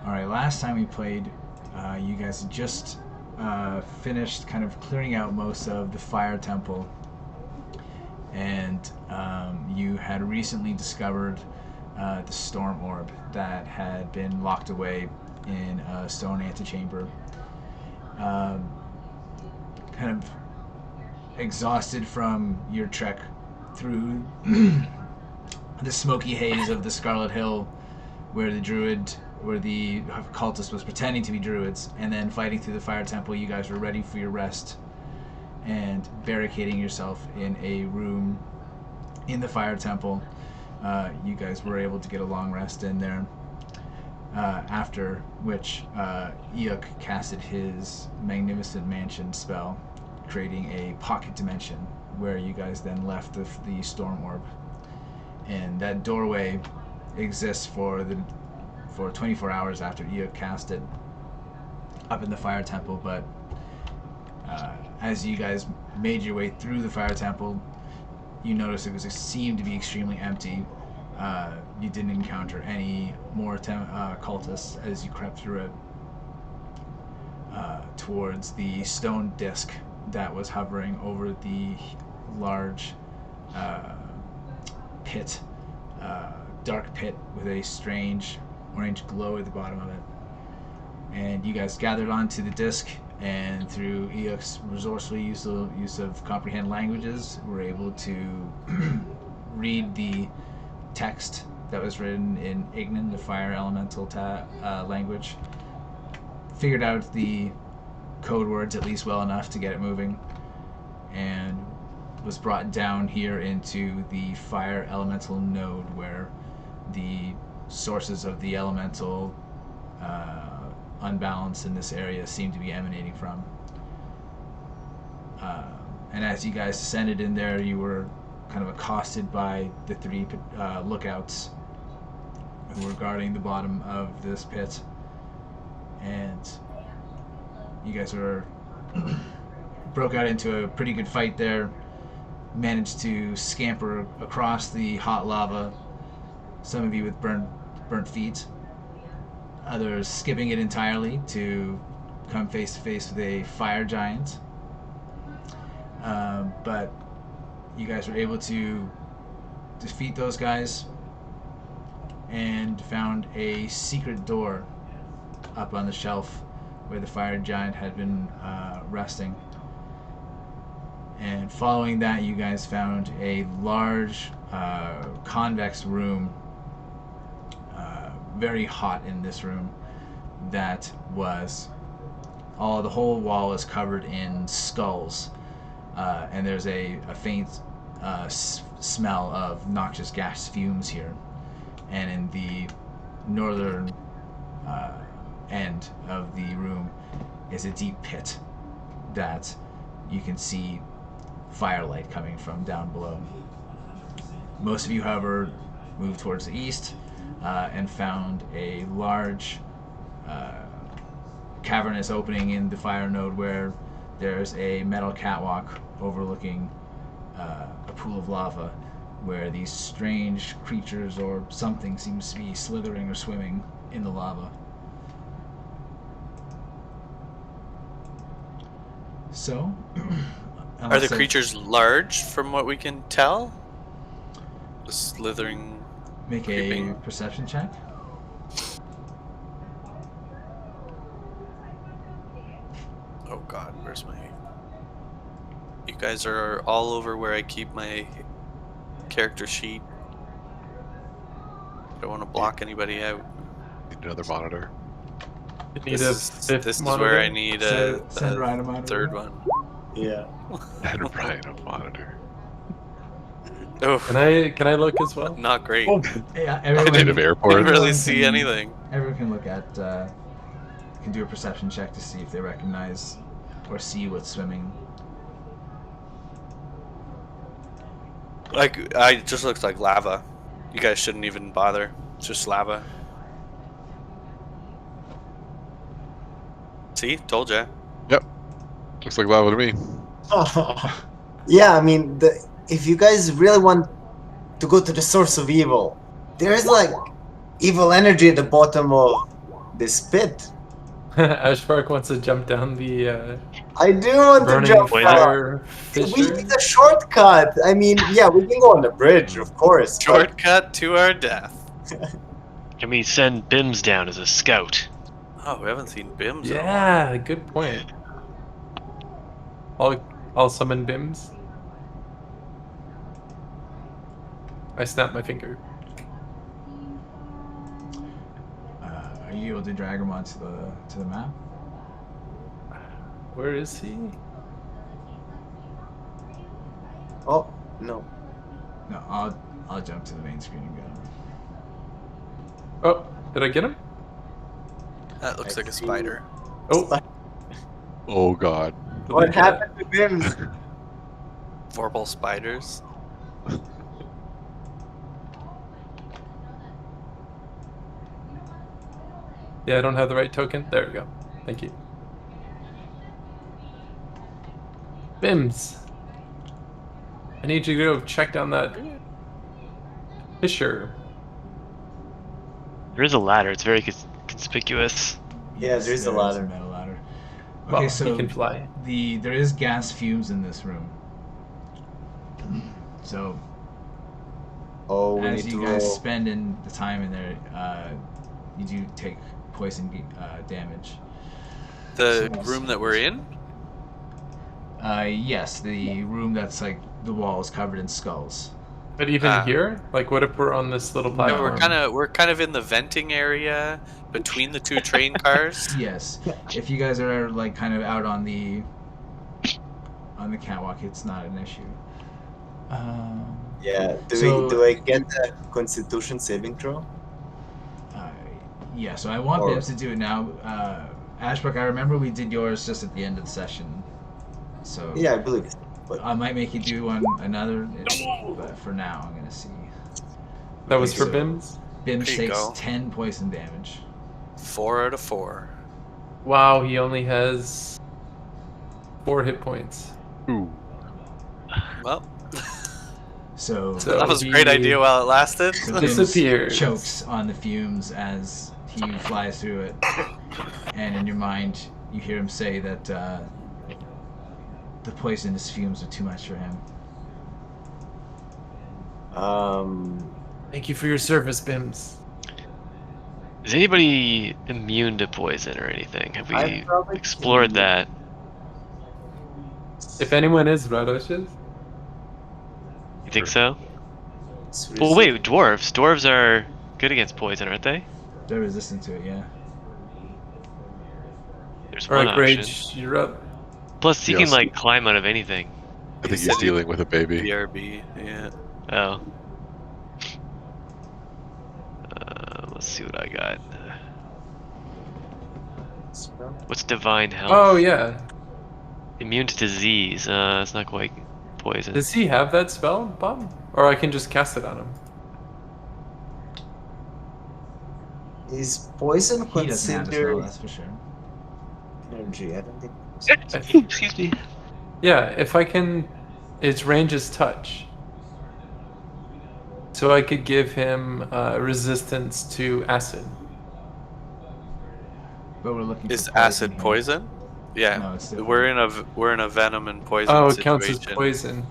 Alright, last time we played, you guys had just finished kind of clearing out most of the fire temple, and you had recently discovered the storm orb that had been locked away in a stone antechamber. Um, kind of exhausted from your trek through the smoky haze of the Scarlet Hill, where the cultist was pretending to be druids, and then fighting through the fire temple, you guys were ready for your rest and barricading yourself in a room in the fire temple. You guys were able to get a long rest in there. After which, Eikooc casted his magnificent mansion spell, creating a pocket dimension where you guys then left the storm orb. And that doorway exists for 24 hours after Eikooc cast it up in the fire temple. But as you guys made your way through the fire temple, you noticed it seemed to be extremely empty. You didn't encounter any more cultists as you crept through it towards the stone disc that was hovering over the large pit, dark pit with a strange orange glow at the bottom of it. And you guys gathered onto the disc, and through Eikoc's resourceful use of comprehend languages, were able to read the text that was written in Ignan, the fire elemental language. Figured out the code words at least well enough to get it moving, and was brought down here into the fire elemental node where the sources of the elemental unbalance in this area seem to be emanating from. And as you guys descended in there, you were kind of accosted by the three lookouts who were guarding the bottom of this pit. And you guys were broke out into a pretty good fight there, managed to scamper across the hot lava, some of you with burnt feet, others skipping it entirely to come face to face with a fire giant. But you guys were able to defeat those guys and found a secret door up on the shelf where the fire giant had been resting. And following that, you guys found a large convex room, very hot in this room, that was the whole wall is covered in skulls, and there's a faint smell of noxious gas fumes here. And in the northern end of the room is a deep pit that you can see firelight coming from down below. Most of you, however, moved towards the east and found a large cavernous opening in the fire node where there's a metal catwalk overlooking a pool of lava where these strange creatures or something seems to be slithering or swimming in the lava. So, are the creatures large from what we can tell? The slithering. Make creeping. A perception check. Oh god, where's my... You guys are all over where I keep my character sheet. I don't want to block anybody out. Need another monitor. This is where I need a third one. Yeah. And Ryan a monitor. Oh, Can I look as well? not great. Oh, Yeah, Native I can't airport. really see anything. Everyone can look at, can do a perception check to see if they recognize or see what's swimming. Like, it just looks like lava. You guys shouldn't even bother. It's just lava. See? Told ya. Yep. Looks like lava to me. oh. Yeah, I mean, if you guys really want to go to the source of evil, there is like evil energy at the bottom of this pit. Ashbark wants to jump down the I do want to burning jump Wait, down. fire We fissure. need a shortcut. I mean, yeah, we can go on the bridge, of course. but- Shortcut to our death. Can we send Bims down as a scout? Oh, we haven't seen Bims in a while. Yeah, good point. I'll summon Bims. I snap my finger. Are you able to drag him onto the map? Where is he? Oh, no. No, I'll jump to the main screen and get him. Oh, did I get him? That looks I like a see. spider. Oh, Oh god. What happened to him? Vorpal spiders. Yeah, I don't have the right token. There we go. Thank you. Bims. I need you to go check down that fissure. There is a ladder. It's very conspicuous. Yeah, there's a there is ladder. metal ladder. Okay, Well, so he can fly. there is gas fumes in this room. So Oh, we as need you to guys roll. spend in the time in there, you do take poison damage. The room that we're in? Yes, the room that's like the wall is covered in skulls. But even Ah. here, like, what if we're on this little Yeah, platform? we're kind of in the venting area between the two train cars. Yes, if you guys are like kind of out on the catwalk, it's not an issue. Yeah, So- do I get a Constitution saving throw? Yeah, so I want Or- Bibbs to do it now. Ashbark, I remember we did yours just at the end of the session, so Yeah, I believe it. I might make you do another, but for now I'm gonna see. That was Okay, for so Bims? Bims There you takes go. 10 poison damage. 4 out of 4. Wow, he only has 4 hit points. Ooh. Well, So, So- that was a great he- idea while it lasted. so Bims disappears. chokes on the fumes as he flies through it, and in your mind you hear him say that the poisonous fumes are too much for him. Thank you for your service, Bims. Is anybody immune to poison or anything? Have I we probably explored can- that? If anyone is Radoshes, You think so? it's Well, wait, dwarves. Dwarves are good against poison, aren't they? They're resistant to it, yeah. There's one alright, option. Grage, you're up. Plus, he Yeah, can so- like climb out of anything. I think he's dealing with a baby. BRB, yeah. Oh. Let's see what I got. What's divine health? Oh, yeah. Immune to disease. It's not quite poison. Does he have that spell, Bob? Or I can just cast it on him? Is poison He doesn't have a spell, considered that's for sure. energy? I don't think. Excuse me. Yeah, if I can... Its range is touch. So I could give him resistance to acid. But we're looking Is for acid here. poison? Yeah. No, it's different. We're in a venom and poison Oh, it situation. counts as poison.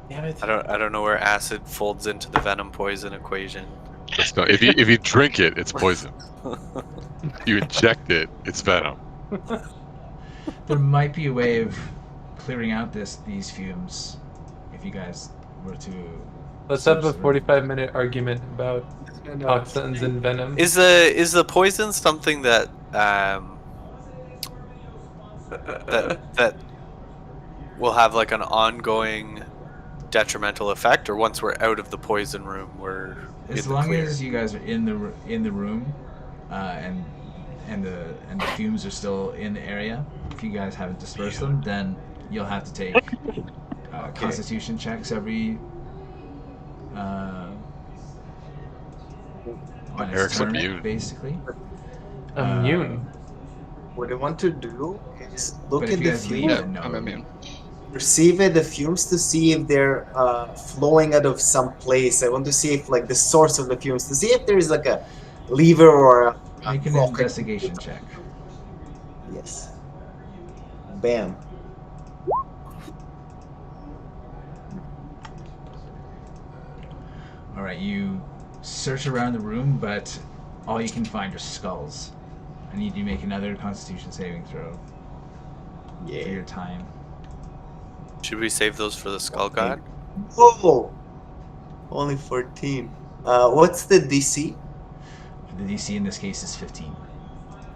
Damn it. I don't know where acid folds into the venom poison equation. That's not, if you drink it, it's poison. If you inject it, it's venom. There might be a way of clearing out these fumes if you guys were to. Let's have a 45-minute argument about toxins and venom. Is the poison something that that will have like an ongoing detrimental effect, or once we're out of the poison room, we're As in the long clear? as you guys are in the room, and the fumes are still in the area, if you guys haven't dispersed them, then you'll have to take Constitution checks every. On his Eric's turn, immune. basically. Immune. What I want to do is look But at if you the guys leave, fumes, then no. I'm immune. perceive the fumes to see if they're flowing out of some place. I want to see if like the source of the fumes, to see if there is like a lever or Make an investigation check. Yes. Bam. All right, you search around the room, but all you can find are skulls. I need you to make another Constitution saving throw for Yeah. your time. Should we save those for the Skull God? Whoa! Only 14. What's the DC? The DC in this case is 15.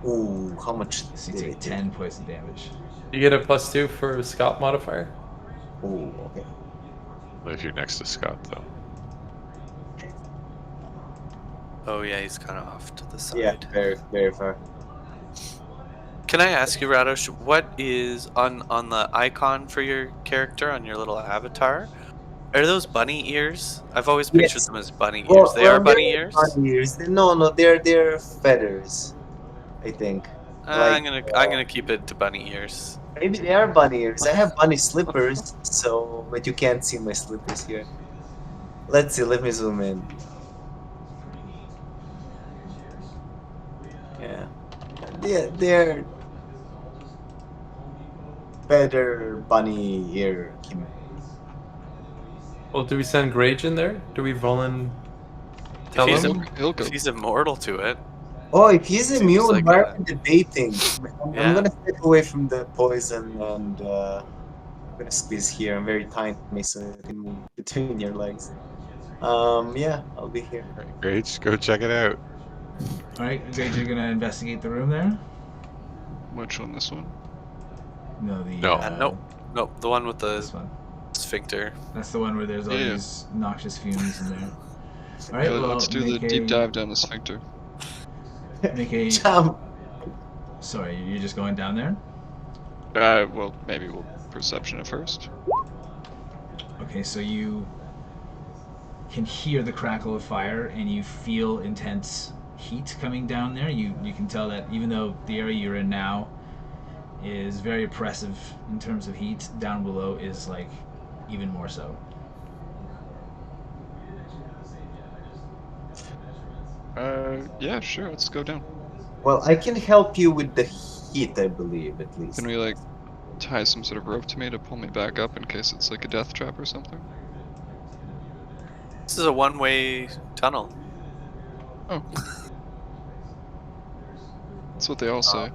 Ooh, how much So you did take it 10 poison damage. You get a +2 for Scott modifier. Ooh, okay. If you're next to Scott, though. Oh yeah, he's kind of off to the side. Yeah, very, very far. Can I ask you, Radosh, what is on the icon for your character on your little avatar? Are those bunny ears? I've always pictured Yes. them as bunny ears. They are bunny ears. Bunny ears. No, they're feathers. I think. I'm gonna keep it to bunny ears. Maybe they are bunny ears. I have bunny slippers, so but you can't see my slippers here. Let's see. Let me zoom in. Yeah, they're feather bunny ear. Well, do we send Grage in there? Do we tell He's him? He'll go. He's immortal to it. Oh, if he's Seems immune, like why a- are we debating? I'm Yeah. gonna step away from the poison and I'm gonna squeeze here. I'm very tiny, so I can move between your legs. Yeah, I'll be here. Grage, go check it out. All right, Grage, you're gonna investigate the room there. Which one? This one? No, the No. Nope, the one with the this one. sphincter. That's the one where there's all Yeah. these noxious fumes in there. All right, Yeah, well, let's do the make deep a- dive down the sphincter. Make a. Jump. Sorry, you're just going down there. Well, maybe we'll perception it first. Okay, so you can hear the crackle of fire and you feel intense heat coming down there. You can tell that even though the area you're in now is very oppressive in terms of heat, down below is like even more so. Yeah, sure, let's go down. Well, I can help you with the heat, I believe, at least. Can we, like, tie some sort of rope to me to pull me back up in case it's like a death trap or something? This is a one-way tunnel. Oh. That's what they all say.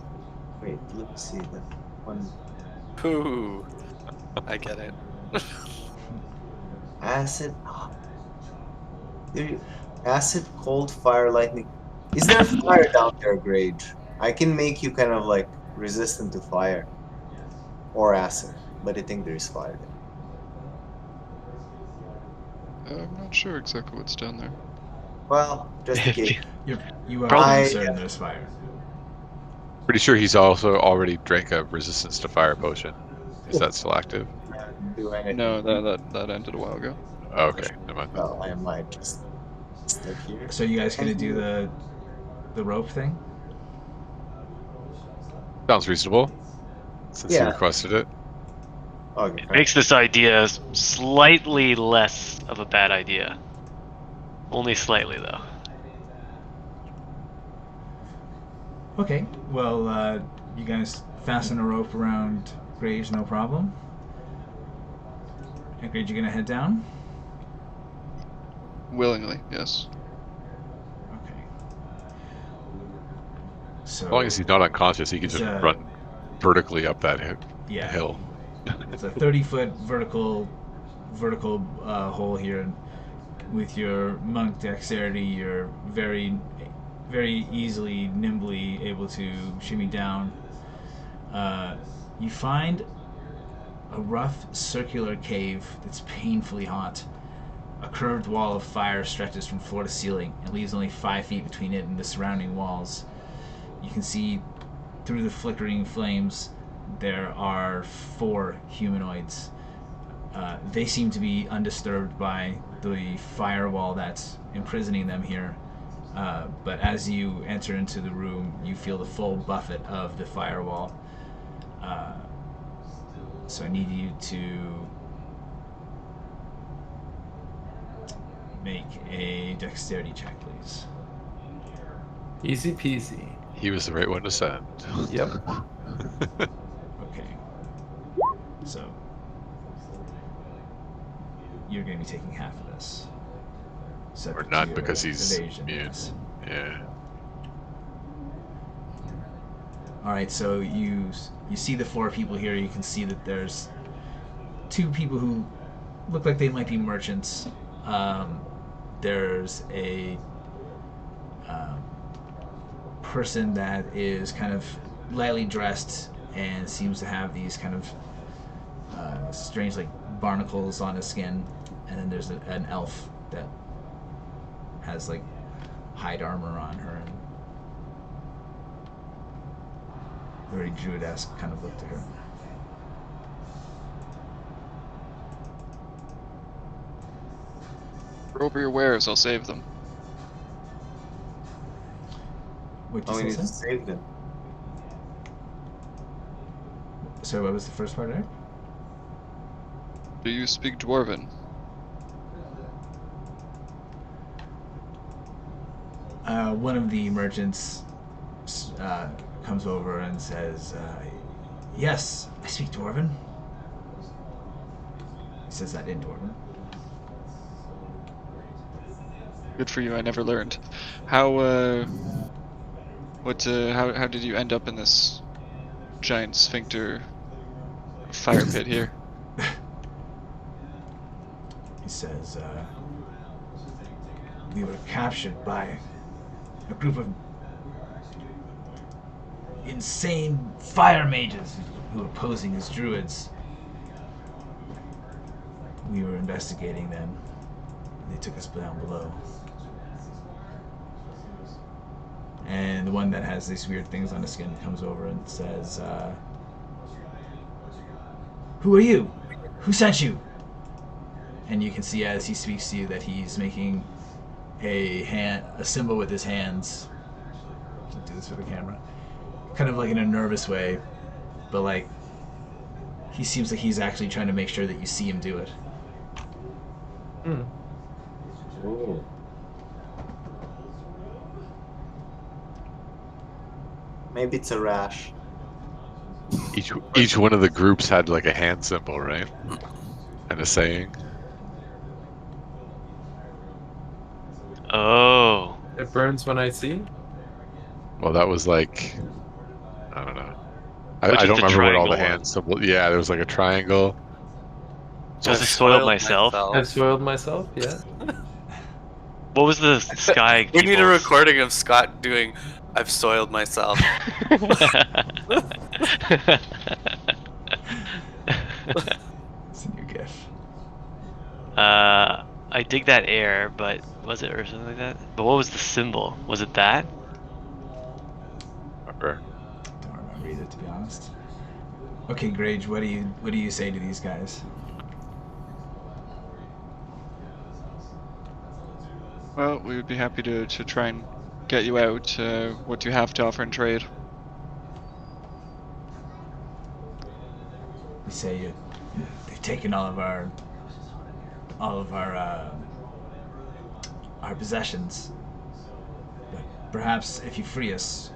Wait, let me see the one. Ooh, I get it. Acid. Acid, cold, fire, lightning. Is there fire down there, Grage? I can make you kind of like resistant to fire or acid, but I think there's fire there. I'm not sure exactly what's down there. Well, just in case. You are Probably- certain there's fire. Pretty sure he's also already drank a resistance to fire potion. Is that still active? Do anything. No, that ended a while ago. Oh, okay, never mind. Well, I might just stick here. So you guys gonna do the rope thing? Sounds reasonable. Since you Yeah. requested it. Okay. It makes this idea slightly less of a bad idea. Only slightly, though. Okay. Well, you guys fasten a rope around Grage, no problem. And Grage, you're gonna head down. Willingly, yes. Okay. So. As long as he's not unconscious, he can just Yeah. run vertically up that Yeah. hill. It's a 30-foot vertical hole here. With your monk dexterity, you're very, very easily, nimbly able to shimmy down. You find a rough circular cave that's painfully hot. A curved wall of fire stretches from floor to ceiling and leaves only 5 feet between it and the surrounding walls. You can see through the flickering flames there are 4 humanoids. They seem to be undisturbed by the firewall that's imprisoning them here. But as you enter into the room, you feel the full buffet of the firewall. So I need you to make a dexterity check, please. Easy peasy. He was the right one to send. Yep. Okay. So you're going to be taking half of this. Or Subject none to because he's evasion, immune. yes. Yeah. All right, so you see the 4 people here. You can see that there's 2 people who look like they might be merchants. There's a person that is kind of lightly dressed and seems to have these kind of strange like barnacles on his skin, and then there's an elf that has like hide armor on her and very druid-esque kind of look to her. Throw over your wares, I'll save them. Wait, Oh, we need to so save them. what was the first part there? Do you speak Dwarven? One of the merchants comes over and says, "Yes, I speak Dwarven." He says that in Dwarven. Good for you, I never learned. How did you end up in this giant sphincter fire pit here? He says, "We were captured by a group of insane fire mages who were posing as druids. We were investigating them. They took us down below." And the one that has these weird things on his skin comes over and says, "Who are you? Who sent you?" And you can see as he speaks to you that he's making a symbol with his hands. Can't do this for the camera. Kind of like in a nervous way, but like he seems like he's actually trying to make sure that you see him do it. Hmm. Ooh. Maybe it's a rash. Each one of the groups had like a hand symbol, right? And a saying. Oh. It burns when I see. Well, that was like, I don't know. Which I is don't the remember what all the triangle hand symbol. Yeah, there was like a triangle. Just soiled myself. I've soiled myself, yeah. What was the sky? We need a peoples? recording of Scott doing "I've soiled myself." It's a new gif. I dig that air, but was it or something like that? But what was the symbol? Was it that? Remember? Don't remember either, to be honest. Okay, Grage, what do you say to these guys? Well, we would be happy to try and get you out. What do you have to offer in trade? We say they've taken all of our possessions. But perhaps if you free us,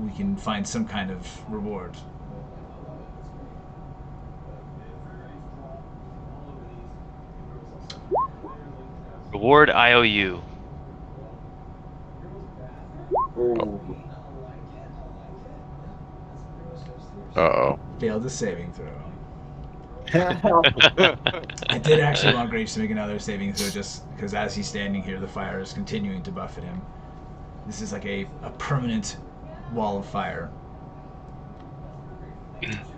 we can find some kind of reward. Reward IOU. Ooh. Uh-oh. Failed the saving throw. I did actually want Grage to make another saving throw just because as he's standing here, the fire is continuing to buffet him. This is like a permanent wall of fire.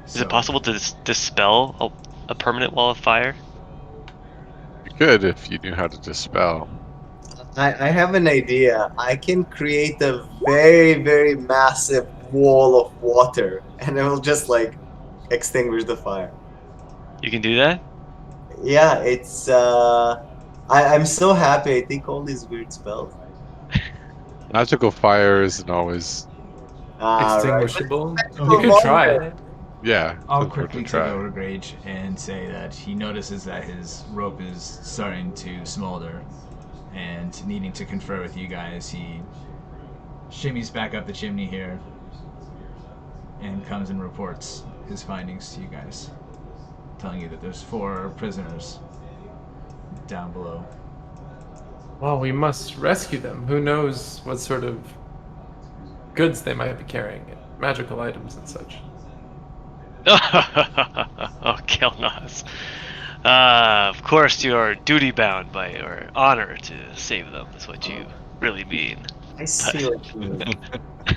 Is it possible to dispel a permanent wall of fire? You could if you knew how to dispel. I have an idea. I can create a very, very massive wall of water, and it will just like extinguish the fire. You can do that? Yeah, it's I'm so happy. I think all these weird spells. Magical fire isn't always. Right. Extinguishable. Oh, You could try it. Yeah. I'll doesn't hurt to quickly take try. over Grage and say that he notices that his rope is starting to smolder, and needing to confer with you guys, he shimmies back up the chimney here and comes and reports his findings to you guys, telling you that there's 4 prisoners down below. Well, we must rescue them. Who knows what sort of goods they might be carrying, magical items and such. Oh, Kelnozz. Of course you are duty bound by your honor to save them, is what you really mean. I see what you mean.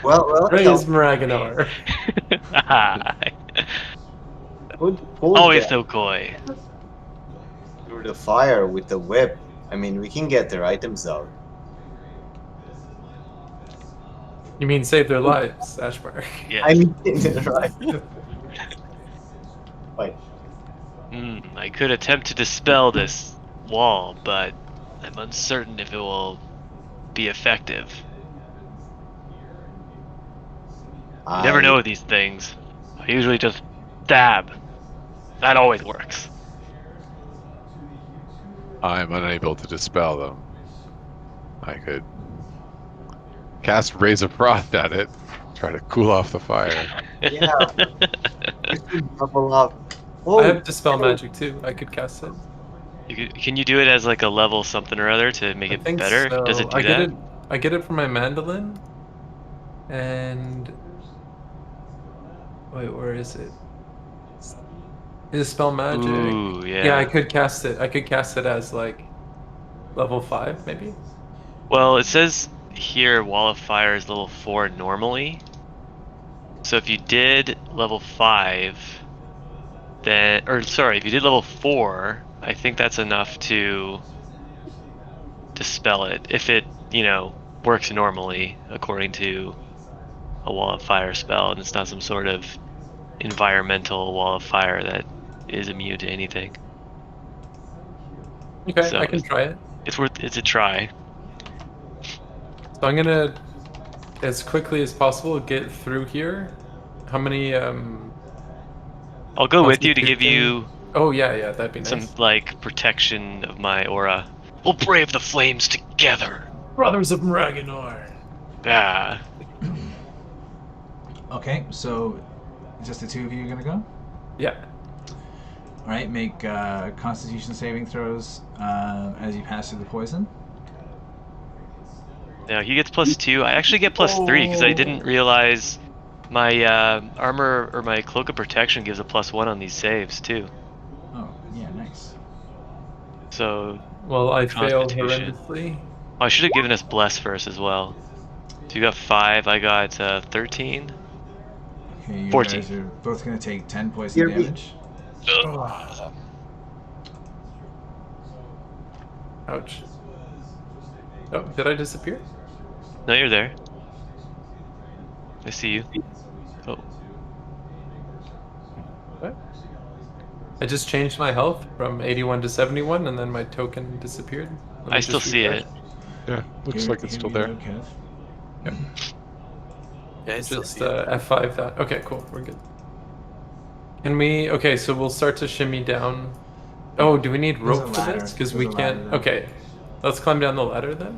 Well, Praise Maraganor. pull Always them so coy. through the fire with the whip. I mean, we can get their items out. You mean save their lives, Ashbark? Yes. I mean, right. Wait. I could attempt to dispel this wall, but I'm uncertain if it will be effective. You never know with these things. I usually just stab. That always works. I'm unable to dispel them. I could cast Raise of Frost at it, try to cool off the fire. Yeah. We should double up. Oh, I have Dispel Magic too. I could cast it. Can you do it as like a level something or other to make I it think better? so. Does it do I that? get it from my mandolin. And wait, where is it? Is Spell Magic? Ooh, yeah. Yeah, I could cast it. I could cast it as like level 5, maybe. Well, it says here Wall of Fire is level 4 normally. So if you did level 5, then, or sorry, if you did level 4, I think that's enough to dispel it. If it, works normally according to a Wall of Fire spell, and it's not some sort of environmental Wall of Fire that is immune to anything. Okay, So- I can try it. It's a try. So I'm gonna, as quickly as possible, get through here. How many? I'll go with you to give you Oh yeah, that'd be nice. some like protection of my aura. We'll brave the flames together. Brothers of Maraganor. Ah, Okay, so just the 2 of you are gonna go? Yeah. All right, make Constitution saving throws as you pass through the poison. no, he gets +2. I actually get +3 because I didn't realize my armor or my cloak of protection gives a +1 on these saves too. Oh, yeah, nice. So Well, I failed Constitution. horrendously. I should have given us bless first as well. So you got 5. I got 13. Okay, you 14. guys are both gonna take 10 poison Here we- damage. Ouch. Oh, did I disappear? No, you're there. I see you. Oh, What? I just changed my health from 81 to 71, and then my token disappeared. Let me I still just see refresh. it. Yeah, looks Here- like it's here still you there. go, Kev. Yeah, I still Just see it. F5 that. Okay, cool. We're good. Can we? Okay, so we'll start to shimmy down. Oh, do we need There's a rope for ladder. this? Because There's we a can't. ladder there. Okay, let's climb down the ladder then.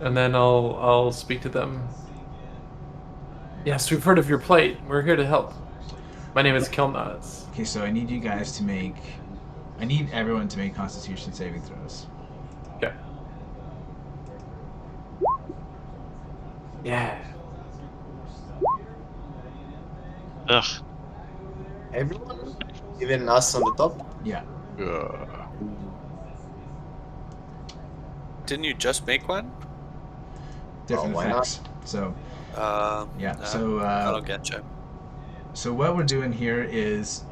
And then I'll speak to them. Yes, we've heard of your plight. We're here to help. My name is Kelnozz. Okay, so I need you guys to make. I need everyone to make Constitution saving throws. Okay. Yeah. Ugh. Everyone? Even us on the top? Yeah. Didn't you just make one? Different why not? effects. So yeah. No, So I don't get you. So what we're doing here is,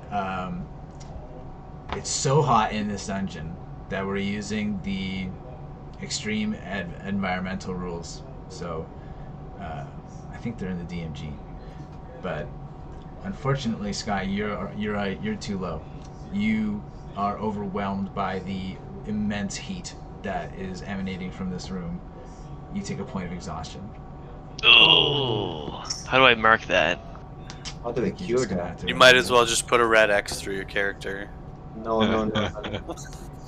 it's so hot in this dungeon that we're using the extreme environmental rules. So I think they're in the DMG, but unfortunately, Sky, you're too low. You are overwhelmed by the immense heat that is emanating from this room. You take a point of exhaustion. Oh, how do I mark that? How do we You're cure just gonna that? have to You might as well just put a red X through your character. No.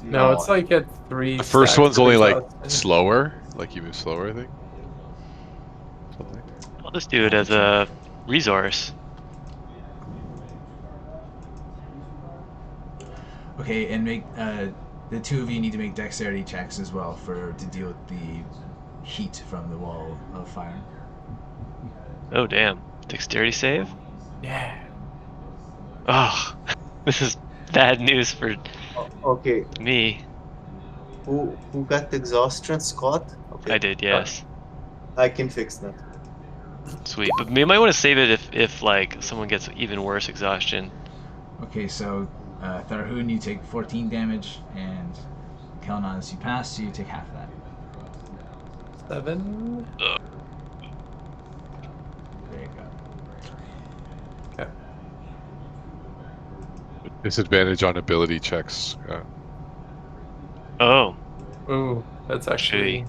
No, it's like at 3. The first stacks one's of only like exhaustion. slower, like you move slower, I think. I'll just do it as a resource. Okay, and make the two of you need to make dexterity checks as well to deal with the heat from the wall of fire. Oh damn! Dexterity save. Yeah. Oh, this is bad news for Okay, me. who got the exhaustion? Scott? Okay, I did, yes. I can fix that. Sweet, but you might want to save it if like someone gets even worse exhaustion. Okay, so Tharhun, you take 14 damage, and Kelnozz, you pass, so you take half of that. 7. Ugh. There you go. Okay. Disadvantage on ability checks. Oh, Ooh, that's actually.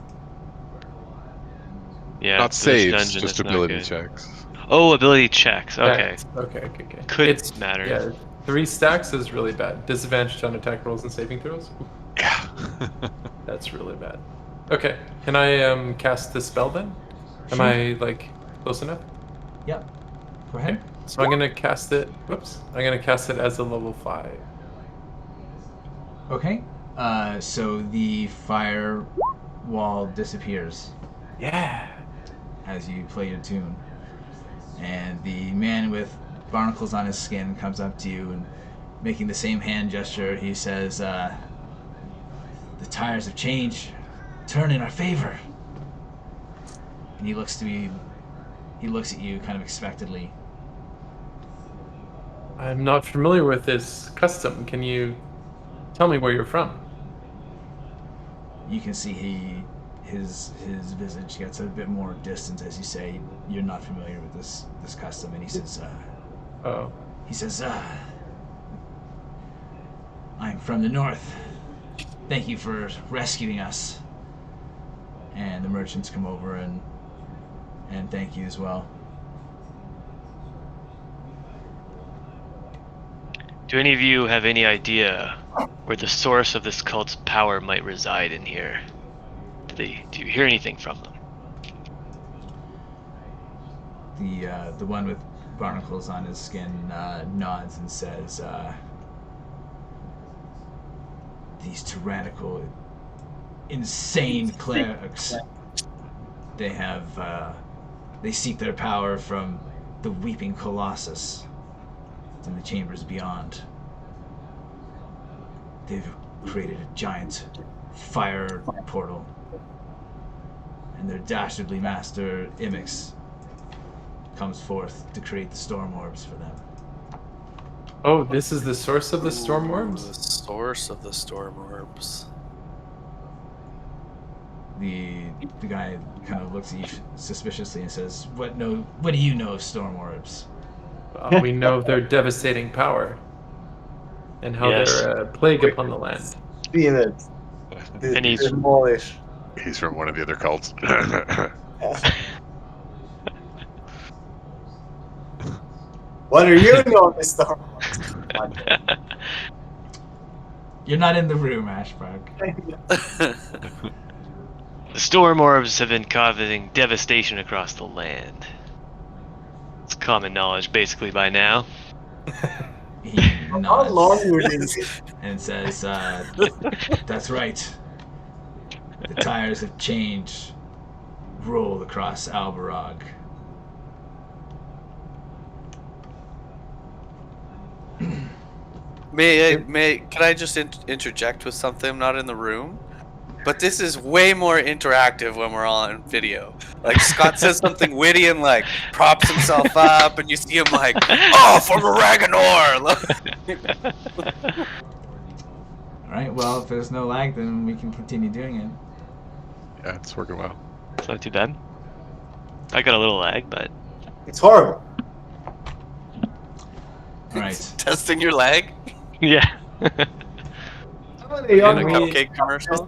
yeah. Not for this saves, dungeon, just that's not ability good. checks. Oh, ability checks. Okay. Stacks. Okay. Could matter. Yeah, 3 stacks is really bad. Disadvantage on attack rolls and saving throws. Ooh, Yeah. that's really bad. Okay, can I cast the spell then? Am Sure. I like close enough? Yep. Go ahead. So I'm gonna cast it. Whoops. I'm gonna cast it as a level 5. Okay. So the fire wall disappears Yeah. as you play your tune, and the man with barnacles on his skin comes up to you and, making the same hand gesture, he says, "The tires of change turn in our favor." And he looks at you kind of expectantly. I'm not familiar with this custom. Can you tell me where you're from? You can see his visage gets a bit more distant as you say you're not familiar with this custom, and he says, Oh. "I'm from the north. Thank you for rescuing us." And the merchants come over and thank you as well. Do any of you have any idea where the source of this cult's power might reside in here? Do you hear anything from them? The one with barnacles on his skin nods and says, "These tyrannical, insane clerics. They seek their power from the weeping Colossus in the chambers beyond. They've created a giant fire portal, and their dastardly master Imix comes forth to create the storm orbs for them." Oh, this is the source of the storm orbs? The source of the storm orbs. The guy kind of looks at you suspiciously and says, What do you know of storm orbs?" We know of their devastating power and how Yes. they're a plague upon the land. Peanuts. And he's- Demolish. He's from one of the other cults. What are you doing, Mr. You're not in the room, Ashbark. The storm orbs have been causing devastation across the land. It's common knowledge basically by now. He How nods long were these? and says, "That's right. The tires of change roll across Albarog." Can I just interject with something? I'm not in the room, but this is way more interactive when we're on video. Like Scott says something witty and like props himself up, and you see him like, "Oh, from Ragnor!" Alright, well, if there's no lag, then we can continue doing it. Yeah, it's working well. It's not too bad. I got a little lag, but It's horrible. Alright. Testing your leg. yeah. Cupcake commercial.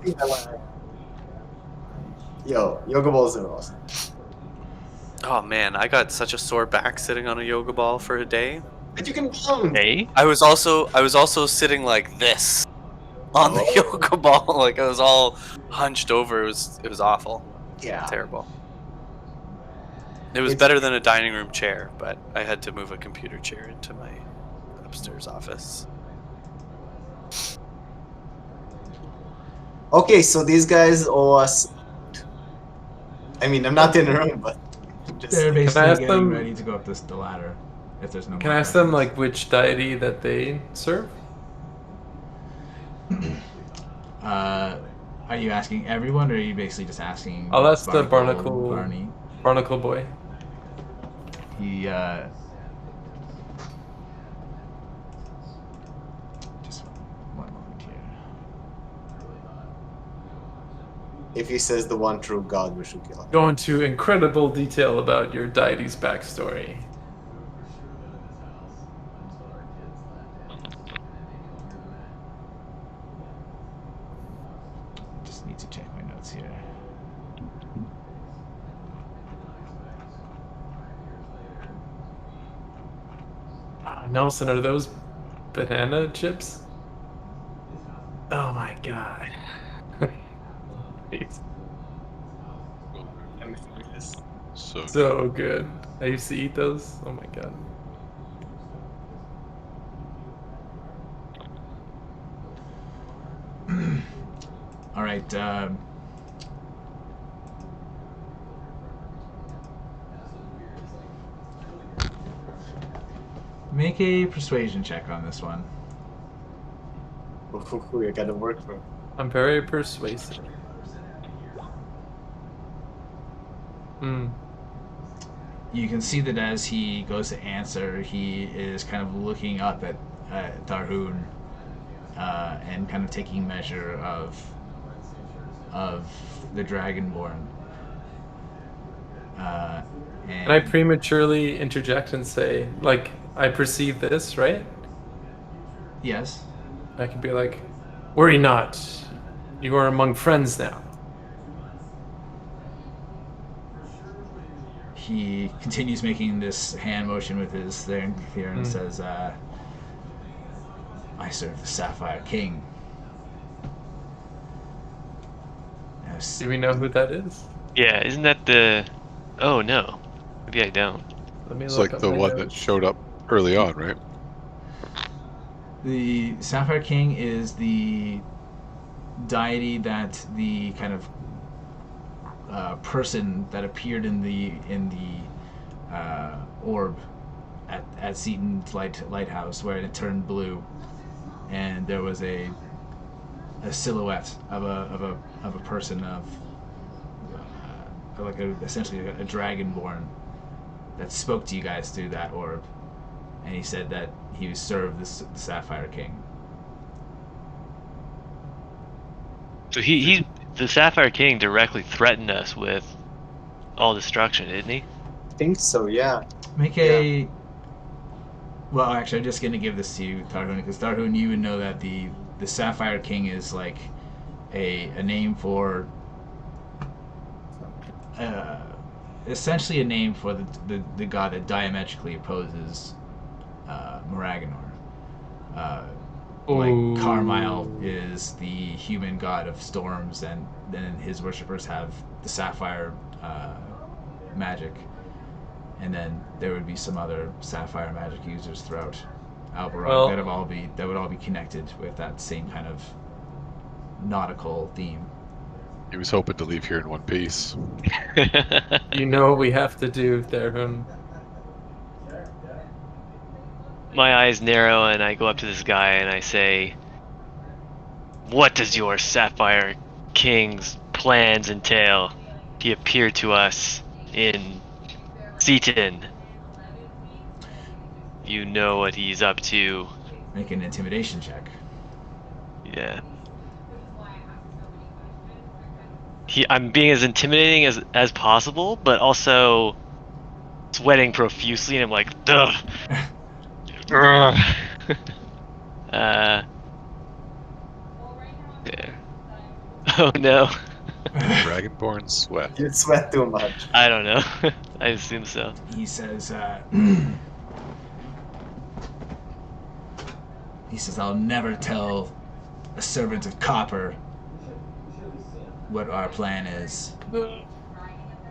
Yo, yoga balls are awesome. Oh man, I got such a sore back sitting on a yoga ball for a day. But you can bounce. Hey. I was also sitting like this on the yoga ball, like I was all hunched over. It was awful. Yeah. Terrible. It was It's- better than a dining room chair, but I had to move a computer chair into my upstairs office. Okay, so these guys owe us. I mean, I'm not in the room, but just They're Can I basically ask getting them- ready to go up the ladder. If there's no Can more I ask them questions. like which deity that they serve? Are you asking everyone, or are you basically just asking? Oh, that's the barnacle. Barney. Barnacle boy. He just one moment here. if he says the one true God, we should kill him. Go into incredible detail about your deity's backstory. Just need to check my notes here. Nelson, are those banana chips? Oh my god. It's So so good. I used to eat those. Oh my god. All right. Make a persuasion check on this one. I gotta work for. I'm very persuasive. Hmm. You can see that as he goes to answer, he is kind of looking up at Tharhun and kind of taking measure of the Dragonborn. Can I prematurely interject and say, like, I perceive this, right? Yes. I could be like, worry not. You are among friends now. He continues making this hand motion with his thing here and says, I serve the Sapphire King. Yes. Do we know who that is? Yeah, isn't that the... Oh, no. Maybe I don't. Let me it's look like up the my one that notes. showed up early on, right? The Sapphire King is the deity that the kind of person that appeared in the orb at Seaton's lighthouse, where it turned blue, and there was a silhouette of a person like essentially a dragonborn that spoke to you guys through that orb, and he said that he served the Sapphire King. So the Sapphire King directly threatened us with all destruction, didn't he? I think so, yeah. Make a. Well, actually, I'm just going to give this to you, Tharhun, because Tharhun, you would know that the Sapphire King is like a name for. Essentially, a name for the god that diametrically opposes Moraganor. Like Carmyle is the human god of storms, and then his worshippers have the sapphire magic, and then there would be some other sapphire magic users throughout Alberog Well- that would all be connected with that same kind of nautical theme. He was hoping to leave here in one piece. You know what we have to do, Tharhun. My eyes narrow and I go up to this guy and I say, "What does your Sapphire King's plans entail? He appeared to us in Seaton. You know what he's up to." Make an intimidation check. Yeah. I'm being as intimidating as possible, but also sweating profusely, and I'm like, "Ugh." Yeah. Oh no. Dragonborn sweat. You'd sweat too much. I don't know. I assume so. He says, I'll never tell a servant of copper what our plan is.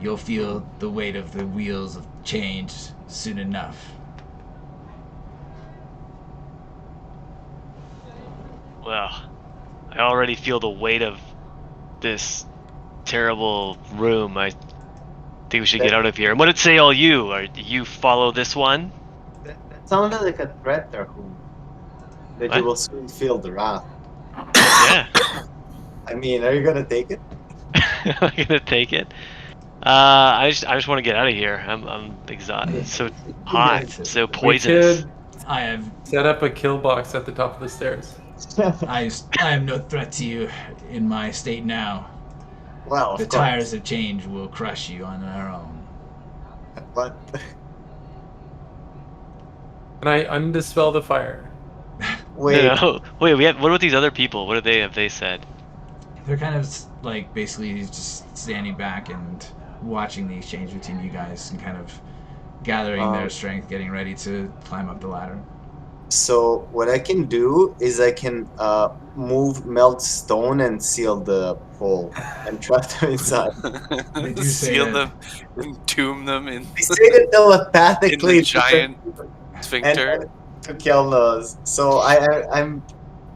you'll feel the weight of the wheels of change soon enough. Well, I already feel the weight of this terrible room. I think we should get out of here. And what did say all you? Do you follow this one? That sounded like a threat, Tharhun. That What? you will soon feel the wrath. Yeah. I mean, are you gonna take it? I'm gonna take it. I just want to get out of here. I'm exhausted. It's so hot, so We poisonous. could I have set up a kill box at the top of the stairs. I am no threat to you in my state now. Well, of The course. tires of change will crush you on their own. But Can I undispel the fire? wait, No. Wait, what about these other people? What have they said? They're kind of like basically just standing back and watching the exchange between you guys and kind of gathering their strength, getting ready to climb up the ladder. so what I can do is I can melt stone and seal the hole and trap them inside. They do say Seal that- them, entomb them in, I say it in telepathically the giant and sphincter. to Kelnozz. So I'm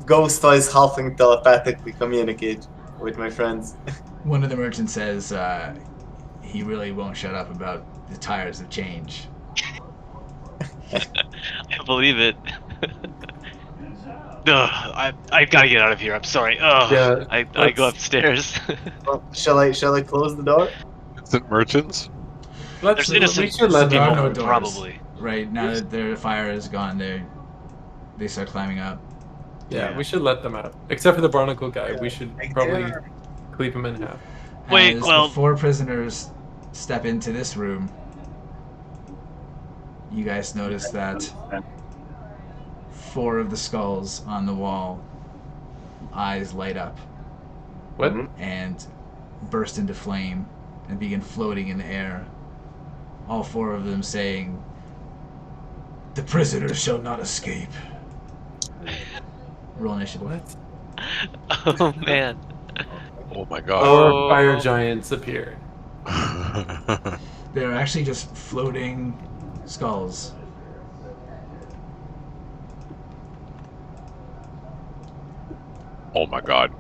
ghost-wise halfling telepathically communicate with my friends. One of the merchants says he really won't shut up about the tires of change. I believe it. Ugh, I gotta get out of here. I'm sorry. Ugh. Yeah, I go upstairs. Well, shall I close the door? Innocent merchants? Let's There's innocent we should let there them are no out. doors. probably. Right now that their fire is gone, they start climbing up. Yeah, Yeah. we should let them out. Except for the barnacle guy, we should Like, probably they're- cleave him in half. Wait, As well- the 4 prisoners step into this room, you guys notice that 4 of the skulls on the wall, eyes light up What? Mhm. and burst into flame and begin floating in the air. All 4 of them saying, "The prisoners shall not escape." Roll initiative. What? Oh man. Oh my god. Or fire giants appear. They're actually just floating skulls. Oh my god.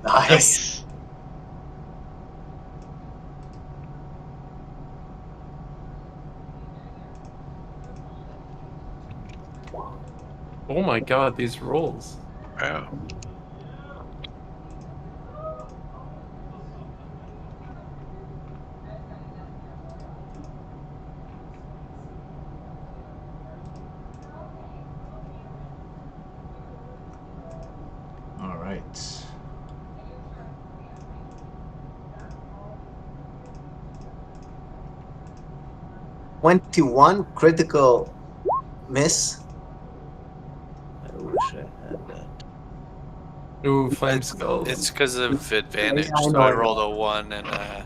Nice. Oh my god, these rolls. Yeah. All right. $21 critical miss. I wish I had that. Ooh, flame skulls. It's because of advantage. Yeah, I So know, I I know. rolled a 1 and a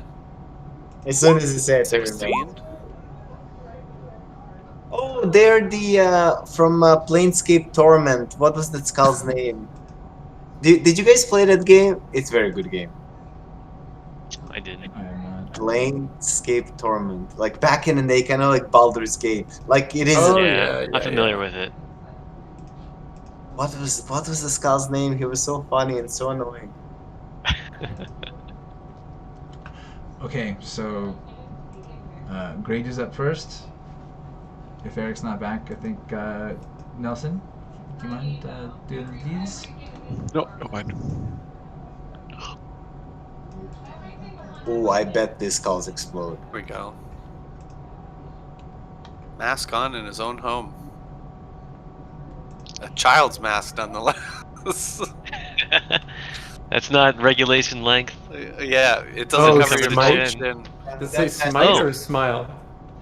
As soon as you say it, I remember. 16. Oh, they're the from Planescape Torment. What was that skull's name? Did you guys play that game? It's a very good game. I didn't. I am not. Planescape Torment. Like back in the day, kind of like Baldur's Gate. Like it is. Oh, yeah, yeah, I'm familiar with it. What was the skull's name? He was so funny and so annoying. Okay, so Grage is up first. If Eric's not back, I think Nelson, do you mind doing these? No, don't mind. Oh, I bet these skulls explode. Here we go. Mask on in his own home. A child's mask, nonetheless. That's not regulation length. Yeah, it doesn't Oh, cover your smite? chin. Does it say That- smite Oh. or smile?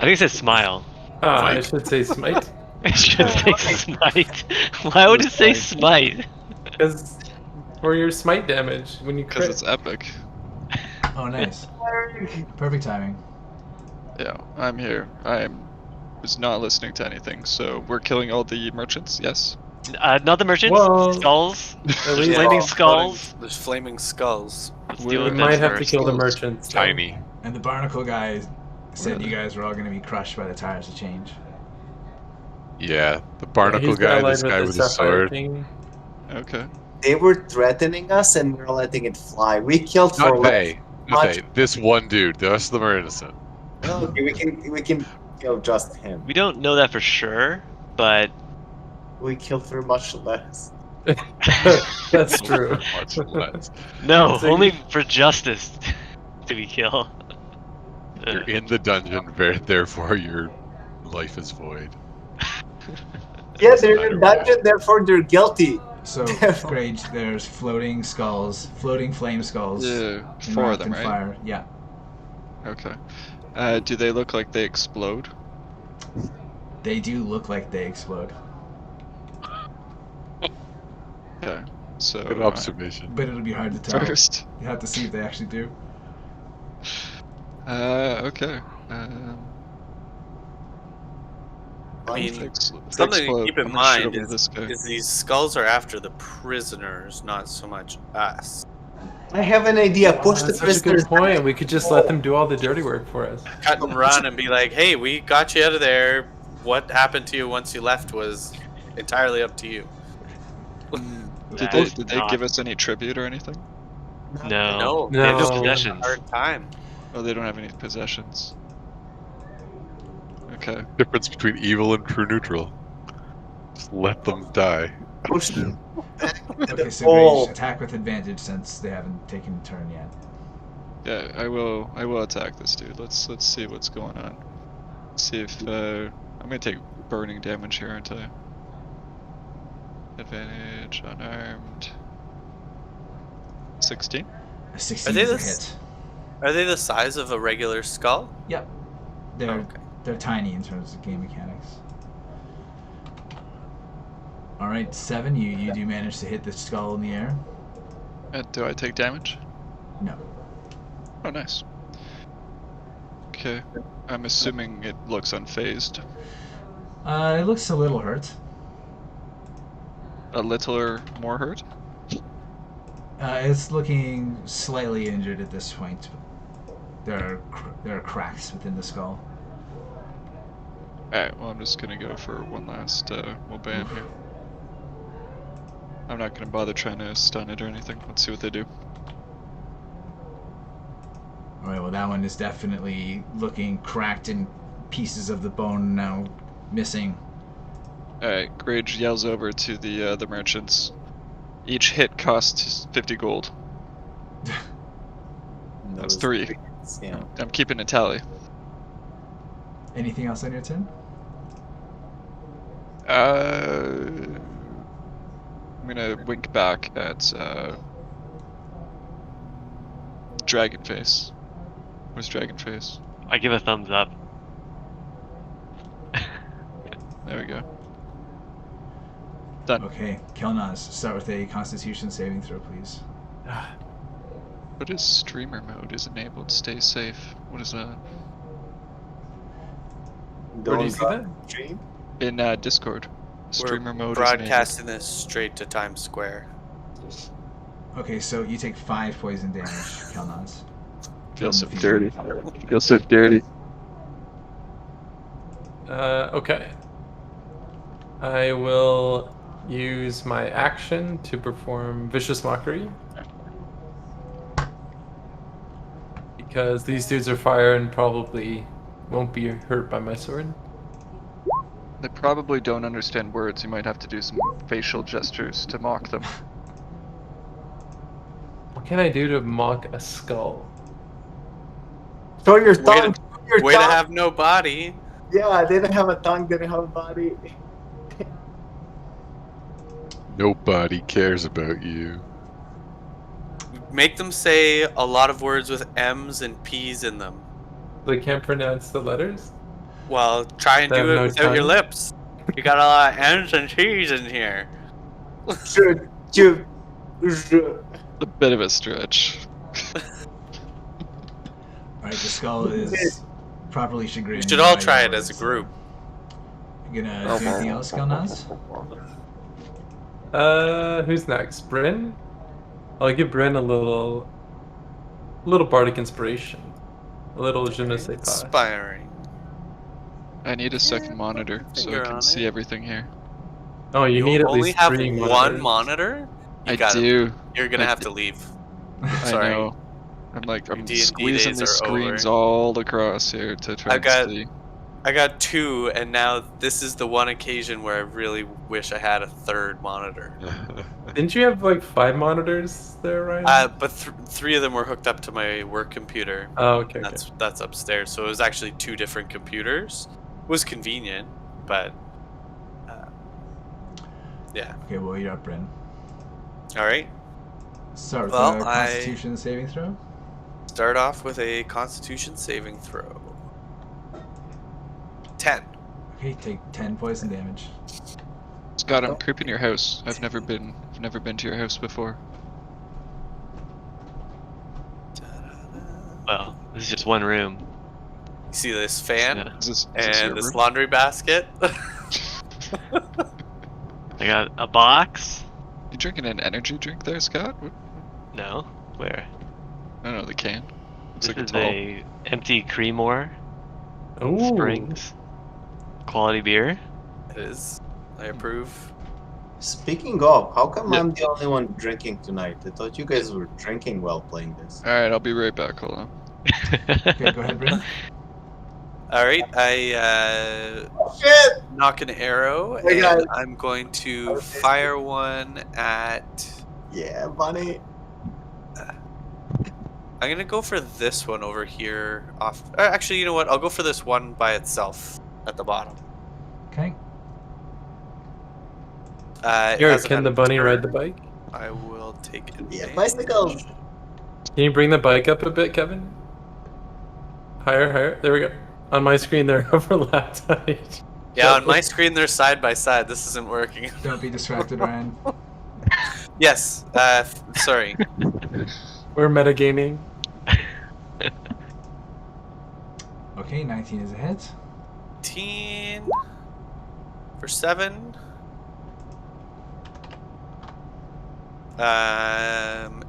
I think it says smile. Ah, I should say smite. It should say smite. Why would it say smite? Because for your smite damage, when you Because crit. it's epic. Oh, nice. Perfect timing. Yeah, I'm here. Was not listening to anything, so we're killing all the merchants, yes? Not the merchants. Well, Skulls. At least Flaming Yeah, skulls. There's flaming skulls. Let's We deal we with might them have to first. kill the merchants. though. Tiny. And the barnacle guy said you guys were all going to be crushed by the tires of change. Yeah, the barnacle he's guy, allied this guy the with his Sapphire sword. King. Okay. They were threatening us, and we were letting it fly. We killed for Not like they. Not they. This one dude. The rest of them are innocent. Okay, we can kill just him. We don't know that for sure, but We killed for much less. That's true. Much less. no, So only you- for justice do we kill. You're in the dungeon, therefore your life is void. Yeah, Doesn't they're matter in what dungeon, therefore they're guilty. So, Grage, there's floating skulls, floating flame skulls. Yeah, 4 of enwrapped them, in right? fire. Yeah. Okay. Do they look like they explode? They do look like they explode. Okay. So Good observation. But it'll be hard to tell. first. You have to see if they actually do. Okay. I mean, If something to explode, keep in I'm gonna shoot mind over this guy. is these skulls are after the prisoners, not so much us. I have an idea. Push the That's such a prisoners. good point. We could just let them do all the dirty work for us. Cut and run and be like, hey, we got you out of there. What happened to you once you left was entirely up to you. Did That is they not- give us any tribute or anything? No. No, They have no No. possessions. hard time. Oh, they don't have any possessions. Okay. Difference between evil and true neutral. Just let them die. Push them back to Okay, the so hole. Grage, attack with advantage since they haven't taken a turn yet. Yeah, I will attack this dude. Let's see what's going on. See if I'm gonna take burning damage here, aren't I? Advantage, unarmed. 16? A 16 they is a this- hit. Are they the size of a regular skull? Yep. They're Okay. they're tiny in terms of game mechanics. All right, 7. You do manage to hit the skull in the air. Do I take damage? No. Oh, nice. Okay. I'm assuming it looks unfazed. It looks a little hurt. A little or more hurt? It's looking slightly injured at this point. There are cracks within the skull. Alright, well, I'm just gonna go for one last Wobam here. I'm not gonna bother trying to stun it or anything. Let's see what they do. All right. Well, that one is definitely looking cracked and pieces of the bone now missing. Alright, Grage yells over to the merchants. Each hit costs 50 gold. That's 3. Yeah. I'm keeping a tally. Anything else on your turn? I'm gonna wink back at Dragonface. Where's Dragonface? I give a thumbs up. There we go. Done. Okay, Kelnozz, start with a Constitution saving throw, please. What is streamer mode is enabled? Stay safe. What is that? Where do you see that? Stream? In Discord. Streamer We're mode broadcasting this straight to Times Square. Okay, so you take 5 poison damage, Kelnozz. is enabled. Feels so If you- dirty. Feels so dirty. Okay. I will use my action to perform Vicious Mockery. Because these dudes are fire and probably won't be hurt by my sword. They probably don't understand words. You might have to do some facial gestures to mock them. What can I do to mock a skull? Show your Way tongue. to- Show your Way to tongue. have no body. Yeah, they didn't have a tongue. They didn't have a body. Nobody cares about you. Make them say a lot of words with M's and P's in them. They can't pronounce the letters? Well, try and They do have it no without your tongue? lips. You got a lot of M's and P's in here. A bit of a stretch. Alright, the skull is properly chagrined. We should all by try your it as a words. group. You gonna do anything else, Kelnozz? Who's next? Bryn? I'll give Bryn a little bardic inspiration. A little je ne sais pas. Inspiring. I need a second monitor so I finger can on see it. everything here. Oh, you need at only least have 3 one monitors. monitor? You I gotta- do. You're gonna I have d- to leave. I Sorry. know. I'm D&D squeezing days these are screens over. all across here to try I've and got- see. I got 2, and now this is the one occasion where I really wish I had a 3rd monitor. Didn't you have like 5 monitors there, Ryan? But 3 of them were hooked up to my work computer. Oh, okay. That's upstairs, so it was actually 2 different computers. It was convenient, but yeah. Okay, well, you're up, Bryn. All right. Start with Well, a Constitution saving throw. Start off with a Constitution saving throw. 10. Okay, take 10 poison damage. Scott, I'm creeping your house. I've never been to your house before. Well, this is just one room. You see this fan Yeah. Is this and your this room? laundry basket? I got a box. You drinking an energy drink there, Scott? What? No, where? I don't know, the can. It's This like is a tall. a empty Creemore Ooh. Springs. Quality beer. It is. I approve. Speaking of, how come Yep. I'm the only one drinking tonight? I thought you guys were drinking while playing this. Alright, I'll be right back. Hold on. Okay, go ahead, Bryn. All right, I Shit! knock an arrow, Hey, guys. and I'm going to fire one at. Yeah, bunny. I'm gonna go for this one over here. Off. Actually, you know what? I'll go for this one by itself at the bottom. Okay. It Here, has can an the bunny ride the turn. bike? I will take it. Yeah, bicycles. Can you bring the bike up a bit, Kevin? Higher, higher. There we go. On my screen, they're overlapped. Yeah, on my screen they're side by side. This isn't working. Don't be distracted, Ryan. Yes. Sorry. We're metagaming. Okay, 19 is a hit. 18 for 7.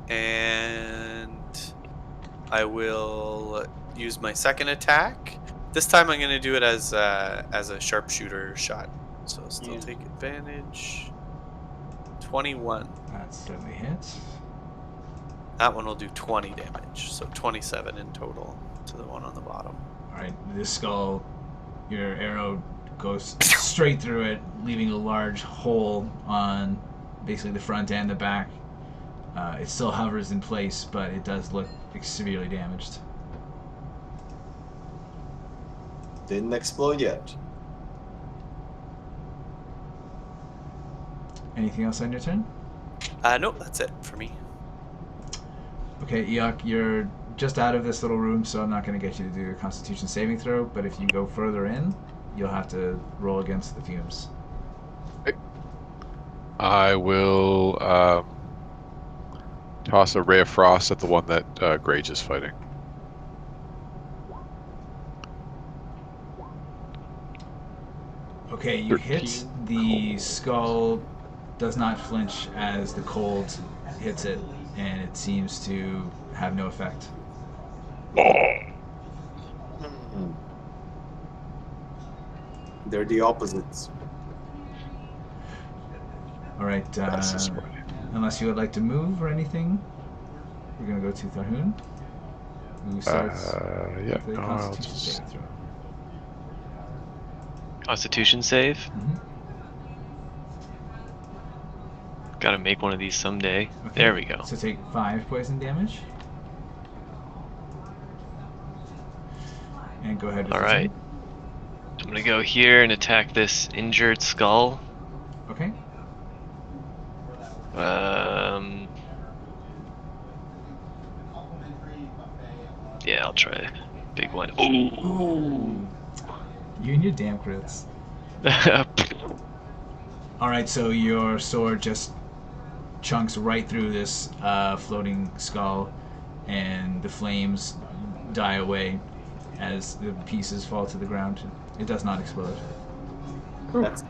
And I will use my second attack. This time I'm gonna do it as a sharpshooter shot. So still take advantage. 21. That certainly hits. That one will do 20 damage. So 27 in total to the one on the bottom. Alright, this skull, your arrow goes straight through it, leaving a large hole on basically the front and the back. It still hovers in place, but it does look severely damaged. Didn't explode yet. Anything else on your turn? Nope, that's it for me. Okay, Eikooc, you're just out of this little room, so I'm not going to get you to do a Constitution saving throw, but if you go further in, you'll have to roll against the fumes. I will toss a ray of frost at the one that Grage is fighting. Okay, you hit. 13 The cold. skull does not flinch as the cold hits it, and it seems to have no effect. They're the opposites. Alright, That's just right. unless you would like to move or anything, we're going to go to Tharhun, who starts Yeah, with a no, I'll Constitution just... saving throw. Constitution save. Mhm. Gotta make one of these someday. Okay, There we go. So take 5 poison damage. And go ahead with All your right. I'm gonna go here and attack this injured skull. turn. Okay. Yeah, I'll try a big one. Ooh. Ooh. You and your damn crits. Alright, so your sword just chunks right through this floating skull, and the flames die away as the pieces fall to the ground. It does not explode.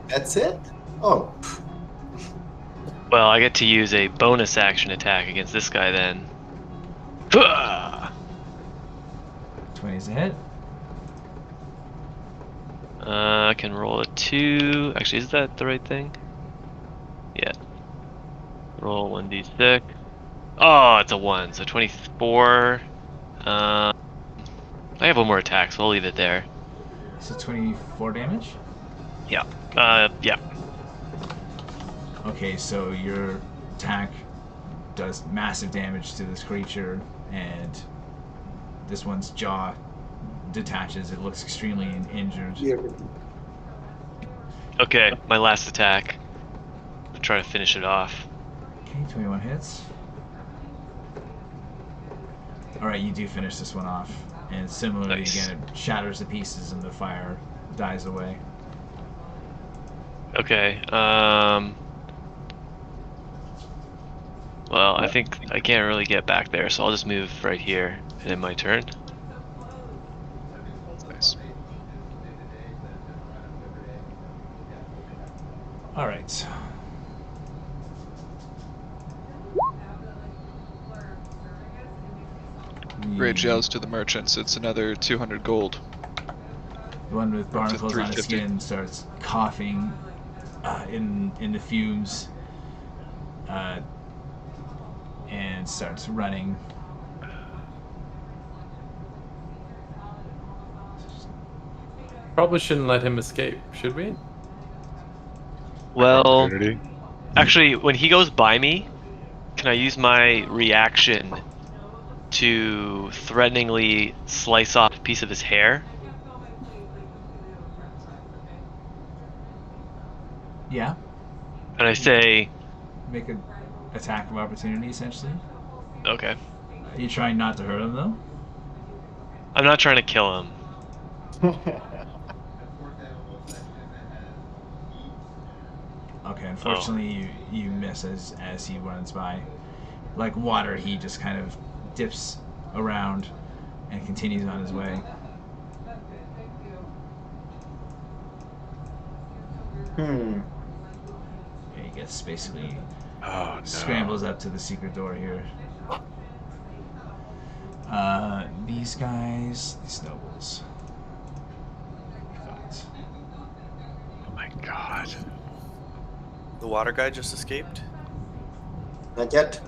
That's it? Oh. Well, I get to use a bonus action attack against this guy then. 20 is a hit. I can roll a 2. Actually, is that the right thing? Yeah. Roll 1d6. Oh, it's a 1, so 24. I have one more attack, so I'll leave it there. So 24 damage? Yeah. Yeah. Okay, so your attack does massive damage to this creature, and this one's jaw detaches. It looks extremely injured. Okay, my last attack. I'll try to finish it off. Okay, 21 hits. Alright, you do finish this one off. And similarly, Nice. again, it shatters to pieces and the fire dies away. Okay, well, I think I can't really get back there, so I'll just move right here, and then my turn. Nice. Alright. Grage yells to the merchants, it's another 200 gold. The one with barnacles on his 350. skin starts coughing in the fumes and starts running. Probably shouldn't let him escape, should we? Well, Opportunity. actually, when he goes by me, can I use my reaction to threateningly slice off a piece of his hair? Yeah, And I say, make an attack of opportunity, essentially. okay. Are you trying not to hurt him, though? I'm not trying to kill him. Okay, unfortunately, you miss as he runs by. Like water, he just kind of dips around and continues on his way. Hmm. Yeah, he gets basically Oh no. scrambles up to the secret door here. These guys, these nobles. Thoughts. Oh my god. The water guy just escaped. Not yet.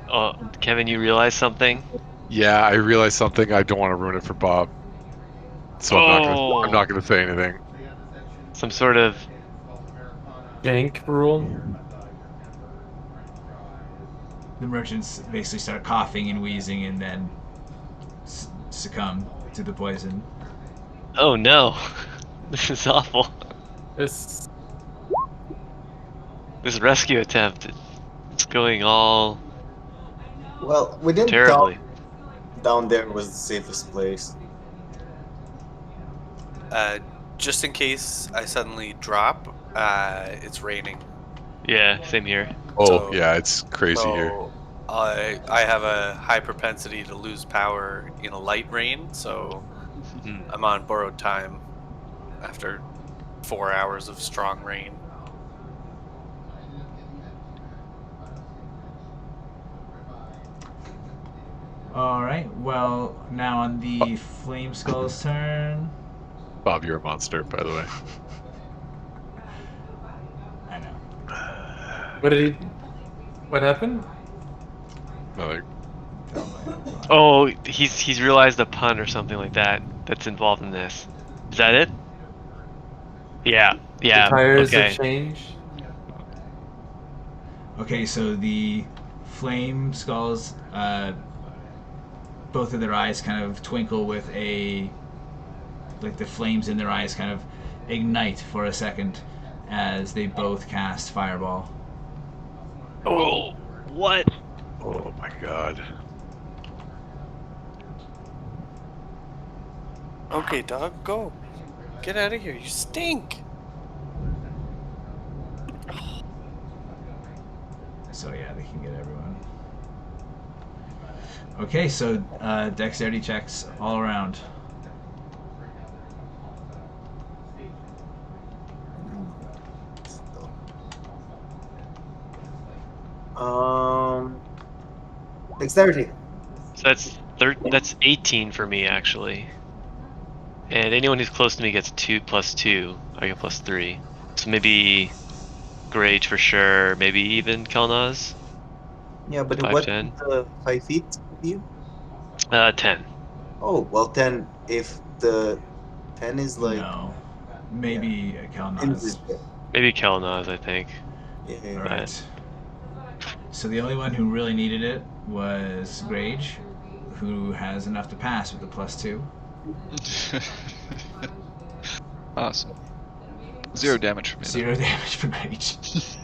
Oh, Kevin, you realize something? Yeah, I realized something. I don't want to ruin it for Bob, so I'm not gonna say anything. Some sort of... Jank rule? The merchants basically start coughing and wheezing and then succumb to the poison. Oh no. This is awful. This This rescue attempt, it's going all Well, we didn't terribly. thought down there was the safest place. Just in case I suddenly drop, it's raining. Yeah, same here. Oh So- yeah, it's crazy here. So I have a high propensity to lose power in a light rain, so Mhm. I'm on borrowed time after 4 hours of strong rain. Alright, well, now on the Flame Skull's turn. Bob, you're a monster, by the way. I know. what happened? Like, Oh, he's realized a pun or something like that that's involved in this. Is that it? Yeah. Yeah. The tires okay. have changed. Okay, so the Flame Skulls, both of their eyes kind of twinkle with like the flames in their eyes kind of ignite for a second as they both cast Fireball. Oh, what? oh my god. Okay, dog, go. Get out of here. You stink. So yeah, they can get everyone. Okay, so dexterity checks all around. Dexterity. So that's That's 18 for me actually. And anyone who's close to me gets 2 plus 2. I get plus 3. So maybe Grage for sure. Maybe even Kelnozz. Yeah, but 5, what 10. 5 feet of you? 10. Oh, well, 10. If the 10 is like. No. Maybe a Kelnozz. Maybe Kelnozz, I think. Yeah. Alright. So the only one who really needed it was Grage, who has enough to pass with the plus 2. Awesome. 0 damage for me. 0 damage for Grage.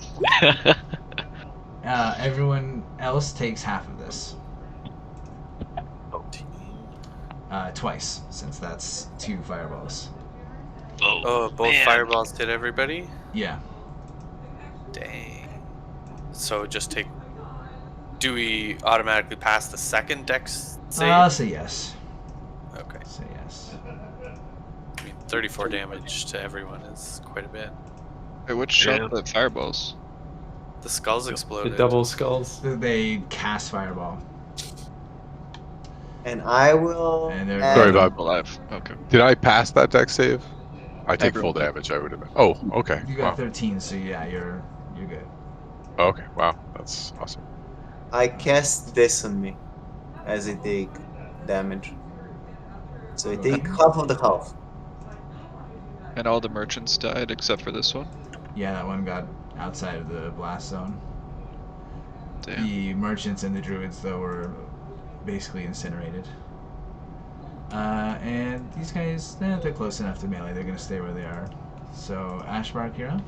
Everyone else takes half of this. Twice, since that's 2 fireballs. Oh, both man. fireballs hit everybody? Yeah. Dang. So just take... Do we automatically pass the second dex save? Say yes. Okay. Say yes. I mean, 34 damage to everyone is quite a bit. Wait, which shot the fireballs? The skulls The exploded. double skulls. They cast fireball. And I will. And they're Sorry add- about- Alive. Okay. Did I pass that deck save? I take Everyone. full damage. I would have been. Oh, okay. You got Wow. 13, so yeah, you're good. Okay. Wow. That's awesome. I cast this on me as I take damage. So I take half of the half. And all the merchants died except for this one? Yeah, that one got outside of the blast zone. Damn. The merchants and the druids, though, were basically incinerated. And these guys, they're close enough to melee. They're gonna stay where they are. So Ashbark, you're up.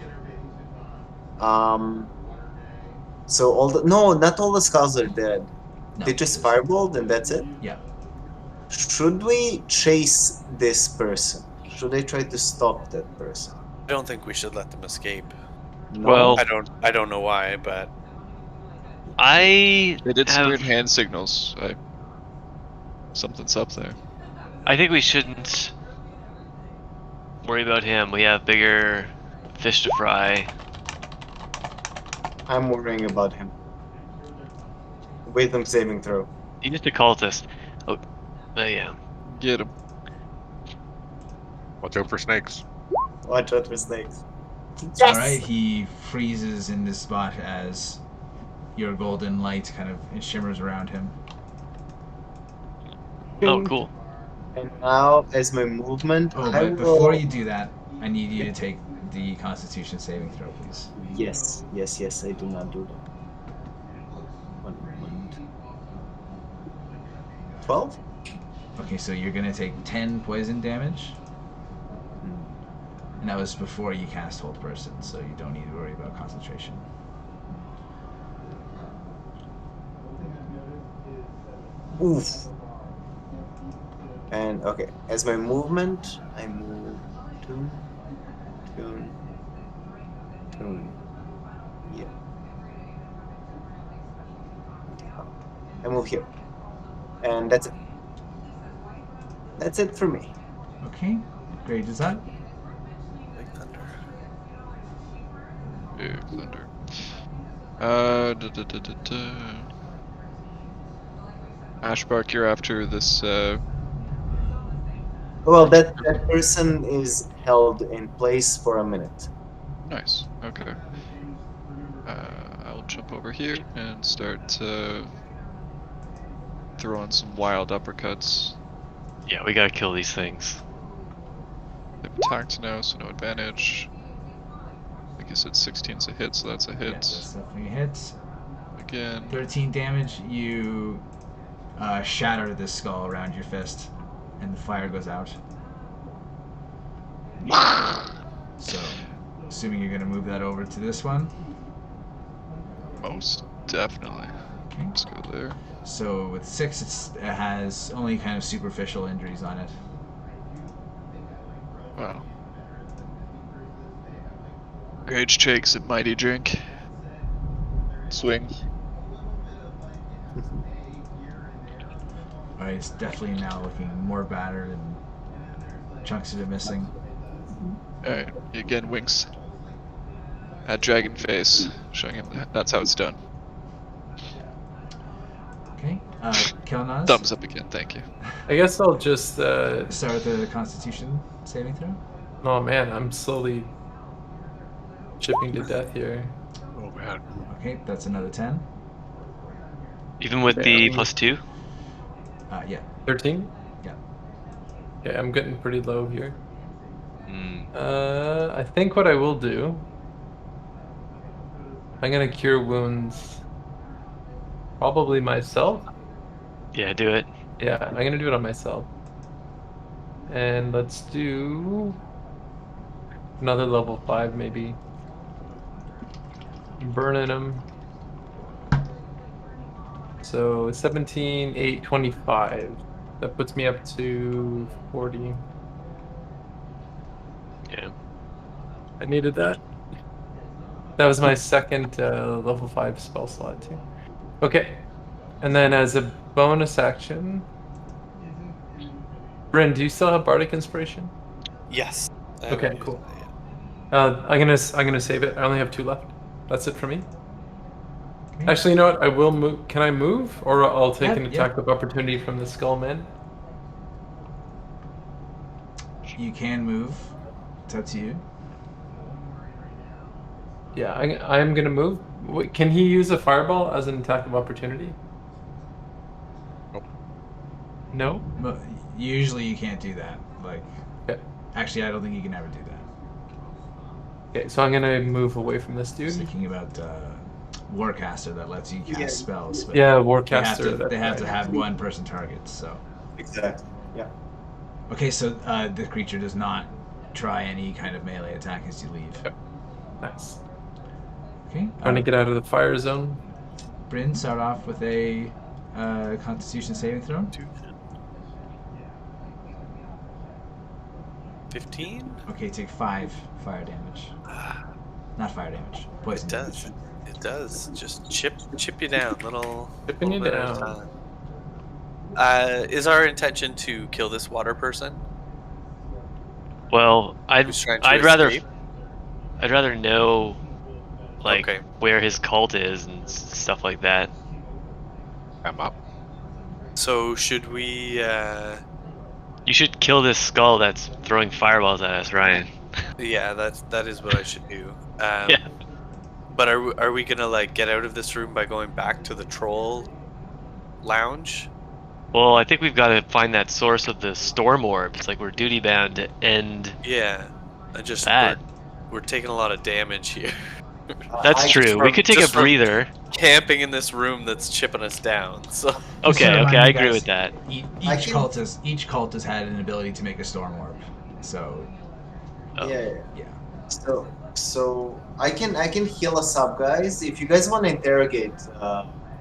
So not all the skulls are dead. No. They just fireballed and that's it? Yeah. Should we chase this person? Should I try to stop that person? I don't think we should let them escape. No? Well- I don't know why, but I They did some have- weird hand signals. Something's up there. I think we shouldn't worry about him. We have bigger fish to fry. I'm worrying about him. Wisdom saving throw. He's just a cultist. Oh, yeah. Get him. Watch out for snakes. Watch out for snakes. Alright, he freezes in this spot as your golden light kind of shimmers around him. Oh, cool. And now, as my movement, Oh, I but will... before you do that, I need you to take the Constitution saving throw, please. Yes, I do not do that. 1 moment. 12? Okay, so you're gonna take 10 poison damage. Hmm. And that was before you cast Hold Person, so you don't need to worry about concentration. Oof. And okay, as my movement, I move to. Yeah. I move here, and that's it. That's it for me. Okay, great. Is that? Big thunder. Big thunder. Ashbark, you're after this. Well, that person is held in place for a minute. Nice. Okay. I'll jump over here and start throwing some wild uppercuts. Yeah, we gotta kill these things. They've attacked now, so no advantage. I think you said 16's a hit, so that's a hit. Yeah, that's definitely a hit. Again. 13 damage. You shatter this skull around your fist, and the fire goes out. So, assuming you're gonna move that over to this one. Most definitely. Okay. Let's go there. So with 6, it has only kind of superficial injuries on it. Wow. Grage takes a mighty drink. Swing. Alright, it's definitely now looking more battered and chunks of it missing. Alright, he again winks at Dragon Face, showing him that's how it's done. Okay. Kelnozz, Thumbs up again, thank you. I guess I'll just. start with the Constitution saving throw. Oh man, I'm slowly chipping to death here. Oh man. Okay, that's another 10. Even with the Barely. +2? Yeah. 13. Yeah. Okay, I'm getting pretty low here. Mm. I think what I will do. I'm gonna cure wounds. Probably myself. Yeah, do it. Yeah, I'm gonna do it on myself. And let's do another level 5 maybe. Burning him. So 17, 8, 25. That puts me up to 40. Yeah. I needed that. That was my second level 5 spell slot too. Okay. And then as a bonus action, Bryn, do you still have Bardic Inspiration? Yes. Okay, cool. I'm gonna save it. I only have 2 left. That's it for me. Okay. Actually, you know what? I will move. Can I move, or I'll take Yeah, an attack of opportunity from the Skullman? You can move. It's up to you. Yeah, I'm gonna move. Wait, can he use a fireball as an attack of opportunity? Nope. No. But usually you can't do that. Like, Okay. actually, I don't think you can ever do that. Okay, so I'm gonna move away from this I dude. was thinking about Warcaster that lets you cast Yeah. spells. But Yeah, they have Warcaster. to, they have that's to right. have one person target. So Exactly. Yeah. okay, so the creature does not try any kind of melee attack as you leave. Nice. Okay. Trying to get out of the fire zone. Bryn, start off with a Constitution saving throw. 15? Okay, take 5 fire damage. Not fire damage. Poison It does. damage. It does. Just chip you down, little Chipping you bit at a down. time. Is our intention to kill this water person? Well, Who's trying to I'd rather escape? know like Okay. where his cult is and stuff like that. I'm up. So should we? You should kill this skull that's throwing fireballs at us, Ryan. Yeah, that is what I should do. Yeah. But are we gonna like get out of this room by going back to the troll lounge? Well, I think we've got to find that source of the storm orb. It's like we're duty bound to end Yeah. I just that. we're taking a lot of damage here. That's true. We could take a just from breather. Camping in this room that's chipping us down. So Just to Okay, remind I you agree guys, with that. Each cult has had an ability to make a storm orb. So Oh. Yeah. So I can heal us up, guys. If you guys want to interrogate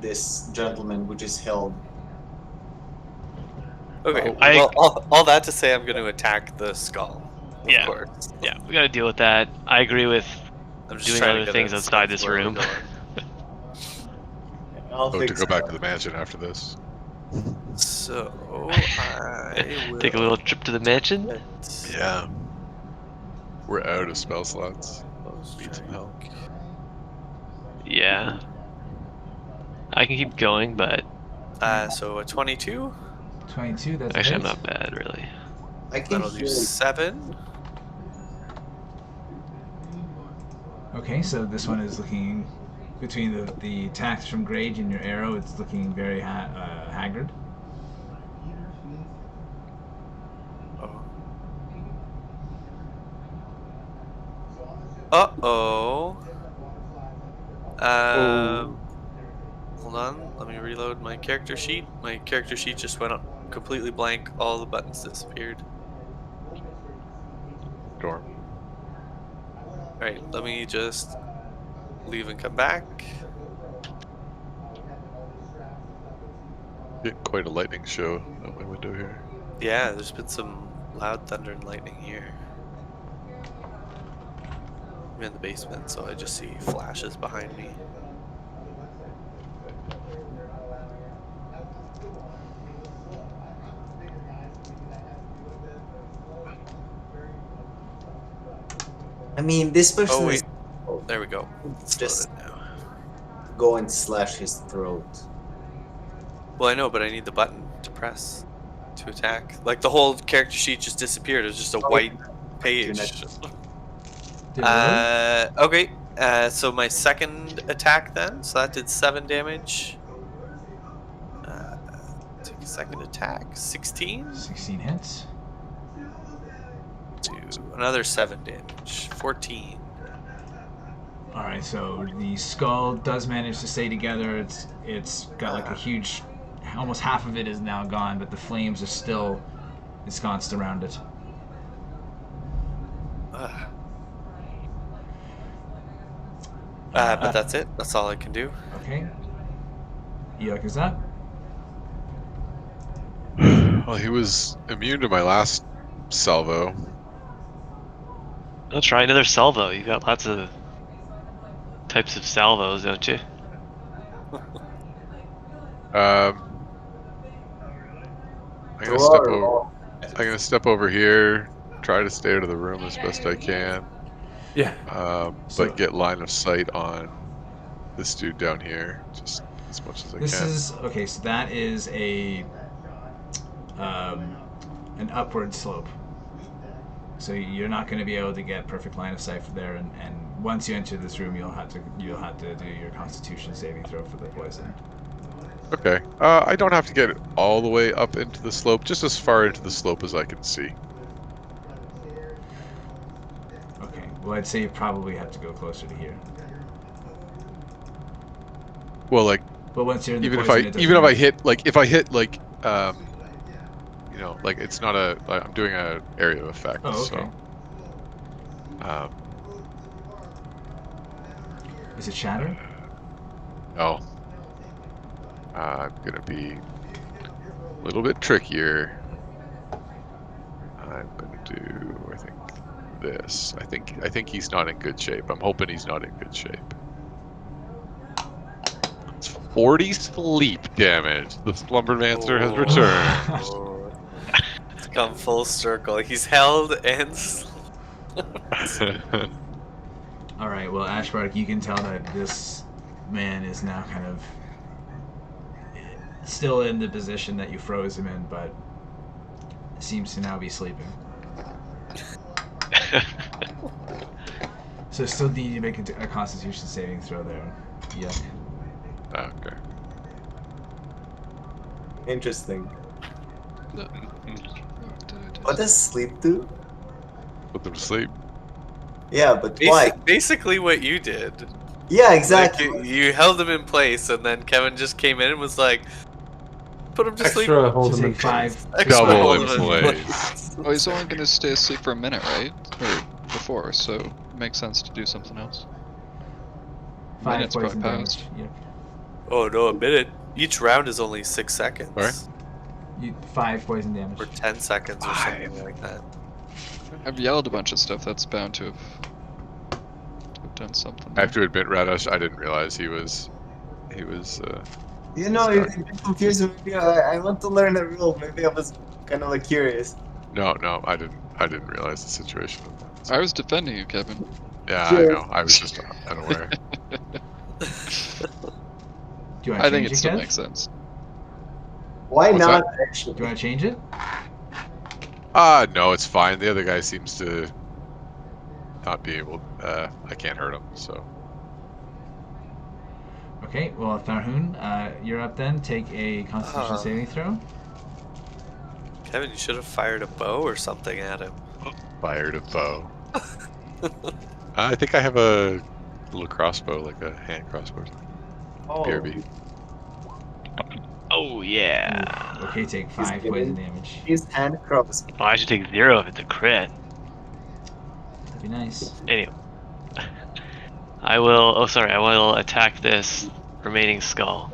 this gentleman who just held. okay. I- Well, all that to say, I'm going to attack the skull. Of Yeah. course. Yeah, we got to deal with that. I agree with I'm just doing trying other to get things a outside sense this where we're room. going. I'll Oh, to fix go back that. to the mansion after this. So I will Take a little trip to the mansion. get- Yeah. We're out of spell slots. Need some help. Yeah. I can keep going, but So a 22. 22. That's actually I'm hit. not bad, really. I can That'll do heal. 7. Okay, so this one is looking between the attacks from Grage and your arrow. It's looking very haggard. Uh-oh. Hold on. Let me reload my character sheet. My character sheet just went up completely blank. All the buttons disappeared. Dorm. Alright, let me just leave and come back. Getting quite a lightning show out my window here. Yeah, there's been some loud thunder and lightning here. I'm in the basement, so I just see flashes behind me. I mean, this person Oh, is wait. There we go. It's Just- loaded now. go and slash his throat. Well, I know, but I need the button to press to attack. Like the whole character sheet just disappeared. It was just a white page. Did it really? Okay. So my second attack then. So that did 7 damage. Take a second attack. 16. 16 hits. Do another 7 damage. 14. Alright, so the skull does manage to stay together. It's got like a huge, almost half of it is now gone, but the flames are still ensconced around it. But that's it. That's all I can do. Okay. Eikooc is up. Well, he was immune to my last salvo. I'll try another salvo. You got lots of types of salvos, don't you? I'm gonna step over here, try to stay out of the room as best I can. Yeah. But get line of sight on this dude down here, just as much as I This can. is okay. So that is an upward slope. So you're not going to be able to get perfect line of sight from there, and once you enter this room, you'll have to do your Constitution saving throw for the poison. Okay. I don't have to get all the way up into the slope, just as far into the slope as I can see. Okay. Well, I'd say you probably have to go closer to here. Well, like, But once you're in the even if poison, I hit like you know, like it's not a I'm doing a area of effect. Oh, okay. So, is it shatter? no. I'm gonna be a little bit trickier. I'm gonna do, I think, this. I think he's not in good shape. I'm hoping he's not in good shape. It's 40 sleep damage. The Slumbermancer has returned. It's come full circle. He's held and. All right. Well, Ashbark, you can tell that this man is now kind of still in the position that you froze him in, but seems to now be sleeping. So still need to make a Constitution saving throw there. Yeah. Okay. Interesting. What does sleep do? Put them to sleep. Yeah, but why? Basically, what you did. Yeah, exactly. Like, you held him in place, and then Kevin just came in and was like, "Put him to sleep." Extra hold Just them in take 5. Extra Double hold in him place. Oh, he's only gonna stay asleep for a minute, right? Or before, so it makes sense to do something else. 5 Minute's poison probably damage. passed. Yep. Oh no, a minute. Each round is only 6 seconds. Sorry? 5 poison damage. Or 10 seconds or something like that. I've yelled a bunch of stuff. That's bound to have done something. I have to admit, Radosh, I didn't realize he was. You know, it confused me. I want to learn a rule. Maybe I was kind of like curious. No, I didn't realize the situation. I was defending you, Kevin. Yeah, Sure. I know. I was just unaware. Do you want to I think change it it, still Kev? makes sense. Why What's not, that? Do actually? you want to change it? No, it's fine. The other guy seems to not be able. I can't hurt him, so. Okay, well, Tharhun, you're up then. Take a Constitution saving throw. Kevin, you should have fired a bow or something at him. Fired a bow. I think I have a little crossbow, like a hand crossbow. Oh, BRB. Oh yeah. Okay, take 5 He's poison getting- damage. His hand crossed. Well, I should take 0 if it's a crit. That'd be nice. Anyway. I will attack this remaining skull.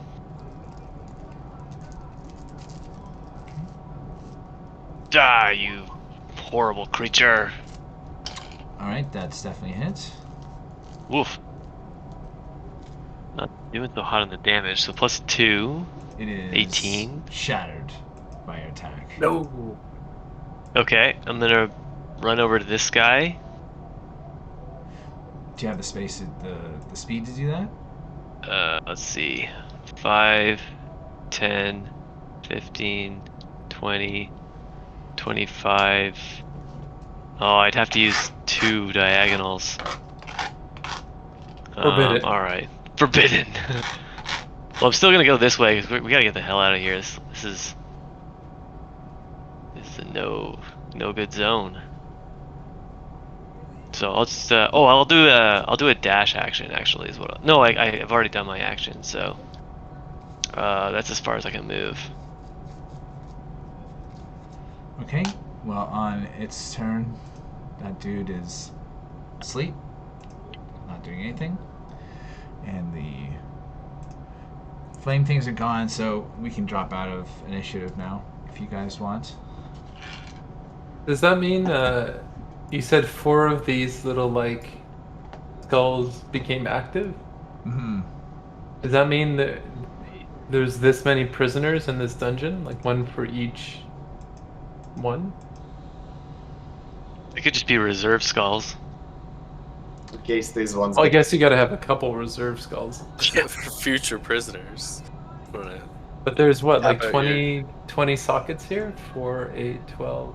Die, you horrible creature. Alright, that's definitely a hit. Woof. Not doing so hot on the damage, so plus 2. It is 18. Shattered by your attack. No. Okay, I'm gonna run over to this guy. Do you have the space, the speed to do that? Let's see. 5, 10, 15, 20, 25. Oh, I'd have to use 2 diagonals. Forbidden. Alright. Forbidden. Well, I'm still gonna go this way, because we gotta get the hell out of here. This is a no good zone. So I'll just I'll do a dash action actually is what. No, I've already done my action, so that's as far as I can move. Okay. Well, on its turn, that dude is asleep, not doing anything, and the flame things are gone, so we can drop out of initiative now if you guys want. Does that mean you said 4 of these little like skulls became active? Mm-hmm. Does that mean that there's this many prisoners in this dungeon? Like 1 for each one? It could just be reserve skulls. In case these ones. Oh, I guess you gotta have a couple reserve skulls. Yeah, for future prisoners. But there's what, How like about 20 sockets here? 4, 8, 12.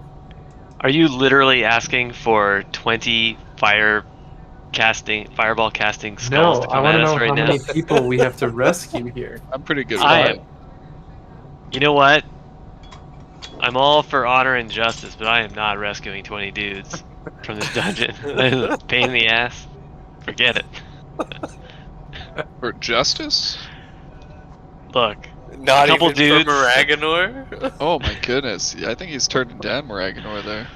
Are you literally asking for 20 fireball casting skulls No, to I come want at to us know right how now? many people we have to rescue here. I'm pretty good with I that. am. You know what? I'm all for honor and justice, but I am not rescuing 20 dudes from this dungeon. Pain in the ass. Forget it. For justice? Look, Not Couple even dudes. for Maraganor? Oh my goodness. Yeah, I think he's turning down Maraganor there.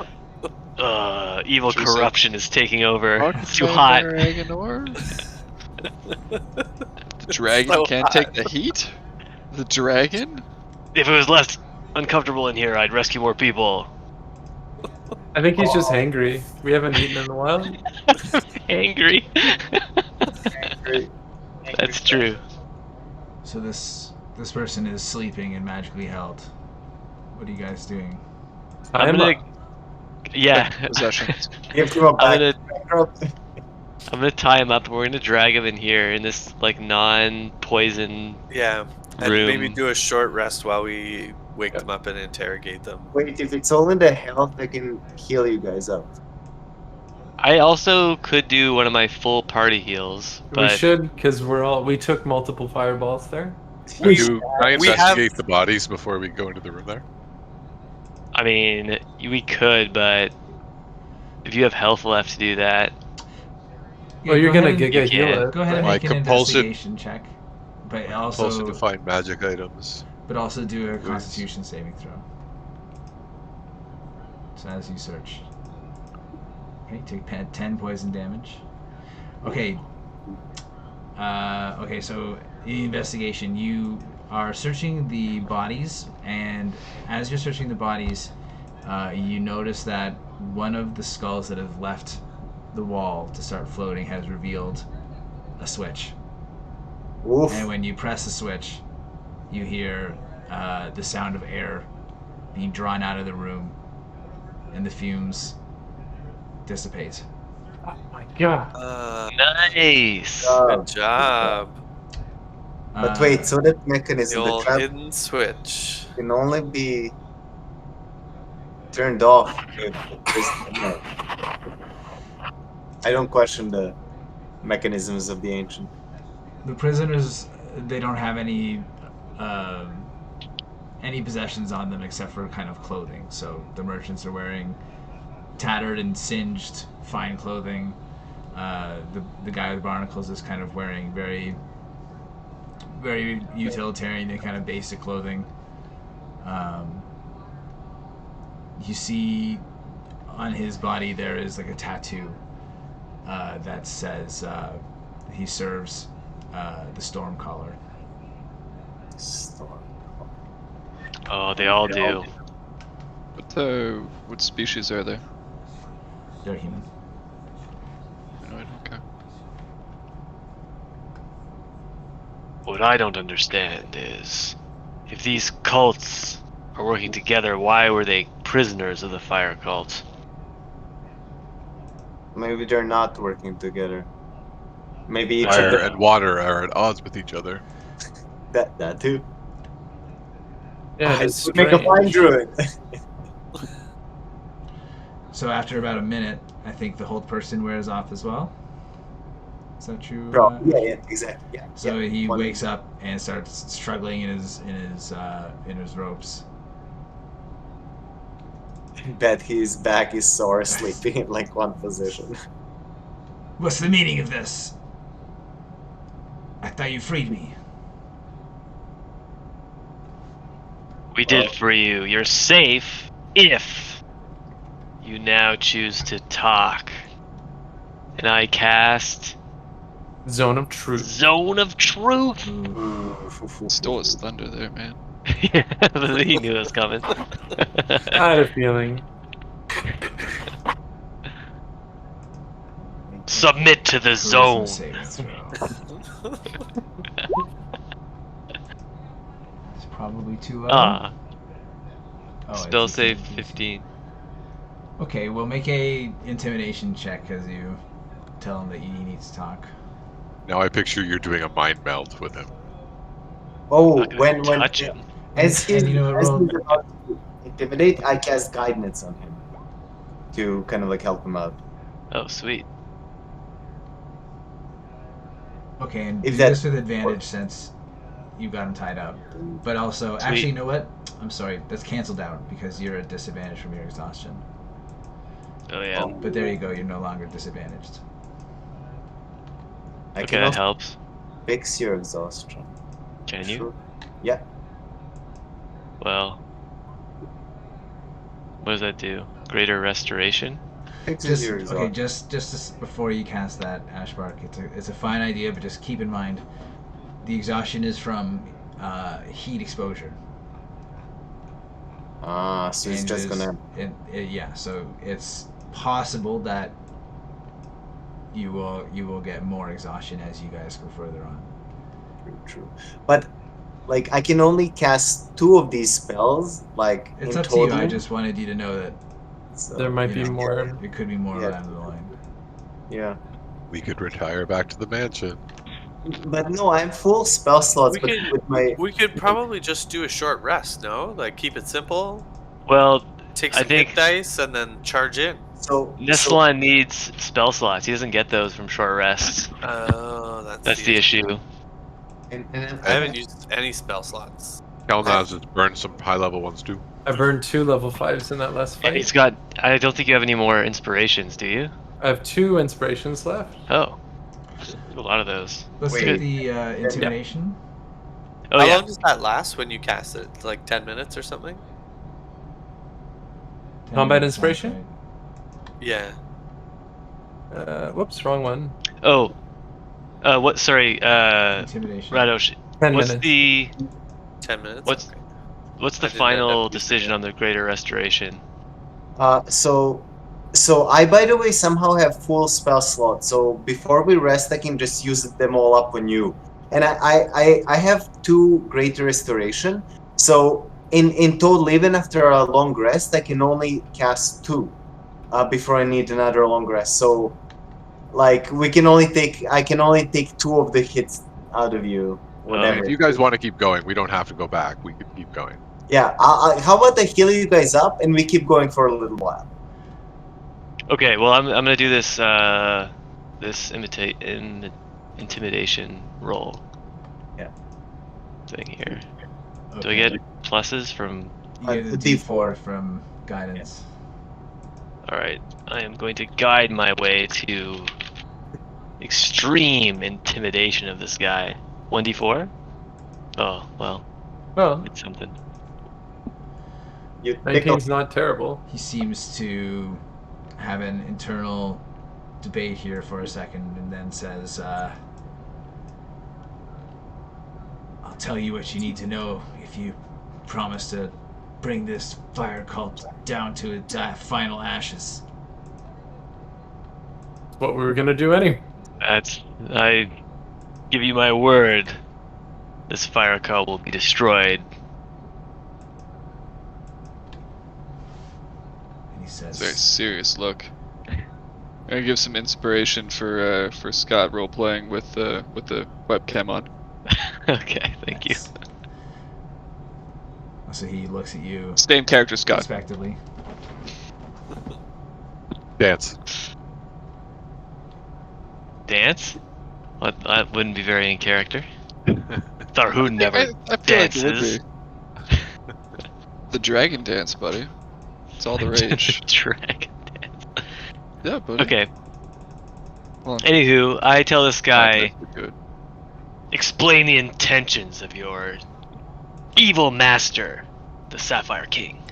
evil She said- corruption is taking over. Fuck It's too that hot. Maraganor? The dragon So can't hot. take the heat? The dragon? If it was less uncomfortable in here, I'd rescue more people. I think he's just hangry. We haven't eaten in a while. Angry. Angry. That's true. So this person is sleeping and magically held. What are you guys doing? I'm gonna. Yeah. Possessions. Give him a I'm back. I'm gonna tie him up. We're gonna drag him in here in this like non-poison Yeah. And room. maybe do a short rest while we wake them up and interrogate them. Wait, if it's only the health, I can heal you guys up. I also could do one of my full party heals, We but should, because we took multiple fireballs there. Can I we have- investigate the bodies before we go into the room there? I mean we could. But if you have health left to do that, Well, you're go gonna ahead and- get you can. healed. Go ahead and My make an compulsion- investigation check, but Also also to find magic items. do a Constitution saving throw. So as you search, okay, take 10 poison damage. Okay. Okay, so in the investigation, you are searching the bodies, and as you're searching the bodies, you notice that one of the skulls that have left the wall to start floating has revealed a switch. Oof. And when you press the switch, you hear the sound of air being drawn out of the room, and the fumes dissipate. Oh my god. nice. Good job. But wait, so that mechanism, The the old trap hidden switch. can only be turned off if there's no. I don't question the mechanisms of the ancient. The prisoners, they don't have any possessions on them except for kind of clothing. So the merchants are wearing tattered and singed fine clothing. The guy with barnacles is kind of wearing very utilitarian and kind of basic clothing. You see on his body there is like a tattoo that says he serves the Stormcaller. Storm. Oh, they all do. What species are they? They're human. Humanoid, okay. What I don't understand is, if these cults are working together, why were they prisoners of the fire cult? Maybe they're not working together. Maybe each Fire of them. and water are at odds with each other. That too. Yeah, I it's would make a fine strange. druid. So after about a minute, I think the hold person wears off as well. Is that true? Bro, yeah, exactly. Yeah. So yeah. he One- wakes up and starts struggling in his ropes. I bet his back is sore sleeping in like one position. What's the meaning of this? I thought you freed me. We did for you. You're safe if you now choose to talk. And I cast Zone of Truth. Zone of Truth. Stole his thunder there, man. Yeah, he knew it was coming. I had a feeling. Submit to the Charisma zone. saving throw. It's probably too low. Ah, Oh, it's spell save intimidation. 15. Okay, we'll make a intimidation check as you tell him that you need to talk. Now I picture you're doing a mind meld with him. Oh, Not gonna when touch him. as he's, And you know what, as roll- he's about to intimidate, I cast guidance on him to kind of like help him out. Oh, sweet. Okay, and If do that- this with advantage since you got him tied up. But also, Sweet. actually, you know what? I'm sorry, that's canceled out because you're at disadvantage from your exhaustion. Oh yeah. But there you go, you're no longer disadvantaged. I Okay, can that also helps. fix your exhaustion. Can you? Sure. Yeah. Well, what does that do? Greater restoration? Fixes Just your okay, exhaustion. just before you cast that, Ashbark, it's a fine idea, but just keep in mind, the exhaustion is from heat exposure. Ah, so it's And just is- gonna. yeah, so it's possible that you will get more exhaustion as you guys go further on. True. But like I can only cast 2 of these spells, like It's in up to you. total. I just wanted you to know that So, There might you be know, more. it could be more Yeah. down the line. yeah. We could retire back to the mansion. But no, I'm full spell slots. We But could- with my We could probably just do a short rest, no? Like keep it simple, Well, take I some think- hit dice, and then charge in. so Nestlon needs spell slots. He doesn't get those from short rests. Oh, That's the issue. and I haven't used any spell slots. Kelnozz has burned some high level ones too. I burned 2 level 5s in that last And fight. he's got. I don't think you have any more inspirations, do you? I have 2 inspirations left. Oh, a lot of those. Let's Wait. get the intimidation. Oh How yeah. long does that last when you cast it? Like 10 minutes or something? 10 Combat minutes sounds inspiration? right. Yeah. Whoops, wrong one. Oh. What? Sorry. Intimidation. Radosh. 10 What's minutes. the 10 minutes? What's- Okay. What's I the didn't end final up using decision it. on the greater restoration? So I, by the way, somehow have full spell slots. So before we rest, I can just use them all up on you. And I have 2 greater restoration. So in total, even after a long rest, I can only cast 2 before I need another long rest. So like I can only take 2 of the hits out of you. Whatever. If you guys want to keep going, we don't have to go back. We could keep going. Yeah. How about I heal you guys up and we keep going for a little while? Okay. Well, I'm gonna do this intimidation roll. Yeah. Thing here. Do I Okay. get pluses from? You get a a D4 from guidance. All right. I am going to guide my way to extreme intimidation of this guy. 1d4. Oh well, Well, it's something. You pick up 19's not terrible. He seems to have an internal debate here for a second and then says, I'll tell you what you need to know if you promise to bring this fire cult down to its final ashes. It's what we were gonna do anyway. I give you my word. This fire cult will be destroyed. And he says, It's a very serious look. I'm gonna give some inspiration for Scott role playing with the webcam on. Okay, thank you. "Yes." So he looks at you Same character, Scott. respectively. Dance. Dance? Well, that wouldn't be very in character. Tharhun never I feel like it would dances. be. The dragon dance, buddy. It's all the rage. Dragon dance. Yeah, buddy. Okay. Well, Anywho, I tell this guy, good. explain the intentions of your evil master, the Sapphire King.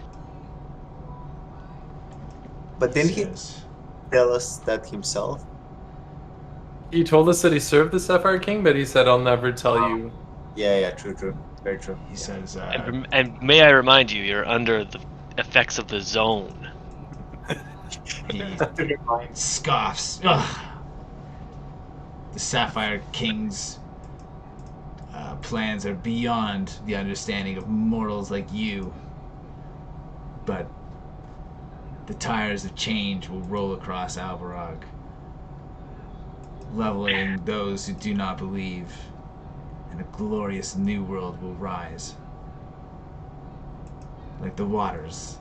But didn't he Says, tell us that himself? He told us that he served the Sapphire King, but he said, "I'll never tell you." Yeah, true. Very true. he says, And may I remind you, you're under the effects of the zone. he To remind. scoffs. Ugh. The Sapphire King's plans are beyond the understanding of mortals like you. But the tires of change will roll across Alvarog, leveling those who do not believe, and a glorious new world will rise. Like the waters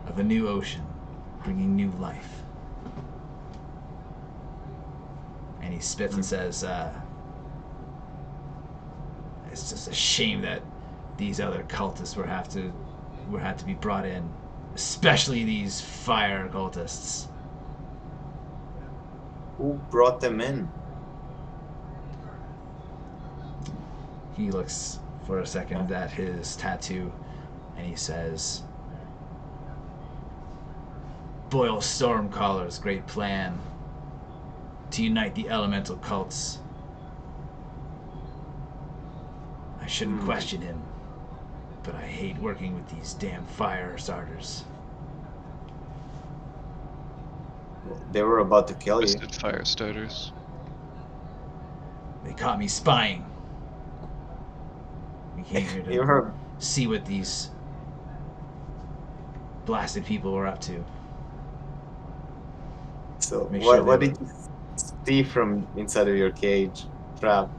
of a new ocean, bringing new life. And he spits and says, it's just a shame that these other cultists would have to be brought in, especially these fire cultists. Who brought them in? He looks for a second at his tattoo, and he says, Boyle Stormcaller's great plan to unite the elemental cults. I shouldn't question him, but I hate working with these damn fire starters. They were about to kill you. Twisted fire starters. They caught me spying. We came here You to heard. see what these blasted people were up to. So Make sure what they did you see from inside of your cage trap?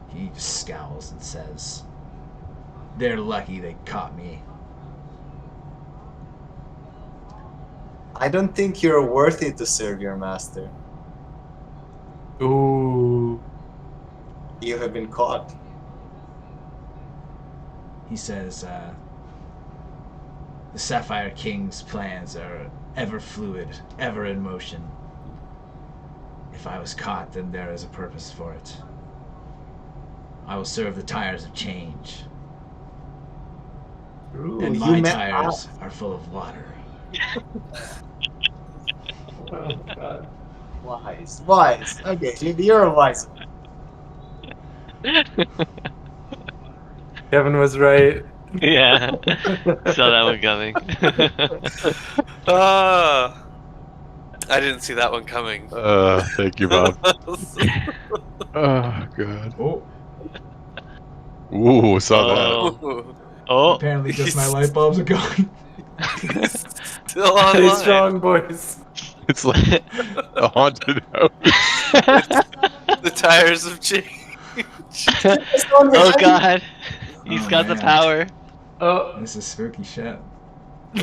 He just scowls and says, they're lucky they caught me. I don't think you're worthy to serve your master. Ooh. You have been caught. He says, the Sapphire King's plans are ever fluid, ever in motion. If I was caught, then there is a purpose for it. I will serve the tires of change. Ooh, And you my met tires are full of water. Oh, God. Wise. Okay, you're a wise one. Kevin was right. Yeah, saw that one coming. I didn't see that one coming. Thank you, Bob. Oh, God. Oh, Ooh, saw that. Oh. Oh, apparently just my light bulbs are going. Still Stay online. strong, boys. It's like a haunted house. The tires of change. oh God, he's Oh, got the man. power. Oh, This is spooky shit.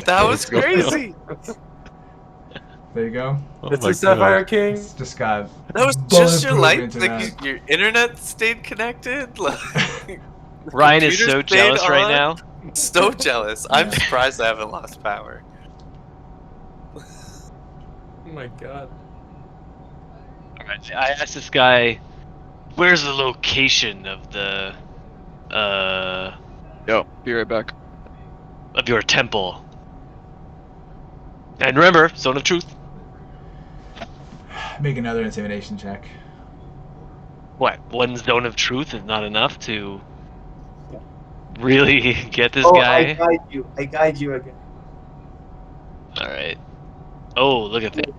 That was What's going on? crazy. There you go. Oh it's my the Sapphire God. King. It's just got That was just your bulletproof light. internet. Like your internet stayed connected. Like Ryan is computer so stayed jealous right on. now. So jealous. I'm Yeah. surprised I haven't lost power. Oh my God. All right, I asked this guy, "Where's the location of the Yo, be right back. of your temple?" And remember, Zone of Truth. Make another intimidation check. What? One Zone of Truth is not enough to really get this Oh, guy. I guide you again. All right. Oh, look at that.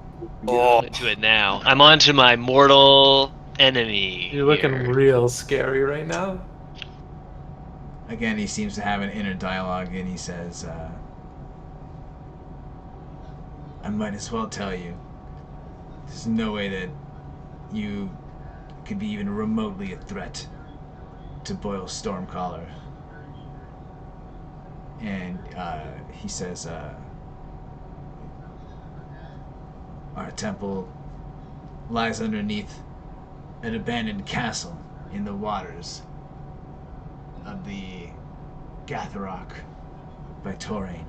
Oh, I'm into it now. I'm on to my mortal enemy. You're looking here. real scary right now. Again, he seems to have an inner dialogue, and he says, I might as well tell you. There's no way that you could be even remotely a threat to boil Stormcaller. And he says, our temple lies underneath an abandoned castle in the waters of the Gniddup by Tharhun.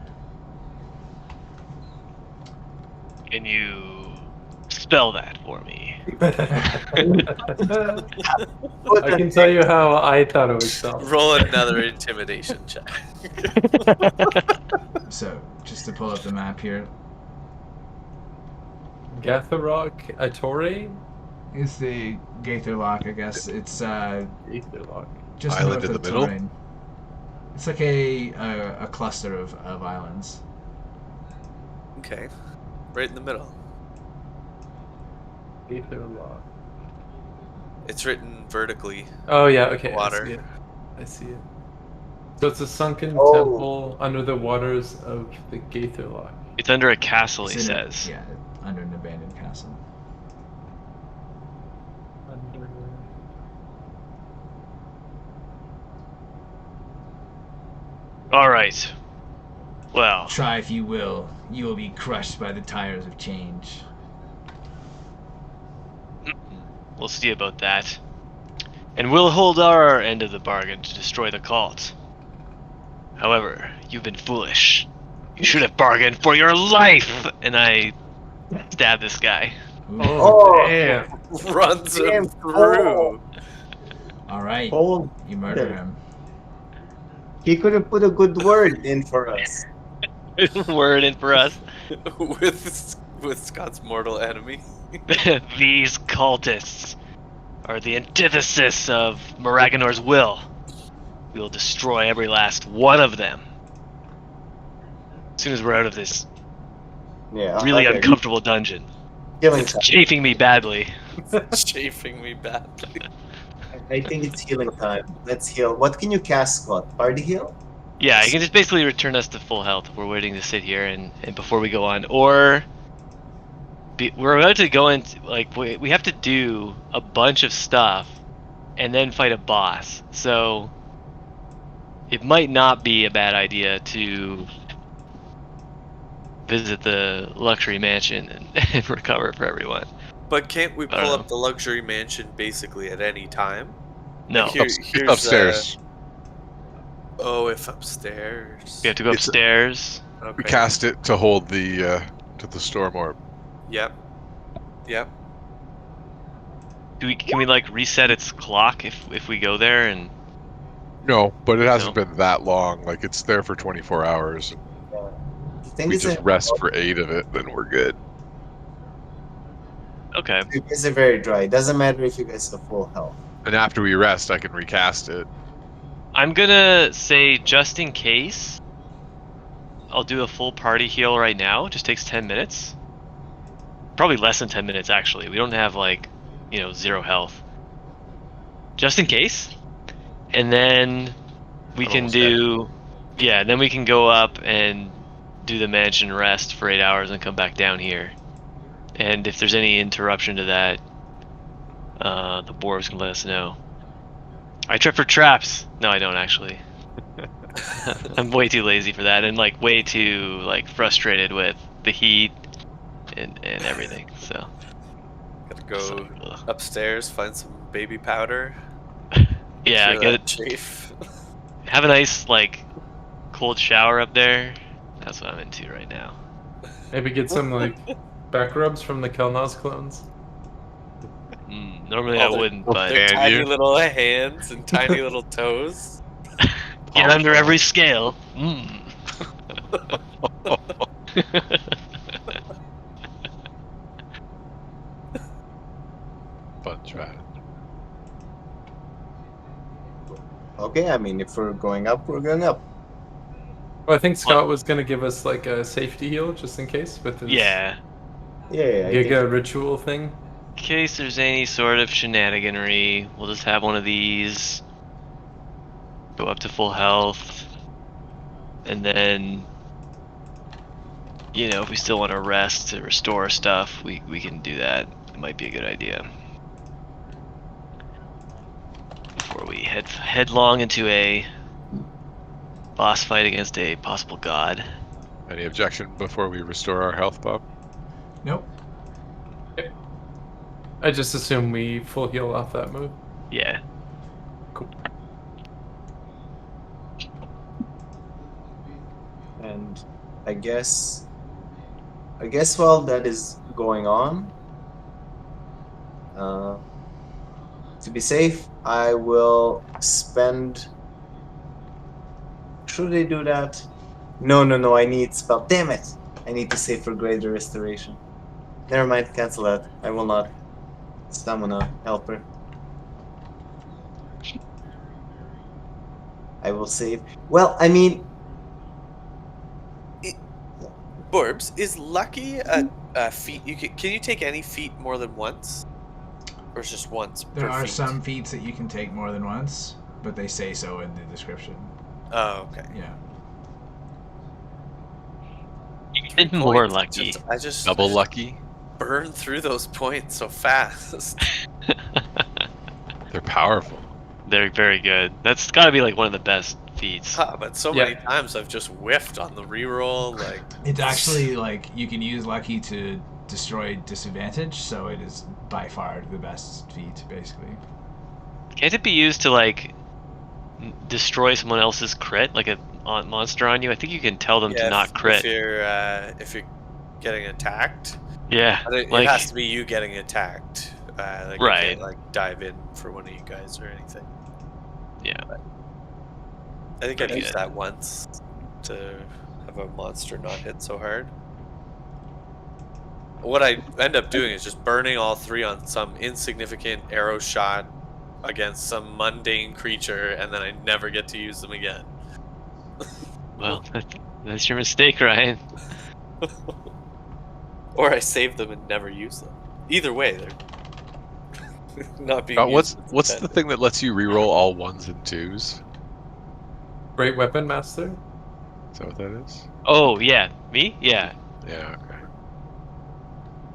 Can you spell that for me? I can tell you how I thought it was spelled. Roll another intimidation check. So, just to pull up the map here, Gniddup, Atore? is the Gniddup, I guess. It's Gniddup. just Island north in of the middle? Tharhun. It's like a cluster of islands. Okay. Right in the middle. Gniddup. It's written vertically. Oh yeah, okay. Water. I see it. So it's a sunken Oh. temple under the waters of the Gniddup. It's under a castle, he It's in says. yeah, under an abandoned castle. Under... Alright. Well, Try if you will be crushed by the tires of change. we'll see about that. And we'll hold our end of the bargain to destroy the cult. However, you've been foolish. You should have bargained for your life! And I stab this guy. Ooh. Oh, damn. Runs him Damn. through. All right, Oh, you murder him. he could have put a good word in for us. Word in for us. with Scott's mortal enemy. These cultists are the antithesis of Moraganor's will. We will destroy every last one of them. As soon as we're out of this Yeah. really okay. uncomfortable dungeon. Healing It's time. chafing me badly. Chafing me badly. I think it's healing time. Let's heal. What can you cast, Scott? Party heal? Yeah, you can just basically return us to full health. We're waiting to sit here and before we go on. Or we're about to go into, like, we have to do a bunch of stuff and then fight a boss. So it might not be a bad idea to visit the luxury mansion and recover for everyone. But can't we I don't pull know. up the luxury mansion basically at any time? No, Here- Ups- here's, upstairs. Oh, if upstairs. we have to go It's- upstairs. Okay. We cast it to hold the to the storm orb. Yep. Yep. Can we like reset its clock if we go there and No, but it hasn't No. been that long. Like it's there for 24 hours. I think We it's just rest for 8 of it, then we're good. okay. You guys are very dry. It doesn't matter if you guys have full health. And after we rest, I can recast it. I'm gonna say just in case, I'll do a full party heal right now. It just takes 10 minutes. Probably less than 10 minutes actually. We don't have like, 0 health. Just in case. And then we I'm can almost do, then we can go up and do the mansion rest for 8 hours and come back down here. And if there's any interruption to that, the dwarves can let us know. I trip for traps. No, I don't actually. I'm way too lazy for that, and like way too frustrated with the heat and everything. So Gotta go ugh. upstairs, find some baby powder. Yeah, Feel get that it. chafe. Have a nice cold shower up there. That's what I'm into right now. Maybe get some back rubs from the Kelnozz clones. Normally Oh, I they're- wouldn't, but Their And tiny you? little hands and tiny little toes. get under every scale. Mm. Fun try. Okay, I mean, if we're going up, we're going up. Well, I think Scott was gonna give us a safety heal just in case with his Yeah. Yeah, I think Giga ritual thing. In case there's any sort of shenaniganry, we'll just have one of these. Go up to full health. And then, if we still want to rest to restore stuff, we can do that. It might be a good idea. before we head headlong into a boss fight against a possible god. Any objection before we restore our health, Bob? Nope. I just assume we full heal off that move. Yeah. Cool. And I guess while that is going on, to be safe, I will spend. Should I do that? No, I need spell. Damn it! I need to save for greater restoration. Never mind, cancel that. I will not. Stamina helper. I will save. Well, I mean, Borbs, is lucky a feat? Can you take any feat more than once, or is just once There per are feat? some feats that you can take more than once, but they say so in the description. Oh, okay. Yeah. Even more lucky. I just Double lucky? burn through those points so fast. They're powerful. They're very good. That's got to be like one of the best feats. But so many times I've just whiffed on the reroll. Like It's actually like you can use lucky to destroy disadvantage, so it is by far the best feat, basically. Can't it be used to like destroy someone else's crit, like a monster on you? I think you can tell them to not crit. If you're getting attacked. Yeah, It like has to be you getting attacked. Like Right. You can't, like dive in for one of you guys or anything. yeah. But I think I've Pretty used good. that once to have a monster not hit so hard. What I end up doing is just burning all three on some insignificant arrow shot against some mundane creature, and then I never get to use them again. Well, that's your mistake, Ryan. Or I save them and never use them. Either way, they're not being What's used. the thing that lets you reroll all 1s and 2s? Great Weapon Master. Is that what that is? Oh yeah, me? Yeah. Yeah, okay.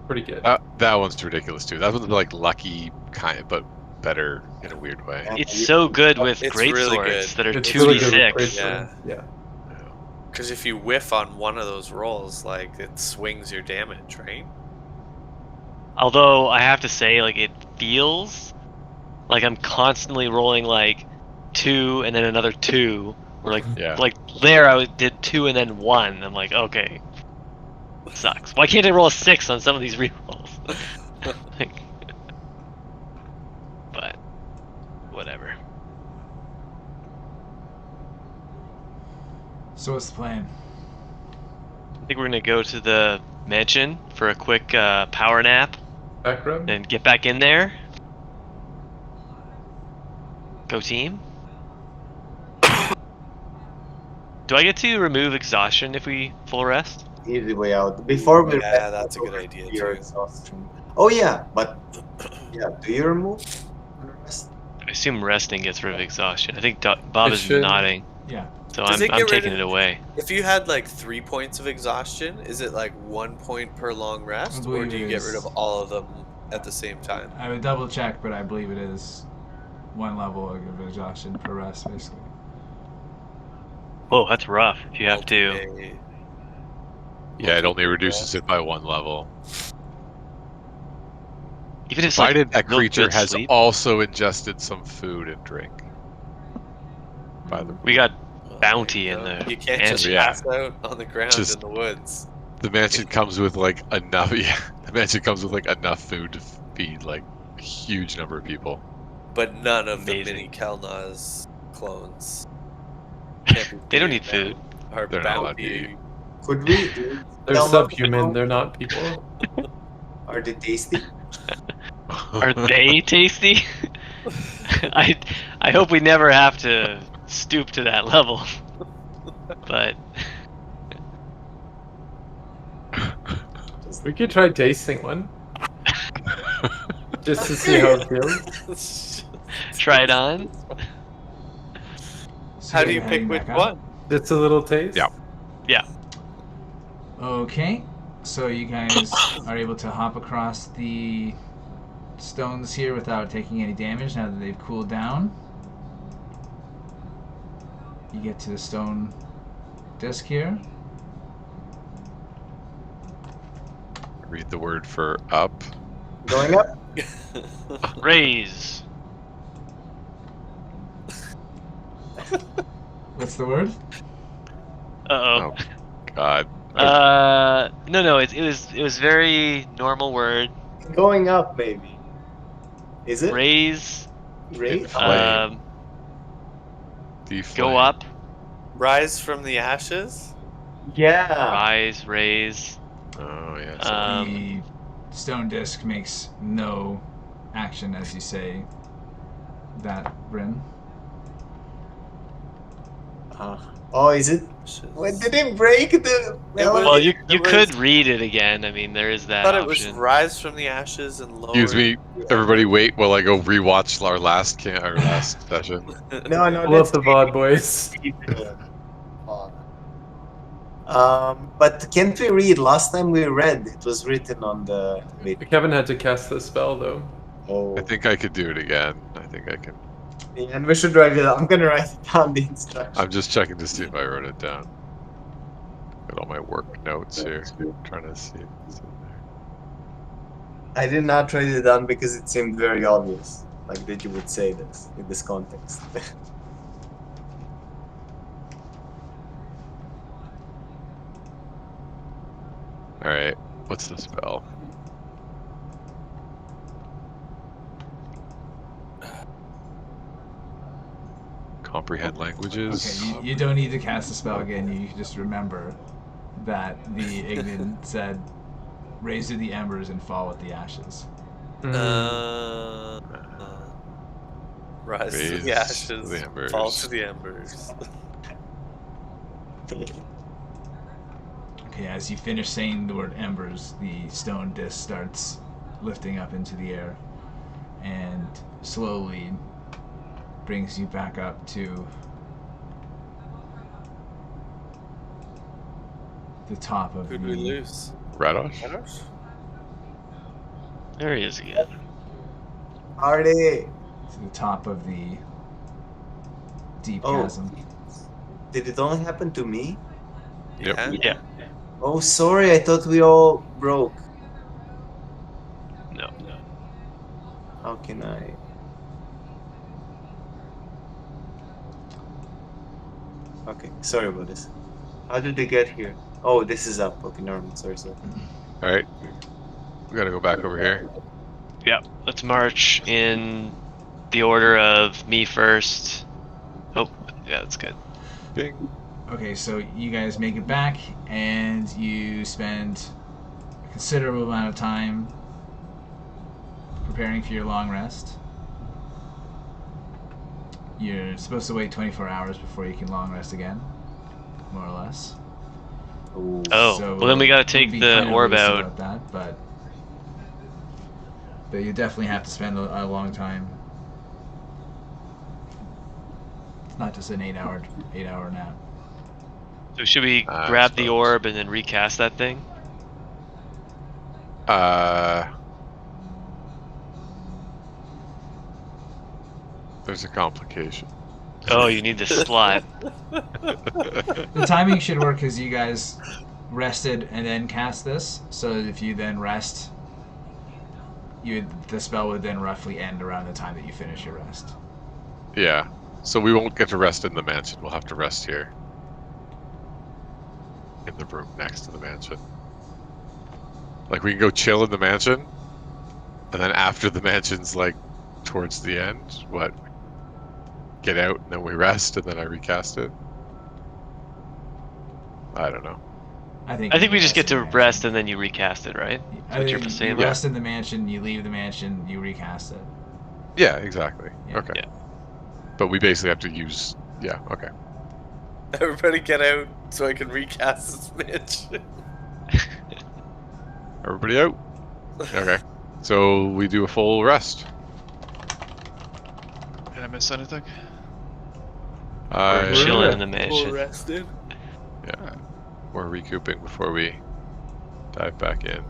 Pretty good. That one's ridiculous too. That one's like lucky kind, but better in a weird way. It's so good with It's great really swords good. that are It's 2d6. really good with great Yeah. swords. Yeah. Because if you whiff on one of those rolls, like it swings your damage, right? Although I have to say, like, it feels like I'm constantly rolling like 2 and then another 2. Or like, Yeah. like there I did 2 and then 1. I'm like, okay, sucks. Why can't I roll a 6 on some of these rerolls? Like, but whatever. So what's the plan? I think we're gonna go to the mansion for a quick power nap Back rub. and get back in there. Go team. Do I get to remove exhaustion if we full rest? easy way out. Before we Yeah, that's a good idea your too. exhaustion. Oh yeah, but yeah, do you remove the rest? I assume resting gets rid of exhaustion. I think Bob It is should. nodding, Yeah. so Does I'm it get rid taking of- it away. If you had like 3 points of exhaustion, is it like 1 point per long rest, or believe do you it get is. rid of all of them at the same time? I would double check, but I believe it is 1 level of exhaustion per rest, basically. Whoa, that's rough. If you have to. Okay. Yeah, it only reduces it by 1 level. Even if it's Provided like that no creature good has sleep. also ingested some food and drink. By the We got Well, bounty there in you go. the You can't just mansion. Yeah. pass out on the ground Just- in the woods. The mansion comes with like enough. Yeah, the mansion comes with like enough food to feed like a huge number of people. But none of the Amazing. mini Kelnozz clones. They don't need food. Our They're not allowed to bounty. Could we? They're Tell them- subhuman. They're not people. Are they tasty? Are they tasty? I hope we never have to stoop to that level. But We could try tasting one, just to see how it feels. try it on. So How do you you're pick heading which back up? one? It's a little taste. Yeah. Yeah. Okay. So you guys are able to hop across the stones here without taking any damage now that they've cooled down. you get to the stone disc here. Read the word for up. Going up. Raise. What's the word? Uh-oh. Oh, God. No, it was very normal word. Going up, maybe. Is it? Raise. Raise? Flame. Um, Deflame. go up. Rise from the ashes? Yeah. Rise. Raise. Oh, yeah. The stone disc makes no action as you say that, Bryn. Oh, is it? Wait, did it break the? Well, you It could was- read it again. I mean, there is I that thought it was option. rise from the ashes and lower. Excuse me, everybody wait while I go rewatch our last session. No, no, Pull up the VOD, boys. But can't we read? Last time we read, it was written on the. Wait. Kevin had to cast the spell though. Oh. I think I could do it again. I think I can. Yeah, and we should write it. I'm gonna write it down the instructions. I'm just checking to see if I wrote it down. Got all my work notes here. Trying to see if it's in there. I did not write it down because it seemed very obvious, like that you would say this in this context. Alright, what's the spell? Comprehend languages? Okay, you don't need to cast the spell again. You can just remember that the Ignin said, "Raise to the embers and fall with the ashes." Rise to Raise the ashes, to the embers. fall to the embers. Okay, as you finish saying the word embers, the stone disc starts lifting up into the air and slowly brings you back up to the top of Who'd the we lose? Radosh? Radosh? There he is again. Artie! to the top of the deep Oh. chasm. Did it only happen to me? Yep. Yeah. Oh, sorry, I thought we all broke. No. How can I? Okay, sorry about this. How did they get here? Oh, this is up. Okay, never mind. Sorry. Alright. We gotta go back over here. Yep. Let's march in the order of me first. Oh, yeah, that's good. Bing. Okay, so you guys make it back, and you spend a considerable amount of time preparing for your long rest. You're supposed to wait 24 hours before you can long rest again, more or less. Ooh. Oh, So well then we gotta we'll take be the kind of orb loose out. about that, but you definitely have to spend a long time. It's not just an 8-hour nap. So should we I grab the suppose. orb and then recast that thing? There's a complication. Oh, you need the slot. The timing should work because you guys rested and then cast this. So if you then rest, the spell would then roughly end around the time that you finish your rest. Yeah. So we won't get to rest in the mansion. We'll have to rest here. In the room next to the mansion. Like, we can go chill in the mansion, and then after the mansion's, like, towards the end, what? Get out, and then we rest, and then I recast it? I don't know. I think I think you we just get in to the rest mansion. and then you recast it, right? I what you're think saying? you rest in the mansion, you leave the mansion, you recast it. Yeah, exactly. Yeah. Okay. Yeah. But we basically have to use... Yeah, okay. Everybody get out so I can recast this bitch. Everybody out? Okay. So we do a full rest. Did I miss anything? We're chilling in the Full mansion. rested. Yeah. We're recouping before we dive back in.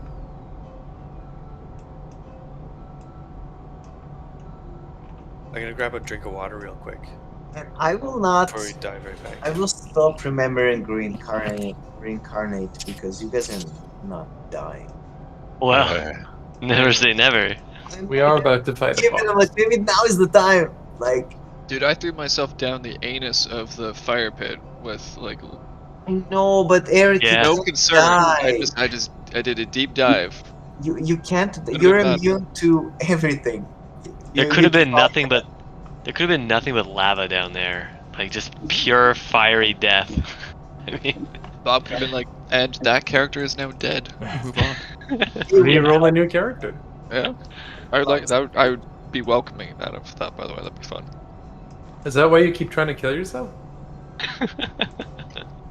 I'm gonna grab a drink of water real quick. And I will not. Before we dive right back. I will stop remembering reincarnate because you guys are not dying. Well, never say never. We are about to fight a I'm boss. like, maybe now is the time. Like, Dude, I threw myself down the anus of the fire pit with like I know, but Eric, Yeah. you no can't concern. die. I did a deep dive. You can't. Could've You're been bad. immune to everything. There You- could you have been can't- nothing but lava down there, like just pure fiery death. I mean, Bob could have been like, and that character is now dead. Move on. Reroll a new character. Yeah, I would like that. I would be welcoming that. Of that, by the way, that'd be fun. Is that why you keep trying to kill yourself?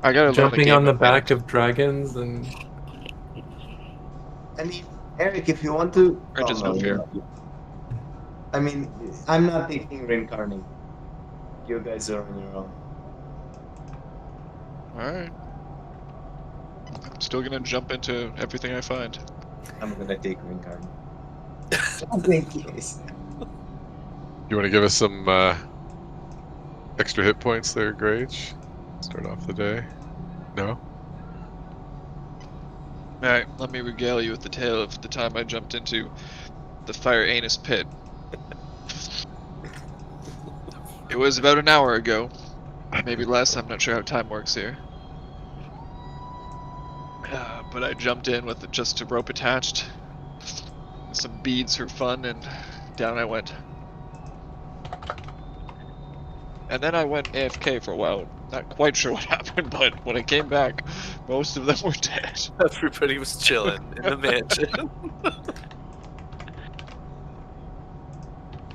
I gotta learn the Jumping game on the mechanics. back of dragons and I mean, Eric, if you want to. Or just no fear. I mean, I'm not taking reincarnate. You guys are on your own. All right. I'm still gonna jump into everything I find. I'm gonna take reincarnate. Thank you guys. You want to give us some extra hit points there, Grage? Start off the day. No? All right, let me regale you with the tale of the time I jumped into the fire anus pit. It was about an hour ago, maybe less. I'm not sure how time works here. But I jumped in with just a rope attached, some beads for fun, and down I went. And then I went AFK for a while. Not quite sure what happened, but when I came back, most of them were dead. Everybody was chilling in the mansion.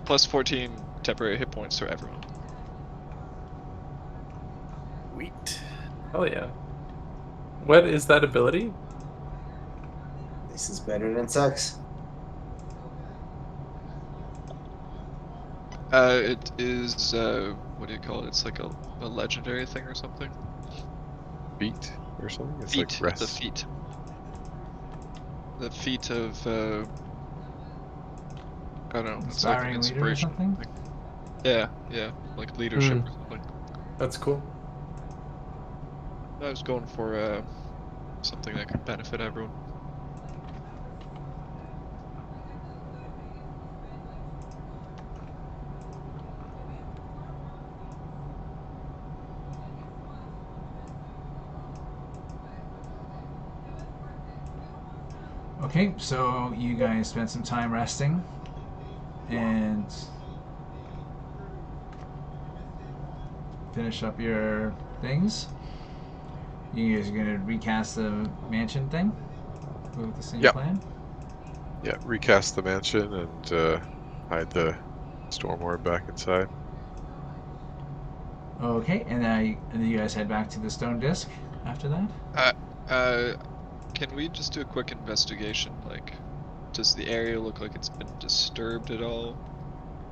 Plus 14 temporary hit points for everyone. Sweet. oh yeah. What is that ability? This is better than sex. It is, what do you call it? It's like a legendary thing or something? Beat or something? It's Feat, like rest. the feat. The feat of, I don't know, it's like an Inspiring leader or inspiration. something? Yeah, like leadership or something. That's cool. I was going for, something that could benefit everyone. Okay, so you guys spent some time resting, and finish up your things. You guys are gonna recast the mansion thing with the same Yep. plan. Yeah, recast the mansion and hide the storm orb back inside. Okay, and then you guys head back to the stone disc after that. Can we just do a quick investigation? Like, does the area look like it's been disturbed at all?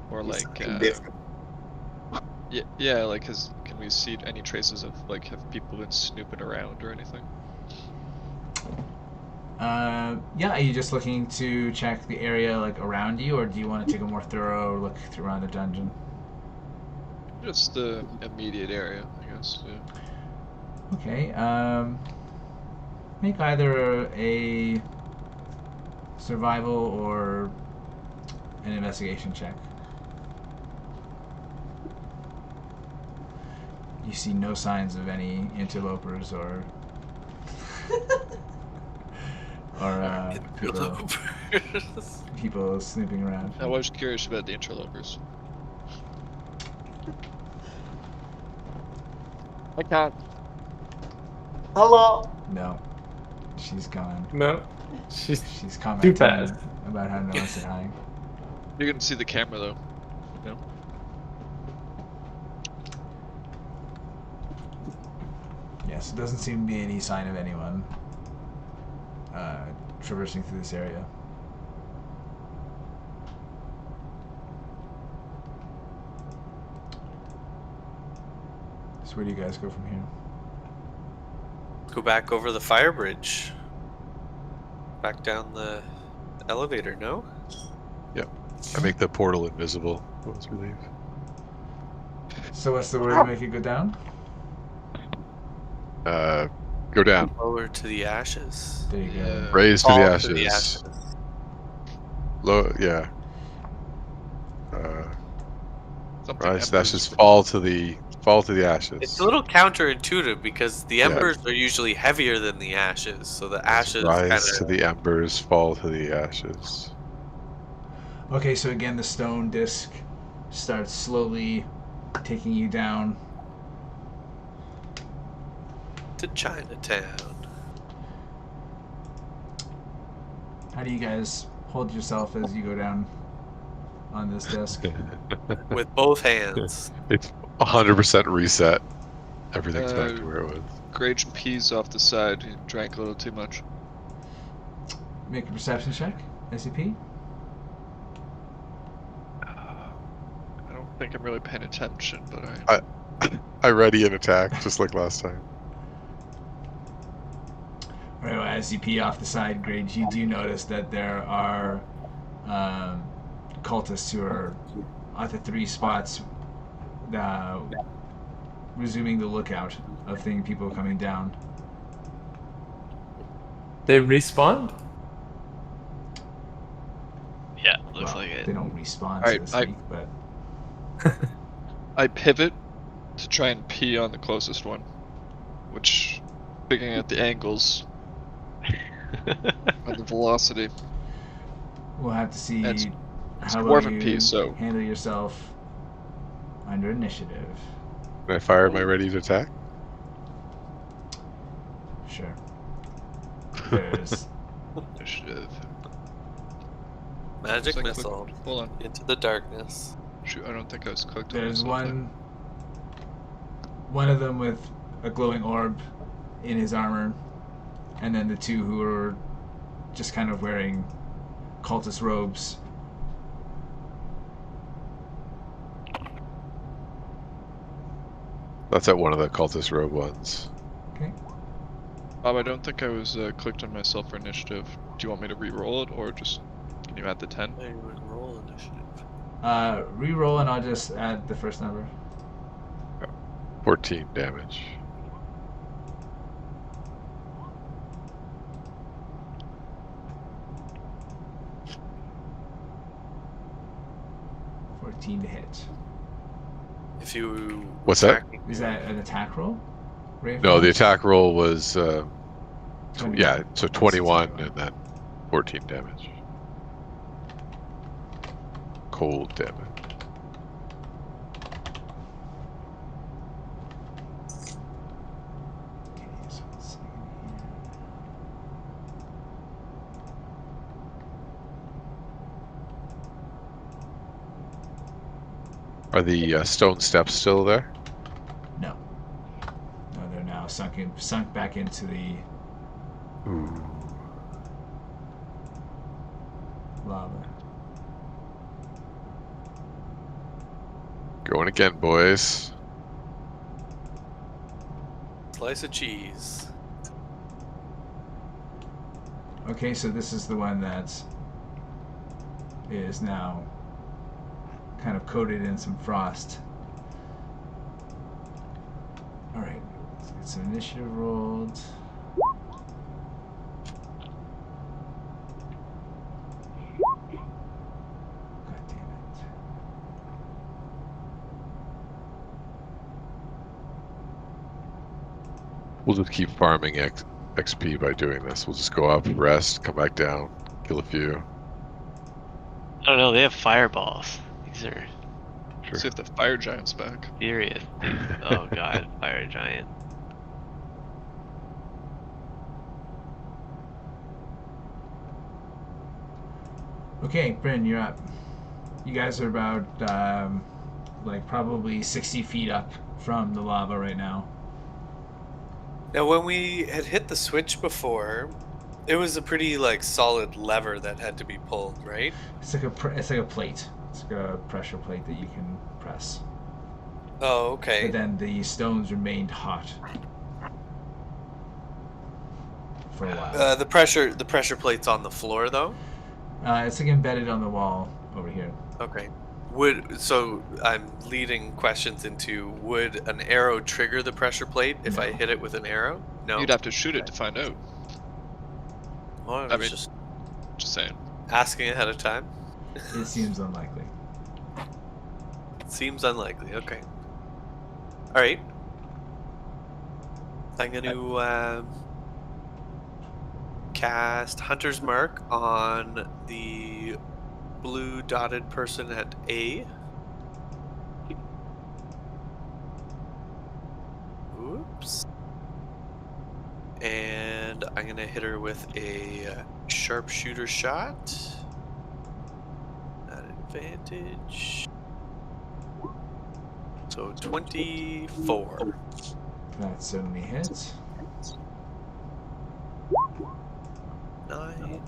Or like, Different. yeah, like, can we see any traces of, like, have people been snooping around or anything? Yeah, are you just looking to check the area like around you, or do you want to take a more thorough look around the dungeon? Just the immediate area, I guess. Yeah. Okay, make either a survival or an investigation check. You see no signs of any interlopers or people snooping around. I was curious about the interlopers. I can't. Hello. No, she's gone. No. She's She's commenting too fast. about how no one said hi. You can see the camera though. No. Yes, it doesn't seem to be any sign of anyone traversing through this area. So where do you guys go from here? Go back over the fire bridge. Back down the elevator, no? I make the portal invisible once we leave. So what's the word to make it go down? Go down. Lower to the ashes. There you go. Raise to Fall the to ashes. the ashes. Low, yeah. Something Rise to the embers ashes. for- Fall to the ashes. It's a little counterintuitive because the Yeah. embers are usually heavier than the ashes, so the ashes kind Rise to of. the embers. Fall to the ashes. Okay, so again, the stone disc starts slowly taking you down. To Chinatown. How do you guys hold yourself as you go down on this disc? With both hands. It's 100% reset. Everything's back to where it was. Grage peas off the side. He drank a little too much. Make a perception check, SCP. I don't think I'm really paying attention, but I ready an attack just like last time. Right, well, as you pee off the side, Grage, you do notice that there are cultists who are at the 3 spots resuming the lookout of people coming down. They respawn? Yeah, looks Well, like it. They don't respawn, Alright, so to speak, but I pivot to try and pee on the closest one, which, looking at the angles and the velocity, we'll have to see It's how dwarven well you pee, so- handle yourself under initiative. Can I fire my ready to attack? Sure. There's initiative. Magic Was I missile clicked? Hold on. into the darkness. Shoot, I don't think I was clicked on There's myself. one of them with a glowing orb in his armor, and then the 2 who are just kind of wearing cultist robes. That's at one of the cultist robe ones. Okay. Bob, I don't think I was clicked on myself for initiative. Do you want me to re-roll it, or just can you add the 10? Hey, we can roll initiative. Reroll, and I'll just add the first number. 14 damage. $14 to hit. If you. What's that? attacking Is your- that an attack roll? Ray of No, the Frost? attack roll was 21. yeah, so 21 and then 14 damage. Cold damage. Okay, so let's see here. Are the stone steps still there? No. No, they're now sunk back into the Ooh. lava. Going again, boys. Slice of cheese. Okay, so this is the one that is now kind of coated in some frost. Alright, let's get some initiative rolled. God damn it. We'll just keep farming XP by doing this. We'll just go up, rest, come back down, kill a few. I don't know, they have fireballs. These are Sure. See if the fire giant's back. serious. Oh god, fire giant. Okay, Bryn, you're up. You guys are about, like, probably 60 feet up from the lava right now. Now, when we had hit the switch before, it was a pretty like solid lever that had to be pulled, right? It's like a plate. It's like a pressure plate that you can press. Oh, okay. But then the stones remained hot for a while. The pressure plate's on the floor though. It's like embedded on the wall over here. Okay. So I'm leading questions into, would an arrow trigger the pressure plate if I hit it with an arrow? No. You'd have to shoot it to find out. Well, I was just saying. asking ahead of time. It seems unlikely. Seems unlikely. Okay. All right. I'm going to cast Hunter's Mark on the blue dotted person at A. Oops. And I'm going to hit her with a sharpshooter shot. At advantage. So 24. That certainly hits. 9.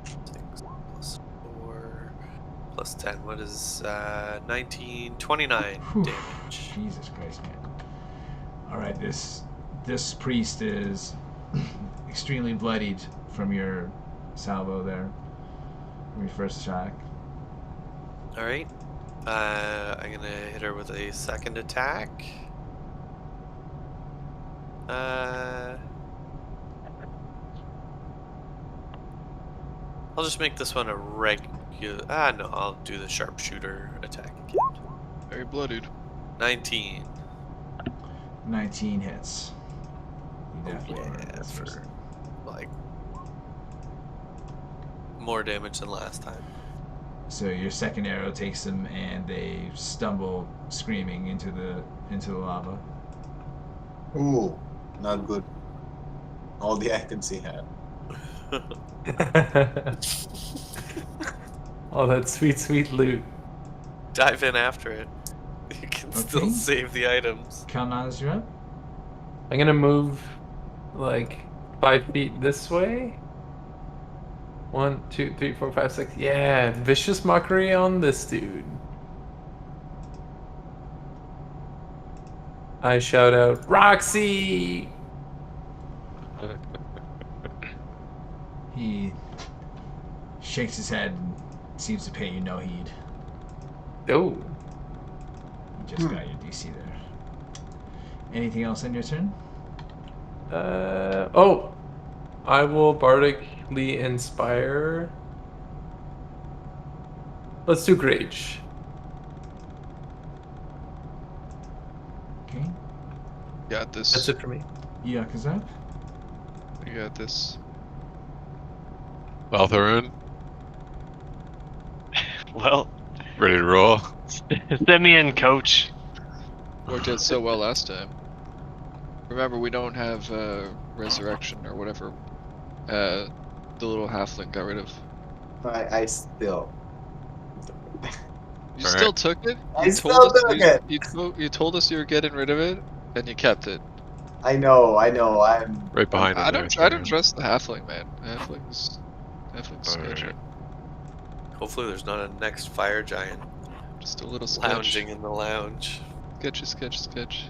6 plus 4 plus 10. What is 19? 29 Whew. damage. Jesus Christ, man. Alright, this priest is extremely bloodied from your salvo there. From your first shot. Alright. I'm gonna hit her with a second attack. I'll just make this one a regular. No, I'll do the sharpshooter attack again. Very bloodied. 19. 19 hits. You Oh, definitely yeah, that's first. for like more damage than last time. So your second arrow takes them, and they stumble, screaming into the lava. Ooh, not good. All the items he had. Oh, that sweet, sweet loot. Dive in after it. You can still Okay. save the items. Kelnozz, you're up. I'm gonna move like 5 feet this way. 1, 2, 3, 4, 5, 6. Yeah, vicious mockery on this dude. I shout out, Roxy! He shakes his head and seems to pay you no heed. Oh. You just got your DC there. Anything else on your turn? Oh! I will bardically inspire. Let's do Grage. Okay. Got this. That's it for me. Eikooc is up. I got this. Well, Tharhun, Well, ready to roll? send me in, coach. Worked out so well last time. Remember, we don't have resurrection or whatever. The little halfling got rid of. I still. You All still right. took it. I You still told us took you, it. you told us you were getting rid of it, and you kept it. I know. I'm. Right behind him. I there, don't Tharhun. trust the halfling, man. Halfling's sketchy. Alright. Hopefully there's not a next fire giant Just a little sketch. lounging in the lounge. Sketch.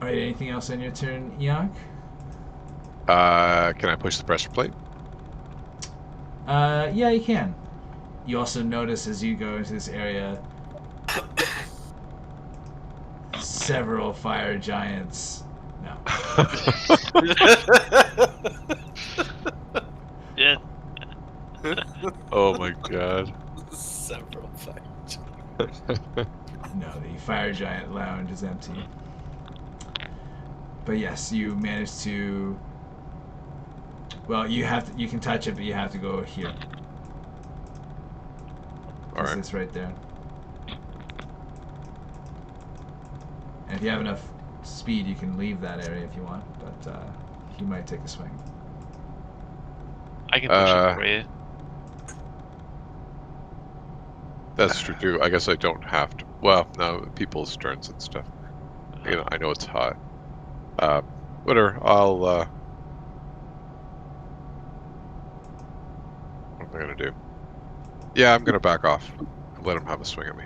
Alright, anything else on your turn, Eikooc? Can I push the pressure plate? Yeah, you can. You also notice as you go into this area, several fire giants. No. Yeah. Oh my god. Several fire giants. No, the fire giant lounge is empty. But yes, you managed to. Well, you can touch it, but you have to go here. Alright. It's right there. And if you have enough speed, you can leave that area if you want, but you might take a swing. I can push it for you. That's true too. I guess I don't have to. Well, no, people's turns and stuff. I know it's hot. Whatever. I'll. What am I gonna do? Yeah, I'm gonna back off and let him have a swing at me.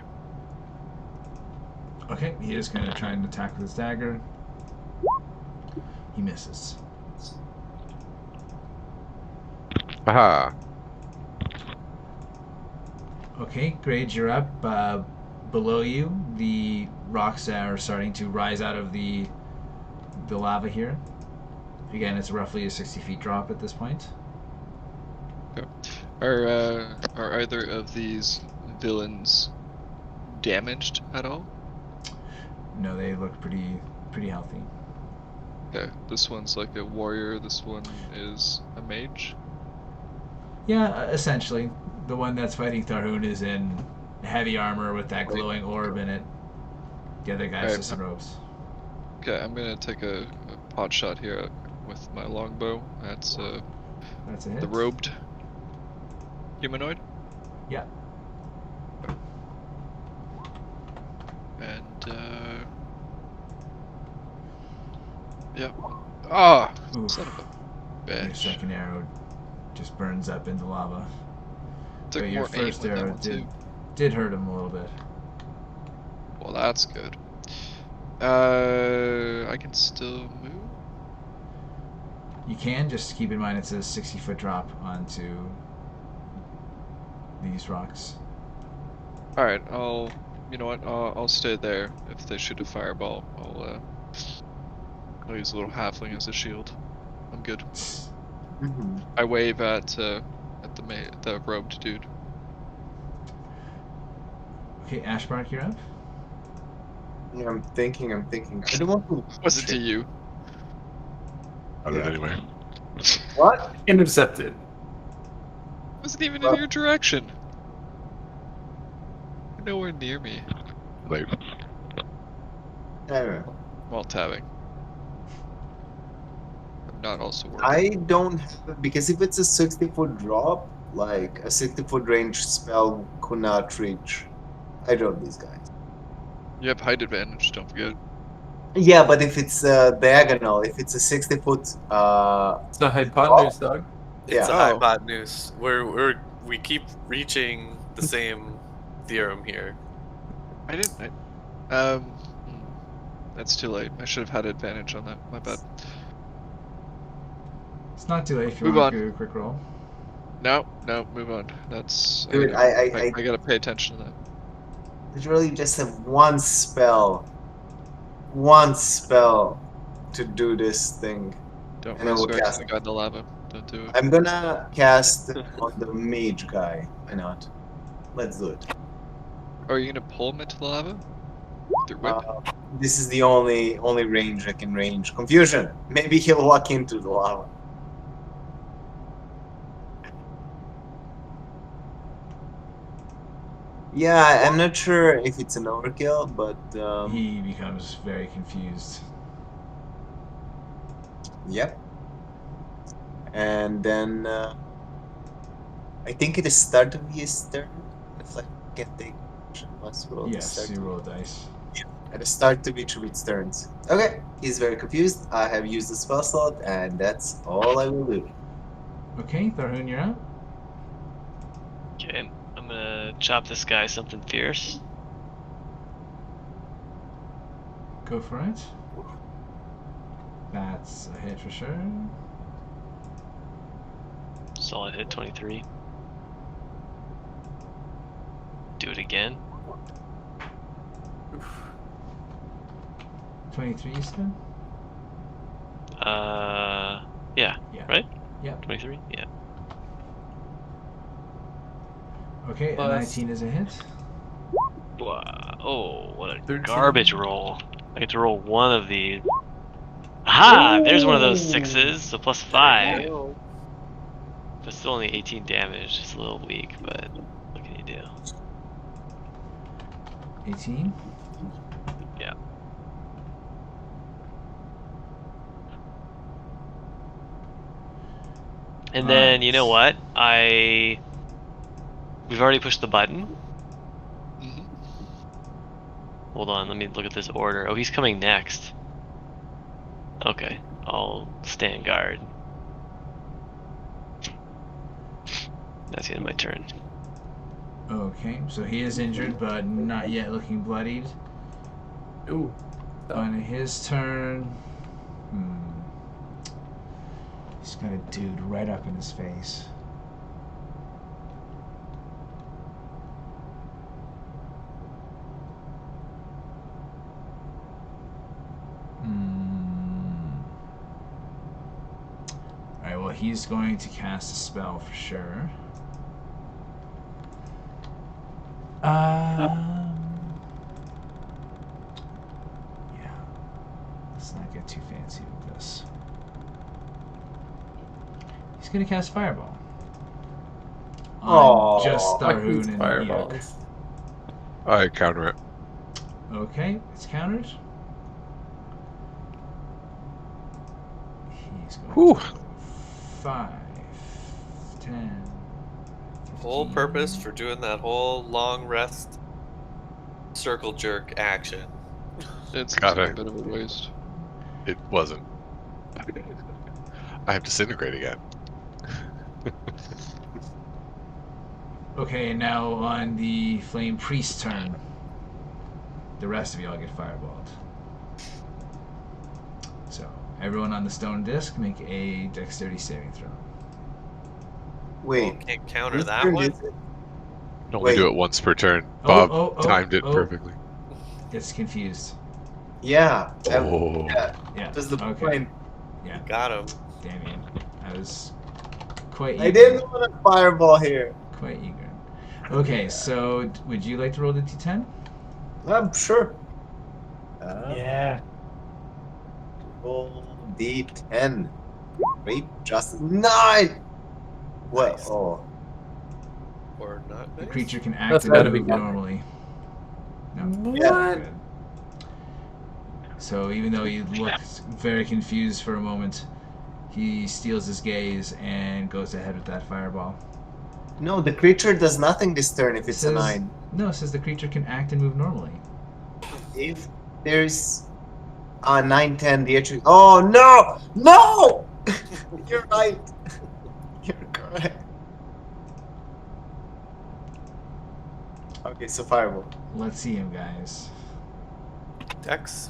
Okay, he is going to try and attack with his dagger. He misses. Aha! Okay, Grage, you're up. Below you, the rocks are starting to rise out of the lava here. Again, it's roughly a 60 feet drop at this point. Are either of these villains damaged at all? No, they look pretty healthy. Okay, this one's like a warrior. This one is a mage. Yeah, essentially. The one that's fighting Tharhun is in heavy armor with that glowing orb in it. The other guy's Alright, just in robes. Okay, I'm gonna take a pot shot here with my longbow. That's That's a hit. the robed humanoid. Yeah. And yeah. Ah, Oof. son of a Your bitch. second arrow just burns up into lava. Took But your more aim first with that arrow one too. did hurt him a little bit. Well, that's good. I can still move. You can, just keep in mind it's a 60-foot drop onto these rocks. All right, you know what? I'll stay there. If they shoot a fireball, I'll use a little halfling as a shield. I'm good. Mm-hmm. I wave at the robed dude. Okay, Ashbark, you're up. Yeah, I'm thinking. I don't want to. Was it to you? Got it anyway. What? Intercepted. Wasn't even Well- in your direction. You're nowhere near me. Like, Anyway, While tabbing. I'm not also working. I don't have because if it's a 60-foot drop, like a 60-foot range spell could not reach either of these guys. You have height advantage. Don't forget. Yeah, but if it's diagonal, if it's a 60-foot, It's not hypotenuse, dog. It's Yeah. a hypotenuse. We keep reaching the same theorem here. I didn't. That's too late. I should have had advantage on that. My bad. It's not too late if you Move want on. to do a quick roll. No, move on. That's. Dude, I gotta pay attention to that. literally just have one spell to do this thing. Don't And I will resurrect cast the it. guy in the lava. Don't do it. I'm gonna cast on the mage guy. Why not? Let's do it. Are you gonna pull him into the lava? Through whip? This is the only range I can range. Confusion. Maybe he'll walk into the lava. Yeah, I'm not sure if it's an overkill, but He becomes very confused. yep. And then I think it is start of his turn. If I can take action, must roll the Yes, start you of- roll dice. at the start of each of its turns. Okay, he's very confused. I have used the spell slot, and that's all I will do. Okay, Tharhun, you're up. Okay, I'm gonna chop this guy something fierce. Go for it. That's a hit for sure. Solid hit 23. Do it again. 23, you said? Yeah, Yeah. right? Yeah. 23? Yeah. Okay, a Plus- 19 is a hit. Wow. Oh, what a 13. garbage roll. I get to roll one of these. Aha! There's one of those sixes, so plus 5. But still only 18 damage. It's a little weak, but what can you do? 18. Yeah. And then, you know what? We've already pushed the button. Mm-hmm. Hold on, let me look at this order. Oh, he's coming next. Okay, I'll stand guard. That's the end of my turn. Okay, so he is injured, but not yet looking bloodied. Ooh. On his turn, he's got a dude right up in his face. he's going to cast a spell for sure. Yeah. Let's not get too fancy with this. He's going to cast Fireball. On just Tharhun and Eikooc. I counter it. Okay, it's countered. He's going Whew. to go 5, 10. Whole 15. purpose for doing that whole long rest circle jerk action. It's Got a it. bit of a waste. It wasn't. I have disintegrate again. Okay, and now on the Flame Priest's turn, the rest of y'all get fireballed. So, everyone on the stone disc make a dexterity saving throw. Wait. Oh, can't counter whose that turn one. is it? Only Wait. do it once per turn. Oh, Bob timed it perfectly. Gets confused. Yeah. Oh. Yeah. Yeah. That's the okay. point. Yeah. Got him. Damien. I was quite eager. I didn't want a fireball here. Quite eager. Okay, so would you like to roll the d10? I'm sure. Yeah. Roll D10. Great justice. 9! What? Nice. Oh. Or not. The Nice. creature can act That's and gotta be move good. normally. No. What? Good. So even though you look very confused for a moment, he steals his gaze and goes ahead with that fireball. No, the creature does nothing this turn if it's Says- a 9. No, it says the creature can act and move normally. If there's 9, 10, the attribute. Oh no! No! You're right. You're correct. Okay, so fireball. Let's see him, guys. Dex.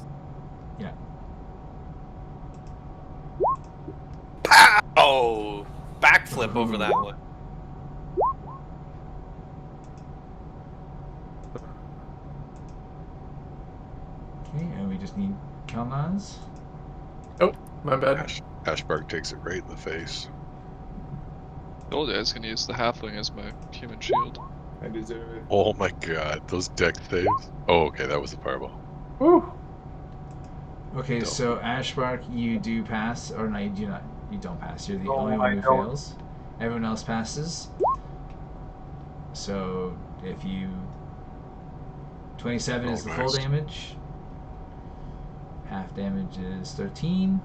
Yeah. Oh, backflip over that one. Okay, and we just need Kelnozz. Oh, my bad. Ashbark takes it right in the face. Told you I was gonna use the halfling as my human shield. I deserve it. Oh my god, those deck saves. Oh, okay, that was a fireball. Woo. Okay, Dope. so Ashbark, you do pass, or no, you do not. You don't pass. You're the No, only I one who don't. fails. Everyone else passes. So if you 27 is Oh, the full nice. damage. Half damage is 13,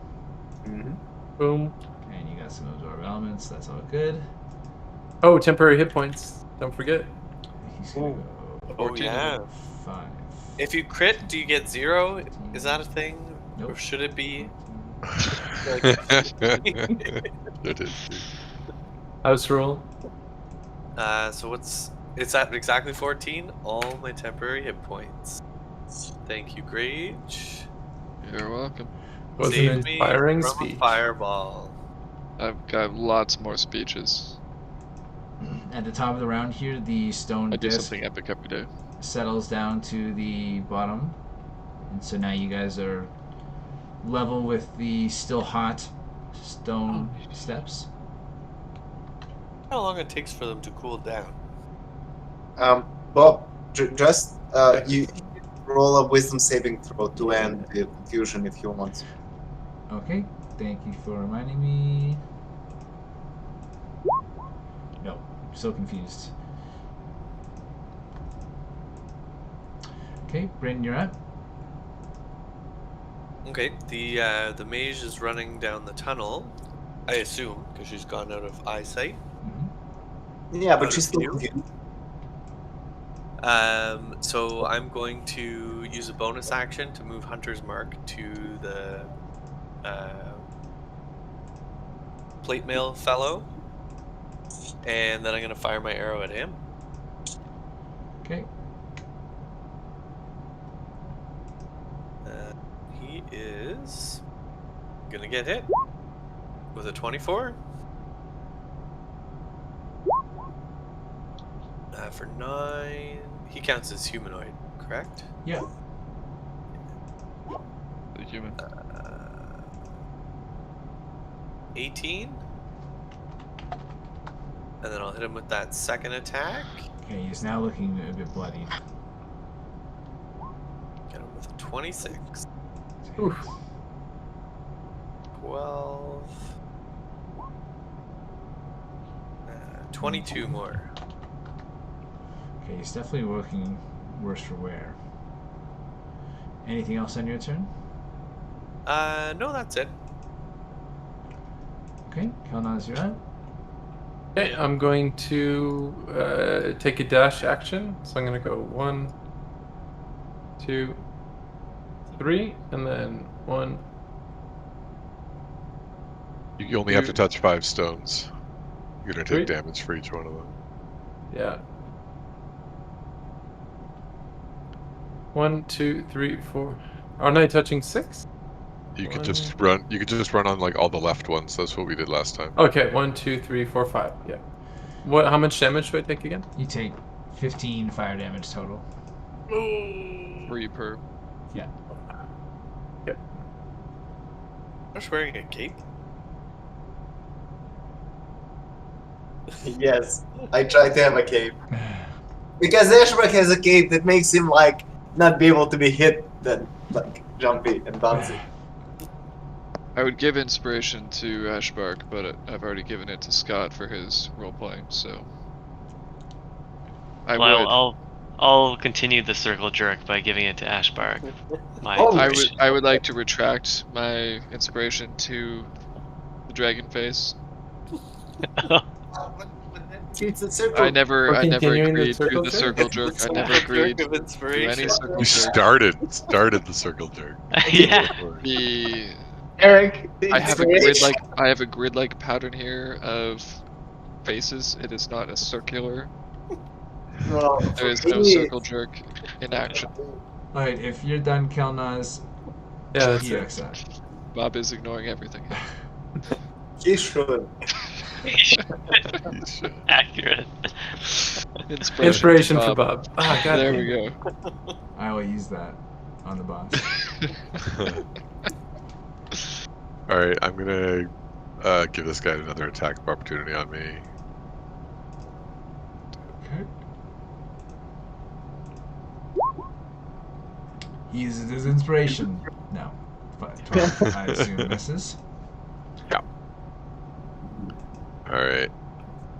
Mm-hmm. Boom. and you got some absorb elements. That's all good. Oh, temporary hit points. Don't forget. He's gonna go Oh 14. yeah. 5. If you crit, do you get 0? Is that a thing? Or Nope. should it be? That is. House rule. So it's at exactly 14. All my temporary hit points. Thank you, Grage. You're welcome. Was Save an me inspiring from a speech. fireball. I've got lots more speeches. At the top of the round here, the stone I do disc something epic every day. settles down to the bottom, and so now you guys are level with the still hot stone steps. How long it takes for them to cool down? Bob, just you roll a wisdom saving throw to end the confusion if you want. Okay, thank you for reminding me. No, still confused. Okay, Bryn, you're up. Okay, the mage is running down the tunnel, I assume, because she's gone out of eyesight. Mm-hmm. Yeah, Out but of she's still view? confused. So I'm going to use a bonus action to move Hunter's Mark to the plate mail fellow, and then I'm going to fire my arrow at him. Okay, He is going to get hit with a 24. For 9, he counts as humanoid, correct? yeah. The human. 18. And then I'll hit him with that second attack. Okay, he's now looking a bit bloodied. Get him with a 26. Oof. 12. 22 more. Okay, he's definitely looking worse for wear. Anything else on your turn? No, that's it. Okay, Kelnozz, you're up. Okay, I'm going to take a dash action. So I'm going to go 1, 2, 3, and then 1. You only have to touch 5 stones. You're gonna take Three. damage for each one of them. Yeah. 1, 2, 3, 4. Aren't I touching 6? You could just run. You could just run on like all the left ones. That's what we did last time. Okay, 1, 2, 3, 4, 5. Yeah. What? How much damage do I take again? You take 15 fire damage total. 3 per. Yeah. Yep. I'm just wearing a cape. Yes, I try to have a cape. Because Ashbark has a cape that makes him like not be able to be hit, then like jumpy and bouncy. I would give inspiration to Ashbark, but I've already given it to Scott for his role playing, so. I'll continue the circle jerk by giving it to Ashbark. I would like to retract my inspiration to the dragon face. It's a circle. I never continuing the agreed to circle the jerk? circle jerk. I never agreed Jerk of to inspiration. any circle You jerk. started the circle jerk. Yeah. The Eric, I have a grid-like pattern here of faces. It is not a circular. Well, There is for no me- circle jerk in action. Alright, if you're done, Kelnozz, Yeah, that's you it. accept. Bob is ignoring everything. He should. You should. Accurate. Inspiration for Bob. Ah, God There damn we it. go. I will use that on the boss. Alright, I'm gonna give this guy another attack of opportunity on me. Okay. He uses his inspiration. No. But 12, I assume misses. Alright.